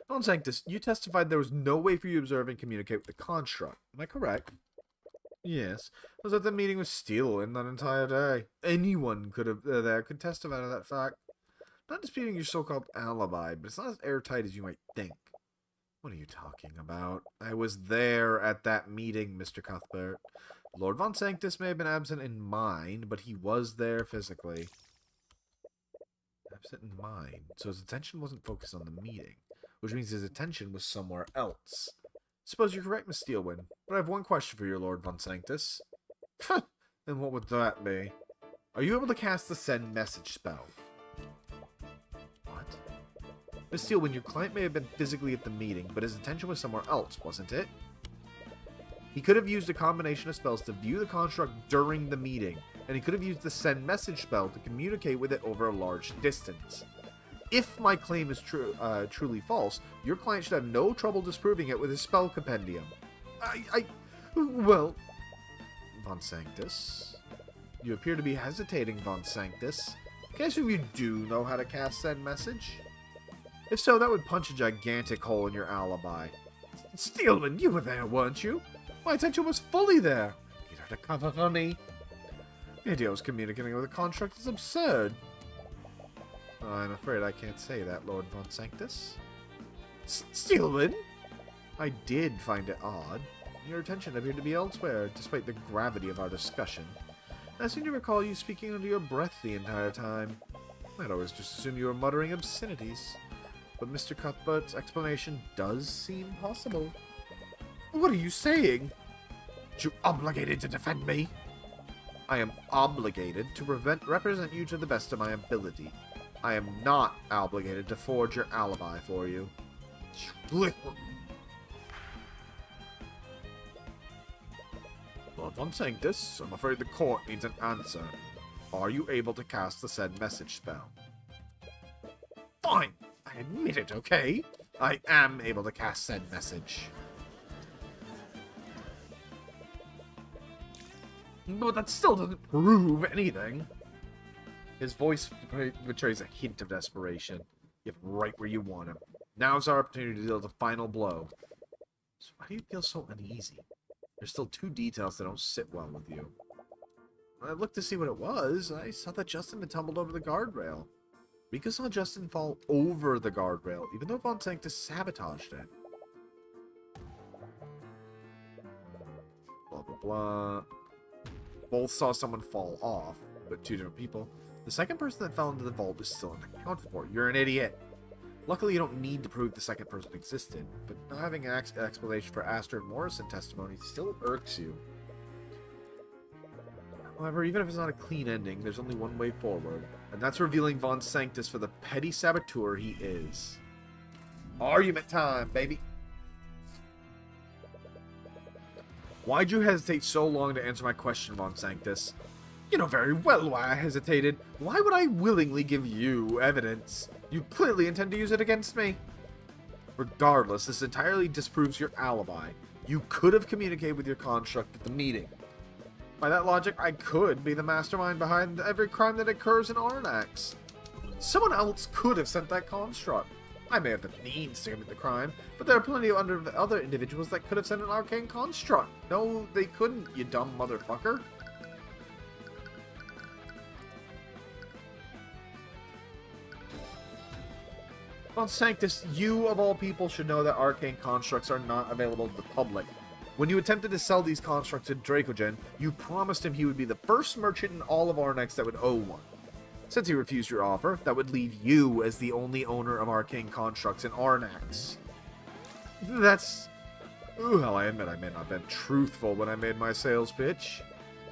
Von Sanctus, you testified there was no way for you to observe and communicate with the construct. Am I correct? Yes. I was at the meeting with Steelwind that entire day. Anyone could testify to that fact. Not disputing your so-called alibi, but it's not as airtight as you might think. What are you talking about? I was there at that meeting, Mr. Cuthbert. Lord Von Sanctus may have been absent in mind, but he was there physically. Absent in mind, so his attention wasn't focused on the meeting, which means his attention was somewhere else. Suppose you're correct, Miss Steelwind, but I have one question for you, Lord Von Sanctus. And what would that be? Are you able to cast the send message spell? What? Miss Steelwind, your client may have been physically at the meeting, but his attention was somewhere else, wasn't it? He could have used a combination of spells to view the construct during the meeting, and he could have used the send message spell to communicate with it over a large distance. If my claim is truly false, your client should have no trouble disproving it with his spell compendium. Well... Von Sanctus? You appear to be hesitating, Von Sanctus. Can I assume you do know how to cast send message? If so, that would punch a gigantic hole in your alibi. Steelman, you were there, weren't you? My attention was fully there. You had a cover for me. The idea of communicating with a construct is absurd. I'm afraid I can't say that, Lord Von Sanctus. Steelman? I did find it odd. Your attention appeared to be elsewhere, despite the gravity of our discussion. I seem to recall you speaking under your breath the entire time. I'd always just assumed you were muttering obscenities. But Mr. Cuthbert's explanation does seem possible. What are you saying? Are you obligated to defend me? I am obligated to represent you to the best of my ability. I am not obligated to forge your alibi for you. Lord Von Sanctus, I'm afraid the court needs an answer. Are you able to cast the said message spell? Fine! I admit it, okay? I am able to cast said message. But that still doesn't prove anything. His voice betrays a hint of desperation. You're right where you want him. Now's our opportunity to deal the final blow. So why do you feel so uneasy? There's still two details that don't sit well with you. When I looked to see what it was, I saw that Justin had tumbled over the guardrail. Rika saw Justin fall over the guardrail, even though Von Sanctus sabotaged it. Blah, blah, blah. Both saw someone fall off, but two different people. The second person that fell into the vault is still unaccounted for. You're an idiot. Luckily, you don't need to prove the second person existed, but not having an explanation for Astor and Morrison testimony still irks you. However, even if it's not a clean ending, there's only one way forward, and that's revealing Von Sanctus for the petty saboteur he is. Argument time, baby! Why'd you hesitate so long to answer my question, Von Sanctus? You know very well why I hesitated. Why would I willingly give you evidence? You clearly intend to use it against me. Regardless, this entirely disproves your alibi. You could have communicated with your construct at the meeting. By that logic, I could be the mastermind behind every crime that occurs in Arnax. Someone else could have sent that construct. I may have the means to commit the crime, but there are plenty of other individuals that could have sent an arcane construct. No, they couldn't, you dumb motherfucker. Von Sanctus, you of all people should know that arcane constructs are not available to the public. When you attempted to sell these constructs to Dracogen, you promised him he would be the first merchant in all of Arnax that would own one. Since he refused your offer, that would leave you as the only owner of arcane constructs in Arnax. That's... Well, I admit I may not have been truthful when I made my sales pitch.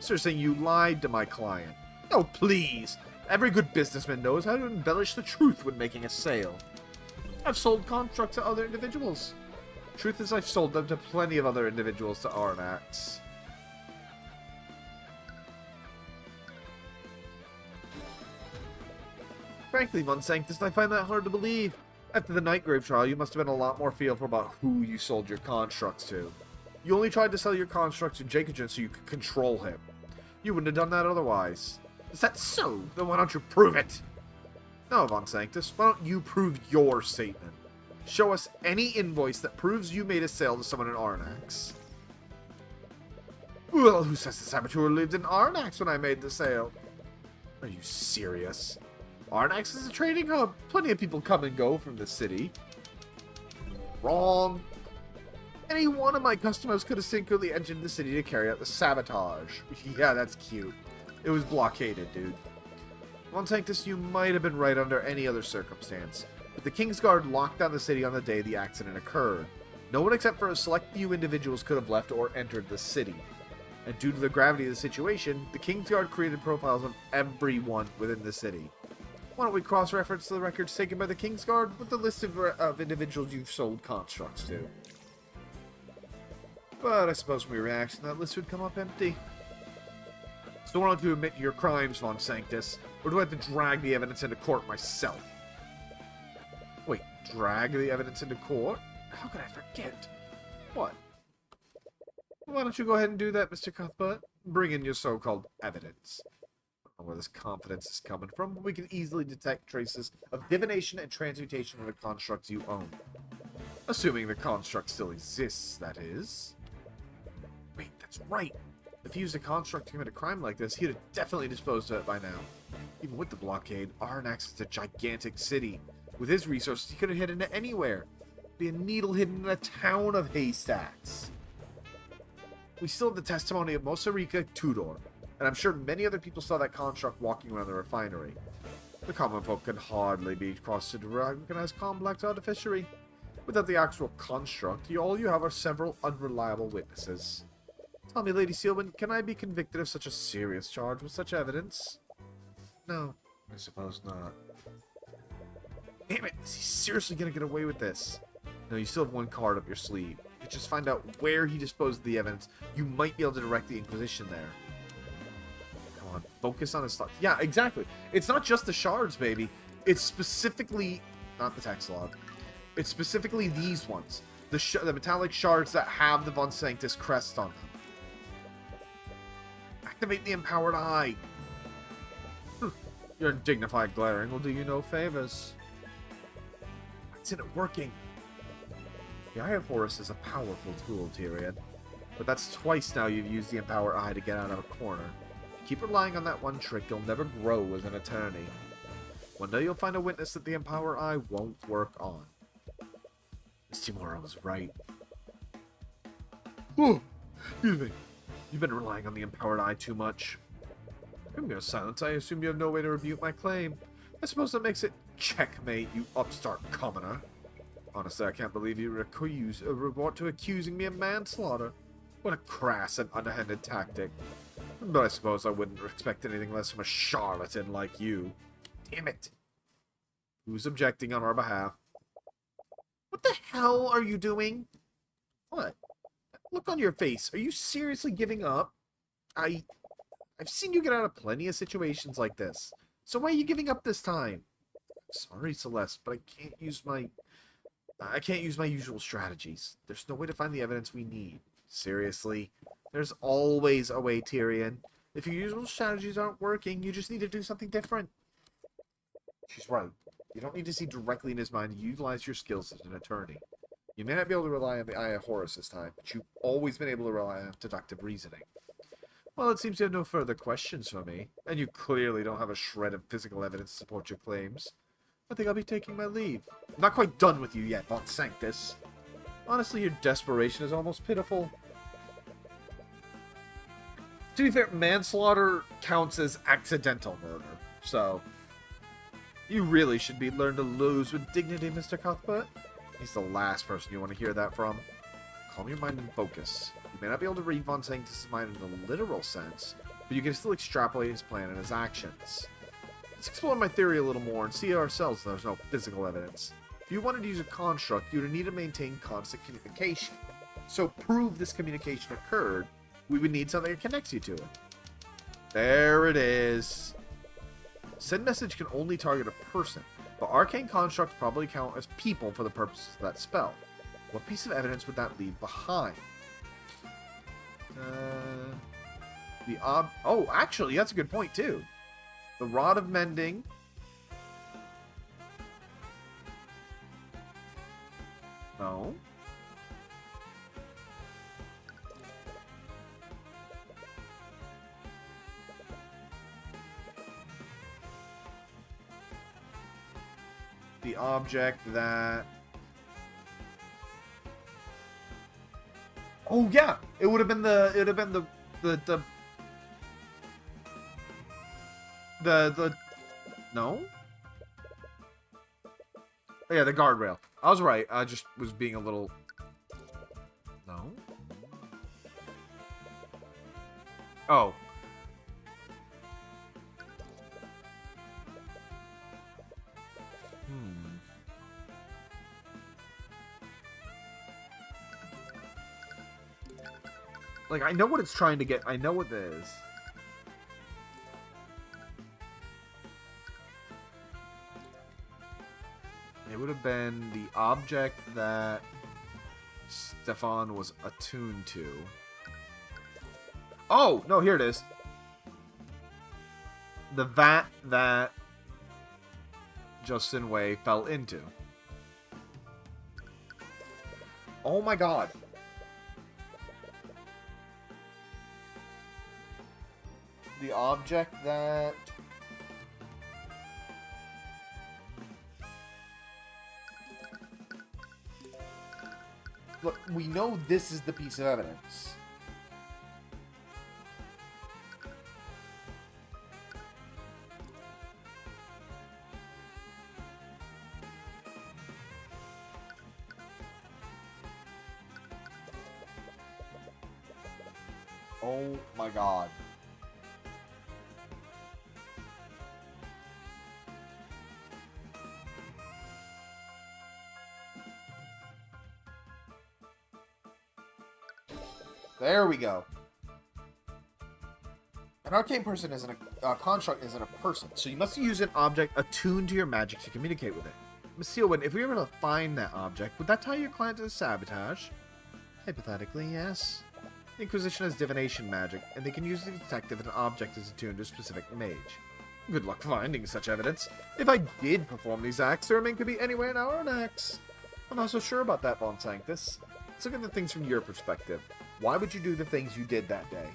Sir, saying you lied to my client. Oh, please! Every good businessman knows how to embellish the truth when making a sale. I've sold constructs to other individuals. Truth is, I've sold them to plenty of other individuals to Arnax. Frankly, Von Sanctus, I find that hard to believe. After the Nightgrave trial, you must have been a lot more fearful about who you sold your constructs to. You only tried to sell your constructs to Jacogen so you could control him. You wouldn't have done that otherwise. Is that so? Then why don't you prove it? No, Von Sanctus, why don't you prove your statement? Show us any invoice that proves you made a sale to someone in Arnax. Well, who says the saboteur lived in Arnax when I made the sale? Are you serious? Arnax is a trading hub. Plenty of people come and go from the city. Wrong. Any one of my customers could have secretly entered the city to carry out the sabotage. Yeah, that's cute. It was blockaded, dude. Von Sanctus, you might have been right under any other circumstance, but the Kingsguard locked down the city on the day the accident occurred. No one except for a select few individuals could have left or entered the city. And due to the gravity of the situation, the Kingsguard created profiles of everyone within the city. Why don't we cross-reference the records taken by the Kingsguard with the list of individuals you've sold constructs to? But I suppose when we react, that list would come up empty. So why don't you admit your crimes, Von Sanctus, or do I have to drag the evidence into court myself? Wait, drag the evidence into court? How could I forget? What? Why don't you go ahead and do that, Mr. Cuthbert? Bring in your so-called evidence. I don't know where this confidence is coming from, but we can easily detect traces of divination and transmutation in the constructs you own. Assuming the construct still exists, that is. Wait, that's right. If he used a construct to commit a crime like this, he'd have definitely disposed of it by now. Even with the blockade, Arnax is a gigantic city. With his resources, he could have hid into anywhere. Be a needle hidden in a town of haystacks. We still have the testimony of Mosarika Tudor, and I'm sure many other people saw that construct walking around the refinery. The common folk can hardly be trusted to recognize complex artificery. Without the actual construct, all you have are several unreliable witnesses. Tell me, Lady Sealman, can I be convicted of such a serious charge with such evidence? No, I suppose not. Damn it, is he seriously gonna get away with this? No, you still have one card up your sleeve. You just find out where he disposed of the evidence. You might be able to direct the Inquisition there. Come on, focus on his thoughts. Yeah, exactly. It's not just the shards, baby. It's specifically... not the text log. It's specifically these ones. The metallic shards that have the Von Sanctus crest on them. Activate the Empowered Eye. Your dignified glaring will do you no favors. Why isn't it working? The Eye of Horus is a powerful tool, Tyrion. But that's twice now you've used the Empowered Eye to get out of a corner. Keep relying on that one trick, you'll never grow as an attorney. One day you'll find a witness that the Empowered Eye won't work on. Miss Timora was right. Oh, excuse me. You've been relying on the Empowered Eye too much. From your silence, I assume you have no way to refute my claim. I suppose that makes it checkmate, you upstart commoner. Honestly, I can't believe you resort to accusing me of manslaughter. What a crass and underhanded tactic. But I suppose I wouldn't expect anything less from a charlatan like you. Damn it. Who's objecting on our behalf? What the hell are you doing? What? Look on your face. Are you seriously giving up? I've seen you get out of plenty of situations like this. So why are you giving up this time? Sorry, Celeste, but I can't use my usual strategies. There's no way to find the evidence we need. Seriously. There's always a way, Tyrion. If your usual strategies aren't working, you just need to do something different. She's right. You don't need to see directly in his mind to utilize your skills as an attorney. You may not be able to rely on the Eye of Horus this time, but you've always been able to rely on deductive reasoning. Well, it seems you have no further questions for me, and you clearly don't have a shred of physical evidence to support your claims. I think I'll be taking my leave. I'm not quite done with you yet, Von Sanctus. Honestly, your desperation is almost pitiful. To be fair, manslaughter counts as accidental murder, so... you really should be learned to lose with dignity, Mr. Cuthbert. He's the last person you want to hear that from. Calm your mind and focus. You may not be able to read Von Sanctus' mind in the literal sense, but you can still extrapolate his plan and his actions. Let's explore my theory a little more and see ourselves that there's no physical evidence. If you wanted to use a construct, you would need to maintain constant communication. So prove this communication occurred, we would need something that connects you to it. There it is. Send message can only target a person, but arcane constructs probably count as people for the purposes of that spell. What piece of evidence would that leave behind? Oh, actually, that's a good point, too. The Rod of Mending. No. The object that... oh, yeah! It would have been the... it would have been the no? Oh, yeah, the guardrail. I was right. I just was being a little Oh. Like, I know what it's trying to get. I know what it is. It would have been the object that Stefan was attuned to. Oh! No, here it is. The vat that Justin Wei fell into. Oh my god. The object that... Look, we know this is the piece of evidence. Oh my god. There we go. An arcane person isn't a construct isn't a person, so you must use an object attuned to your magic to communicate with it. Ms. Sealwyn, if we were to find that object, would that tie your client to the sabotage? Hypothetically, yes. The Inquisition has divination magic, and they can use it to detect if an object is attuned to a specific mage. Good luck finding such evidence. If I did perform these acts, the remain could be anywhere in our necks. I'm not so sure about that, Von Sanctus. Let's look at the things from your perspective. Why would you do the things you did that day?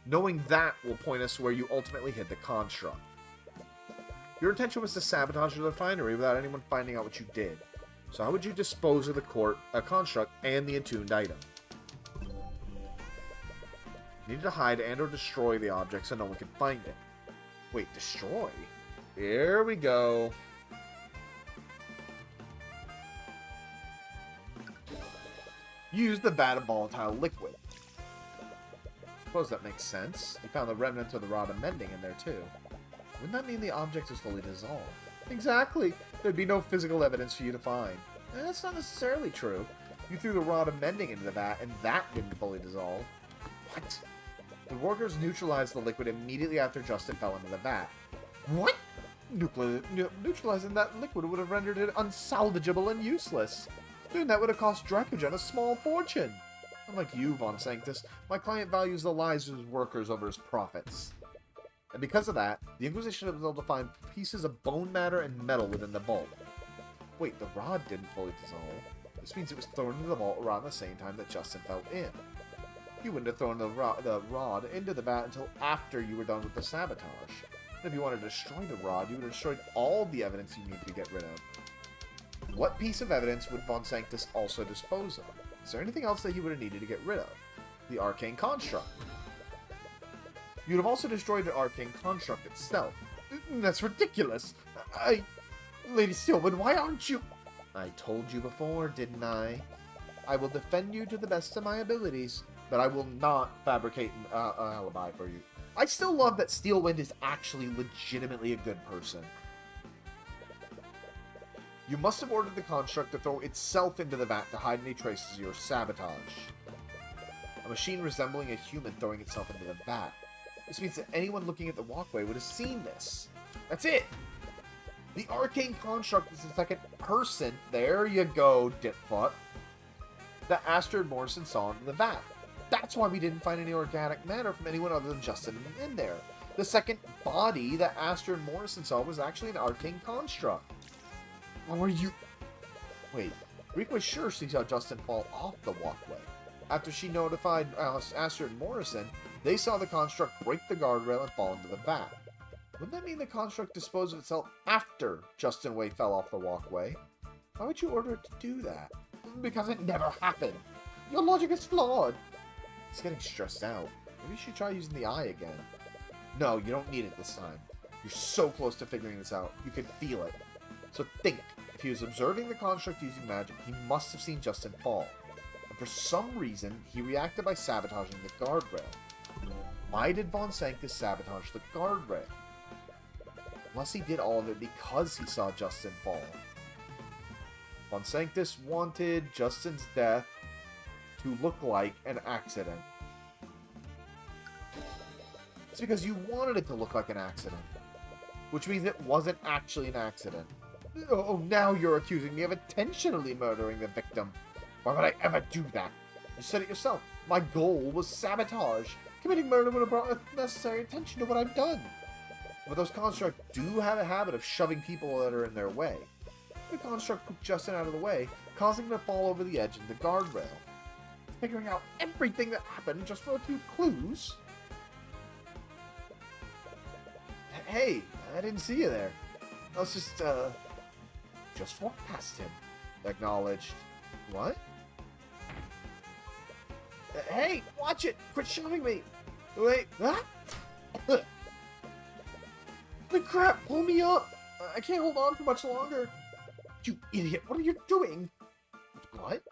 Knowing that will point us where you ultimately hid the construct. Your intention was to sabotage the refinery without anyone finding out what you did. So how would you dispose of the construct and the attuned item? You needed to hide and or destroy the object so no one could find it. Wait, destroy? Here we go. Use the vat of volatile liquid. Suppose that makes sense. You found the remnants of the rod of mending in there too. Wouldn't that mean the object is fully dissolved? Exactly. There'd be no physical evidence for you to find. And that's not necessarily true. You threw the rod of mending into the vat, and that didn't fully dissolve. What? The workers neutralized the liquid immediately after Justin fell into the vat. What? Neutralizing that liquid would have rendered it unsalvageable and useless. Doing that would have cost Dracogen a small fortune. Unlike you, Von Sanctus, my client values the lives of his workers over his profits. And because of that, the Inquisition was able to find pieces of bone matter and metal within the vault. Wait, the rod didn't fully dissolve. This means it was thrown into the vault around the same time that Justin fell in. You wouldn't have thrown the rod into the vat until after you were done with the sabotage. And if you wanted to destroy the rod, you would have destroyed all the evidence you needed to get rid of. What piece of evidence would Von Sanctus also dispose of? Is there anything else that he would have needed to get rid of? The Arcane Construct. You'd have also destroyed the Arcane Construct itself. That's ridiculous. Lady Steelwood, why aren't you... I told you before, didn't I? I will defend you to the best of my abilities, but I will not fabricate an alibi for you. I still love that Steelwind is actually legitimately a good person. You must have ordered the construct to throw itself into the vat to hide any traces of your sabotage. A machine resembling a human throwing itself into the vat. This means that anyone looking at the walkway would have seen this. That's it! The Arcane Construct is the second person, there you go, Dipfoot, that Astrid Morrison saw into the vat. That's why we didn't find any organic matter from anyone other than Justin in there. The second body that Astrid Morrison saw was actually an Arcane Construct. Or you... Wait, Rick was sure she saw Justin fall off the walkway. After she notified Astrid and Morrison, they saw the construct break the guardrail and fall into the vat. Wouldn't that mean the construct disposed of itself after Justin Wei fell off the walkway? Why would you order it to do that? Because it never happened. Your logic is flawed. It's getting stressed out. Maybe you should try using the eye again. No, you don't need it this time. You're so close to figuring this out. You can feel it. So think, if he was observing the construct using magic, he must have seen Justin fall. And for some reason, he reacted by sabotaging the guardrail. Why did Von Sanctus sabotage the guardrail? Unless he did all of it because he saw Justin fall. Von Sanctus wanted Justin's death to look like an accident. It's because you wanted it to look like an accident. Which means it wasn't actually an accident. Oh, now you're accusing me of intentionally murdering the victim. Why would I ever do that? You said it yourself. My goal was sabotage. Committing murder would have brought necessary attention to what I've done. But those constructs do have a habit of shoving people that are in their way. The construct put Justin out of the way, causing him to fall over the edge of the guardrail. Figuring out everything that happened just for a few clues? Hey, I didn't see you there. I was just walked past him. Acknowledged. What? Hey, watch it! Quit shoving me! Wait, ah! The crap, pull me up! I can't hold on for much longer. You idiot, what are you doing? What?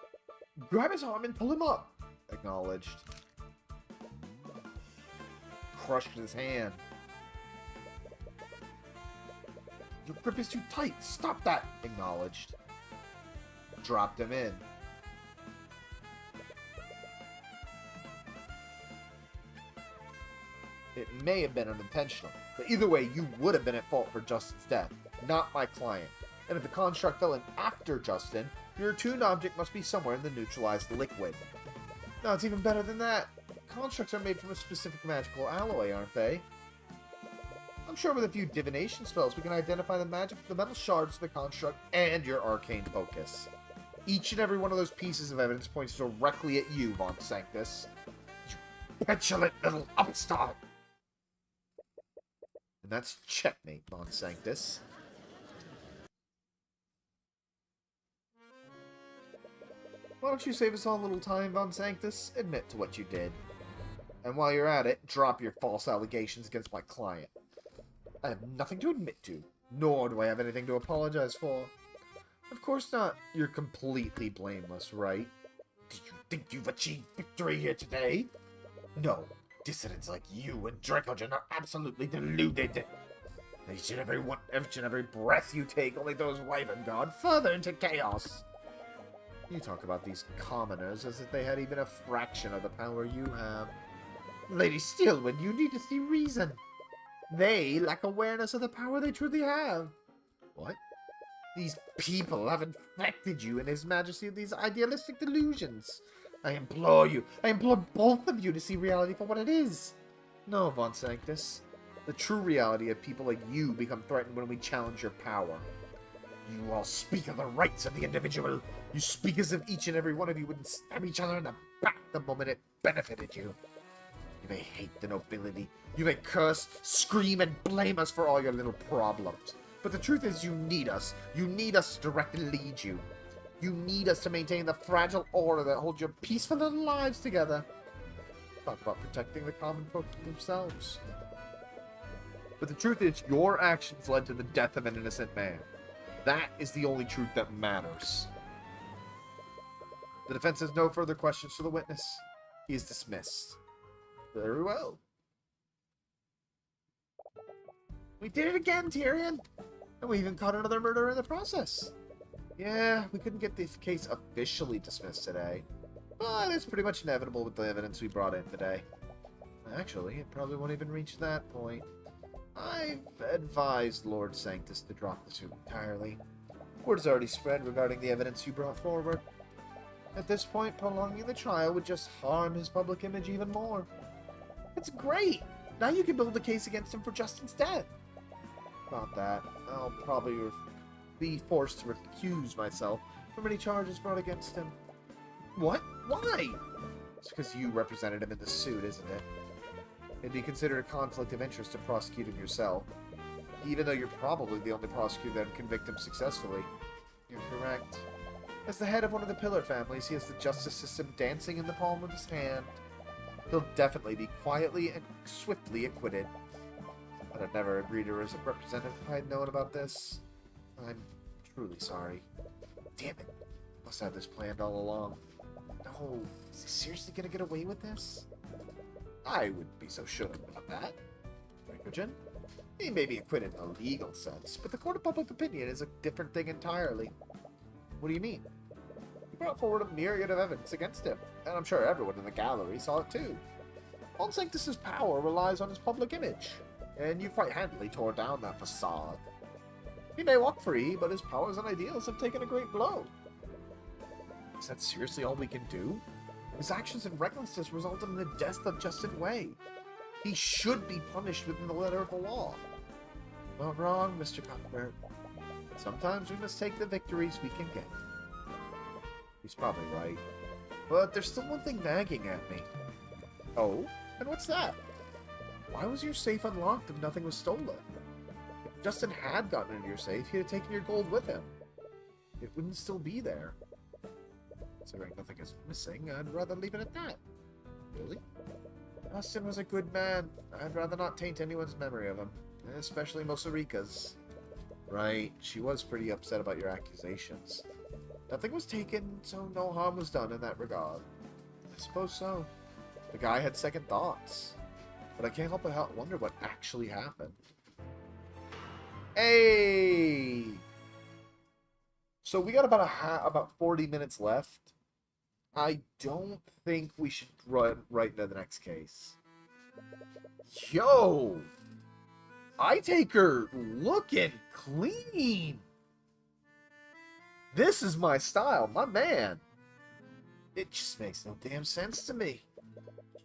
Grab his arm and pull him up. Acknowledged. Crushed his hand. Your grip is too tight. Stop that. Acknowledged. Dropped him in. It may have been unintentional, but either way, you would have been at fault for Justin's death, not my client. And if the construct fell in after Justin, your attuned object must be somewhere in the neutralized liquid. No, it's even better than that. Constructs are made from a specific magical alloy, aren't they? I'm sure with a few divination spells, we can identify the metal shards of the construct and your arcane focus. Each and every one of those pieces of evidence points directly at you, Von Sanctus. You petulant little upstart! And that's checkmate, Von Sanctus. Why don't you save us all a little time, Von Sanctus? Admit to what you did. And while you're at it, drop your false allegations against my client. I have nothing to admit to, nor do I have anything to apologize for. Of course not. You're completely blameless, right? Do you think you've achieved victory here today? No. Dissidents like you and Dracogen are absolutely deluded. Each and every breath you take only throws Wyvern God further into chaos. You talk about these commoners as if they had even a fraction of the power you have. Lady Steelwind, you need to see reason. They lack awareness of the power they truly have. What? These people have infected you in His Majesty with these idealistic delusions. I implore you, I implore both of you to see reality for what it is. No, Von Sanctus. The true reality of people like you become threatened when we challenge your power. You all speak of the rights of the individual. You speak as if each and every one of you would stab each other in the back the moment it benefited you. You may hate the nobility. You may curse, scream, and blame us for all your little problems. But the truth is you need us. You need us to direct and lead you. You need us to maintain the fragile order that holds your peaceful little lives together. Talk about protecting the common folk themselves. But the truth is, your actions led to the death of an innocent man. That is the only truth that matters. The defense has no further questions for the witness. He is dismissed. Very well. We did it again, Tyrion! And we even caught another murderer in the process. Yeah, we couldn't get this case officially dismissed today. But it's pretty much inevitable with the evidence we brought in today. Actually, it probably won't even reach that point. I've advised Lord Sanctus to drop the suit entirely. Word has already spread regarding the evidence you brought forward. At this point, prolonging the trial would just harm his public image even more. It's great! Now you can build a case against him for Justin's death. About that, I'll probably be forced to recuse myself from any charges brought against him. What? Why? It's because you represented him in the suit, isn't it? It'd be considered a conflict of interest to prosecute him yourself, even though you're probably the only prosecutor that can convict him successfully. You're correct. As the head of one of the Pillar families, he has the justice system dancing in the palm of his hand. He'll definitely be quietly and swiftly acquitted. I'd have never agreed to as a representative if I had known about this. I'm truly sorry. Damn it. Must have this planned all along. No, is he seriously gonna get away with this? I wouldn't be so sure about that. Nitrogen? He may be acquitted in a legal sense, but the court of public opinion is a different thing entirely. What do you mean? He brought forward a myriad of evidence against him, and I'm sure everyone in the gallery saw it too. Lord Sanctus's power relies on his public image, and you quite handily tore down that facade. He may walk free, but his powers and ideals have taken a great blow. Is that seriously all we can do? His actions and recklessness resulted in the death of Justin Way. He should be punished within the letter of the law. Not wrong, Mr. Cuthbert. Sometimes we must take the victories we can get. He's probably right. But there's still one thing nagging at me. Oh? And what's that? Why was your safe unlocked if nothing was stolen? If Justin had gotten into your safe, he'd have taken your gold with him. It wouldn't still be there. Considering nothing is missing, I'd rather leave it at that. Really? Justin was a good man. I'd rather not taint anyone's memory of him. Especially Mosarika's. Right, she was pretty upset about your accusations. Nothing was taken, so no harm was done in that regard. I suppose so. The guy had second thoughts. But I can't help but wonder what actually happened. Hey! So we got about 40 minutes left. I don't think we should run right into the next case. Yo! I take her looking clean. This is my style, my man. It just makes no damn sense to me.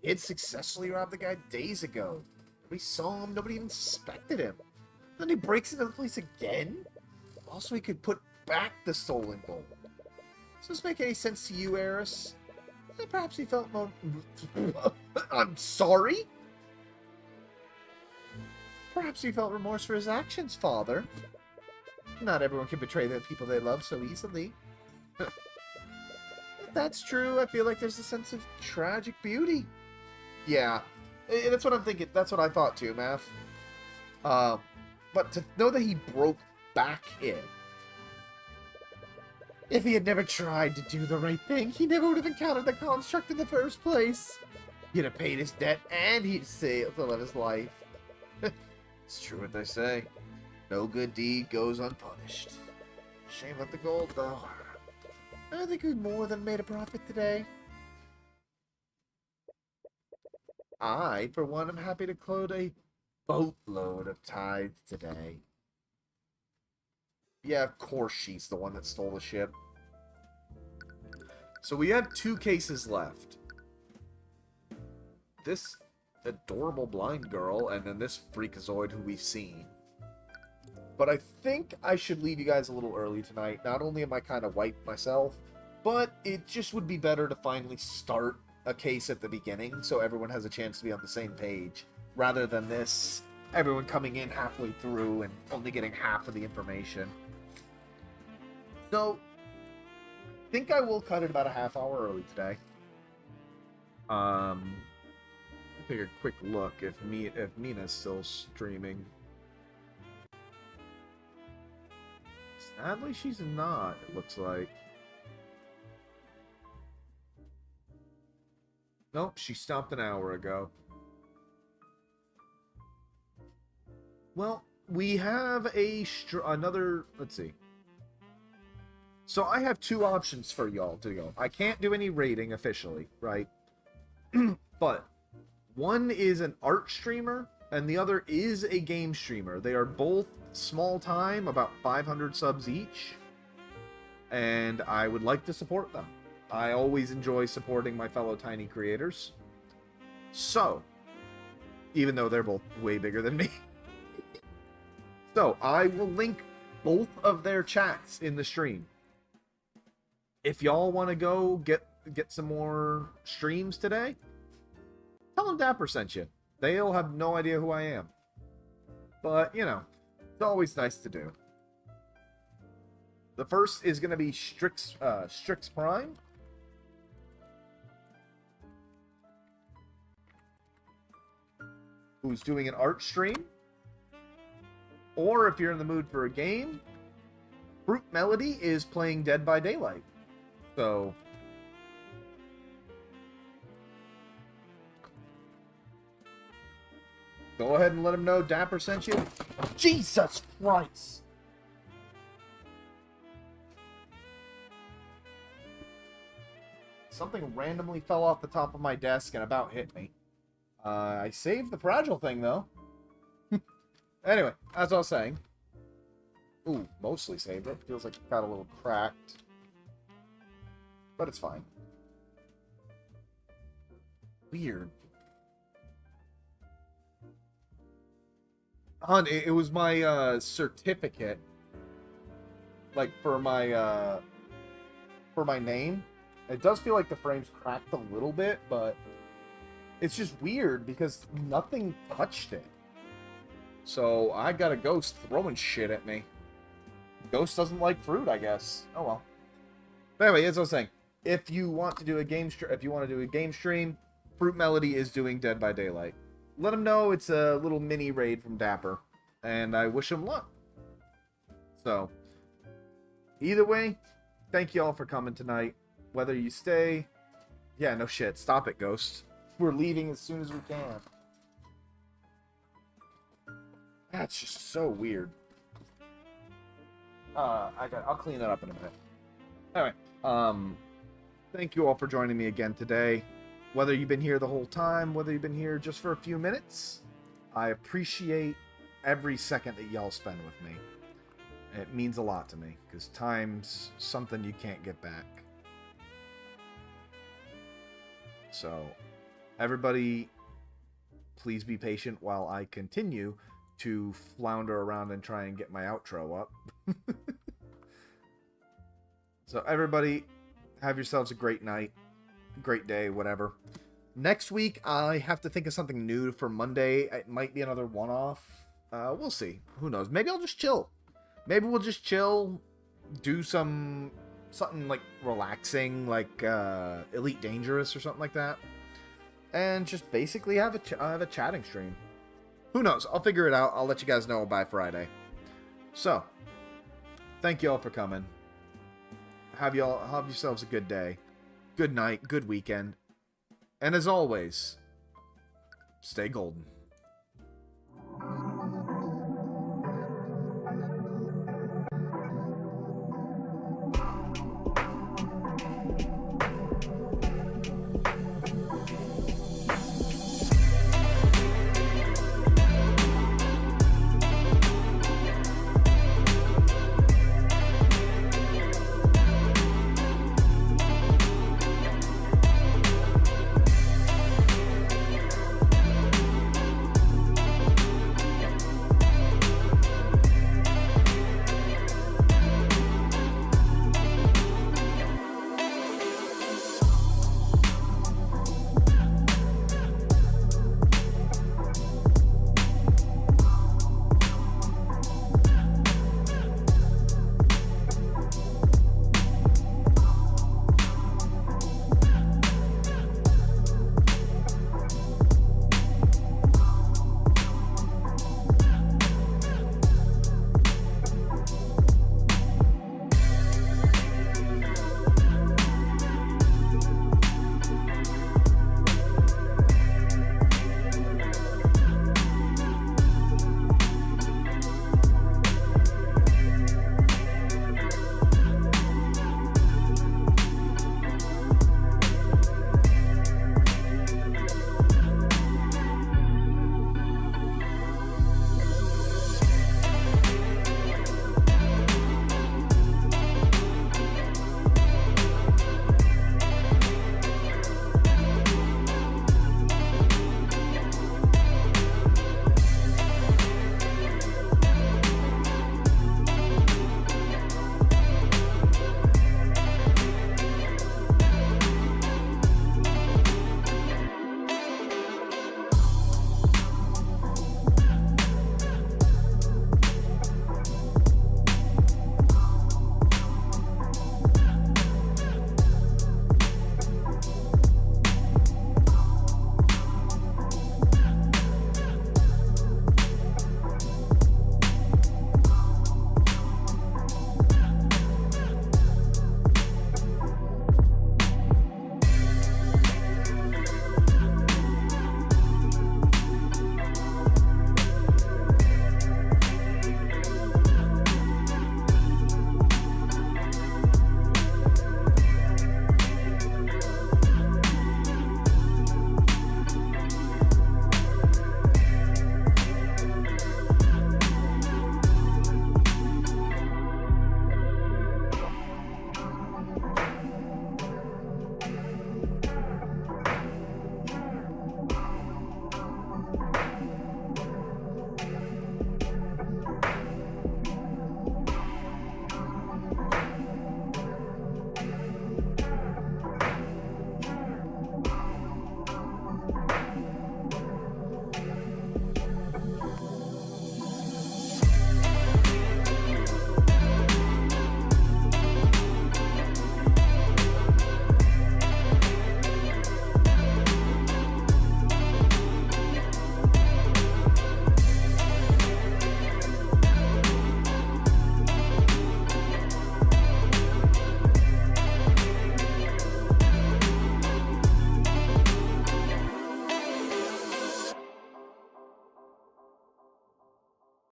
Kid successfully robbed the guy days ago. Nobody saw him, nobody even suspected him. Then he breaks into the place again? Also, he could put back the stolen gold. Does this make any sense to you, Eris? Perhaps he felt more... I'm sorry? Perhaps he felt remorse for his actions, Father. Not everyone can betray the people they love so easily. If that's true, I feel like there's a sense of tragic beauty. Yeah, that's what I'm thinking. That's what I thought too, Math. But to know that he broke back in. If he had never tried to do the right thing, he never would have encountered the construct in the first place. He'd have paid his debt, and he'd saved the love of his life. It's true what they say. No good deed goes unpunished. Shame about the gold, though. I think we more than made a profit today. I, for one, am happy to load a boatload of tithes today. Yeah, of course she's the one that stole the ship. So we have 2 cases left. This adorable blind girl, and then this freakazoid who we've seen. But I think I should leave you guys a little early tonight. Not only am I kind of wiped myself, but it just would be better to finally start a case at the beginning so everyone has a chance to be on the same page, rather than this, everyone coming in halfway through and only getting half of the information. So, I think I will cut it about a half hour early today. I'll take a quick look if Mina's still streaming. Sadly, she's not, it looks like. Nope, she stopped an hour ago. Well, we have another... Let's see. So I have 2 options for y'all to go. I can't do any rating officially, right? But one is an art streamer, and the other is a game streamer. They are both small time, about 500 subs each. And I would like to support them. I always enjoy supporting my fellow tiny creators. So, even though they're both way bigger than me. So, I will link both of their chats in the stream. If y'all want to go get some more streams today, tell them Dapper sent you. They'll have no idea who I am. But, you know, it's always nice to do. The first is going to be Strix Prime. Who's doing an art stream. Or if you're in the mood for a game, Fruit Melody is playing Dead by Daylight. So, Go ahead and let him know Dapper sent you. Jesus Christ! Something randomly fell off the top of my desk and about hit me. I saved the fragile thing, though. Anyway, as I was saying. Ooh, mostly saved it. Feels like it got a little cracked. But it's fine. Weird. Hon, it was my certificate. Like, for my name. It does feel like the frame's cracked a little bit, but it's just weird because nothing touched it. So I got a ghost throwing shit at me. Ghost doesn't like fruit, I guess. Oh well. But anyway, as I was saying, if you want to do a game stream, Fruit Melody is doing Dead by Daylight. Let him know it's a little mini raid from Dapper, and I wish him luck. So, either way, thank you all for coming tonight. Whether you stay... Yeah, no shit. Stop it, Ghost. We're leaving as soon as we can. That's just so weird. I'll clean that up in a minute. Anyway, thank you all for joining me again today. Whether you've been here the whole time, whether you've been here just for a few minutes, I appreciate every second that y'all spend with me. It means a lot to me, because time's something you can't get back. So, everybody, please be patient while I continue to flounder around and try and get my outro up. So, everybody, have yourselves a great night, great day, whatever. Next week, I have to think of something new for Monday. It might be another one-off. We'll see. Who knows? Maybe I'll just chill. Maybe we'll just chill, do something like relaxing, like Elite Dangerous or something like that, and just basically have a chatting stream. Who knows? I'll figure it out. I'll let you guys know by Friday. So, thank you all for coming. Have yourselves a good day, good night, good weekend, and as always, stay golden.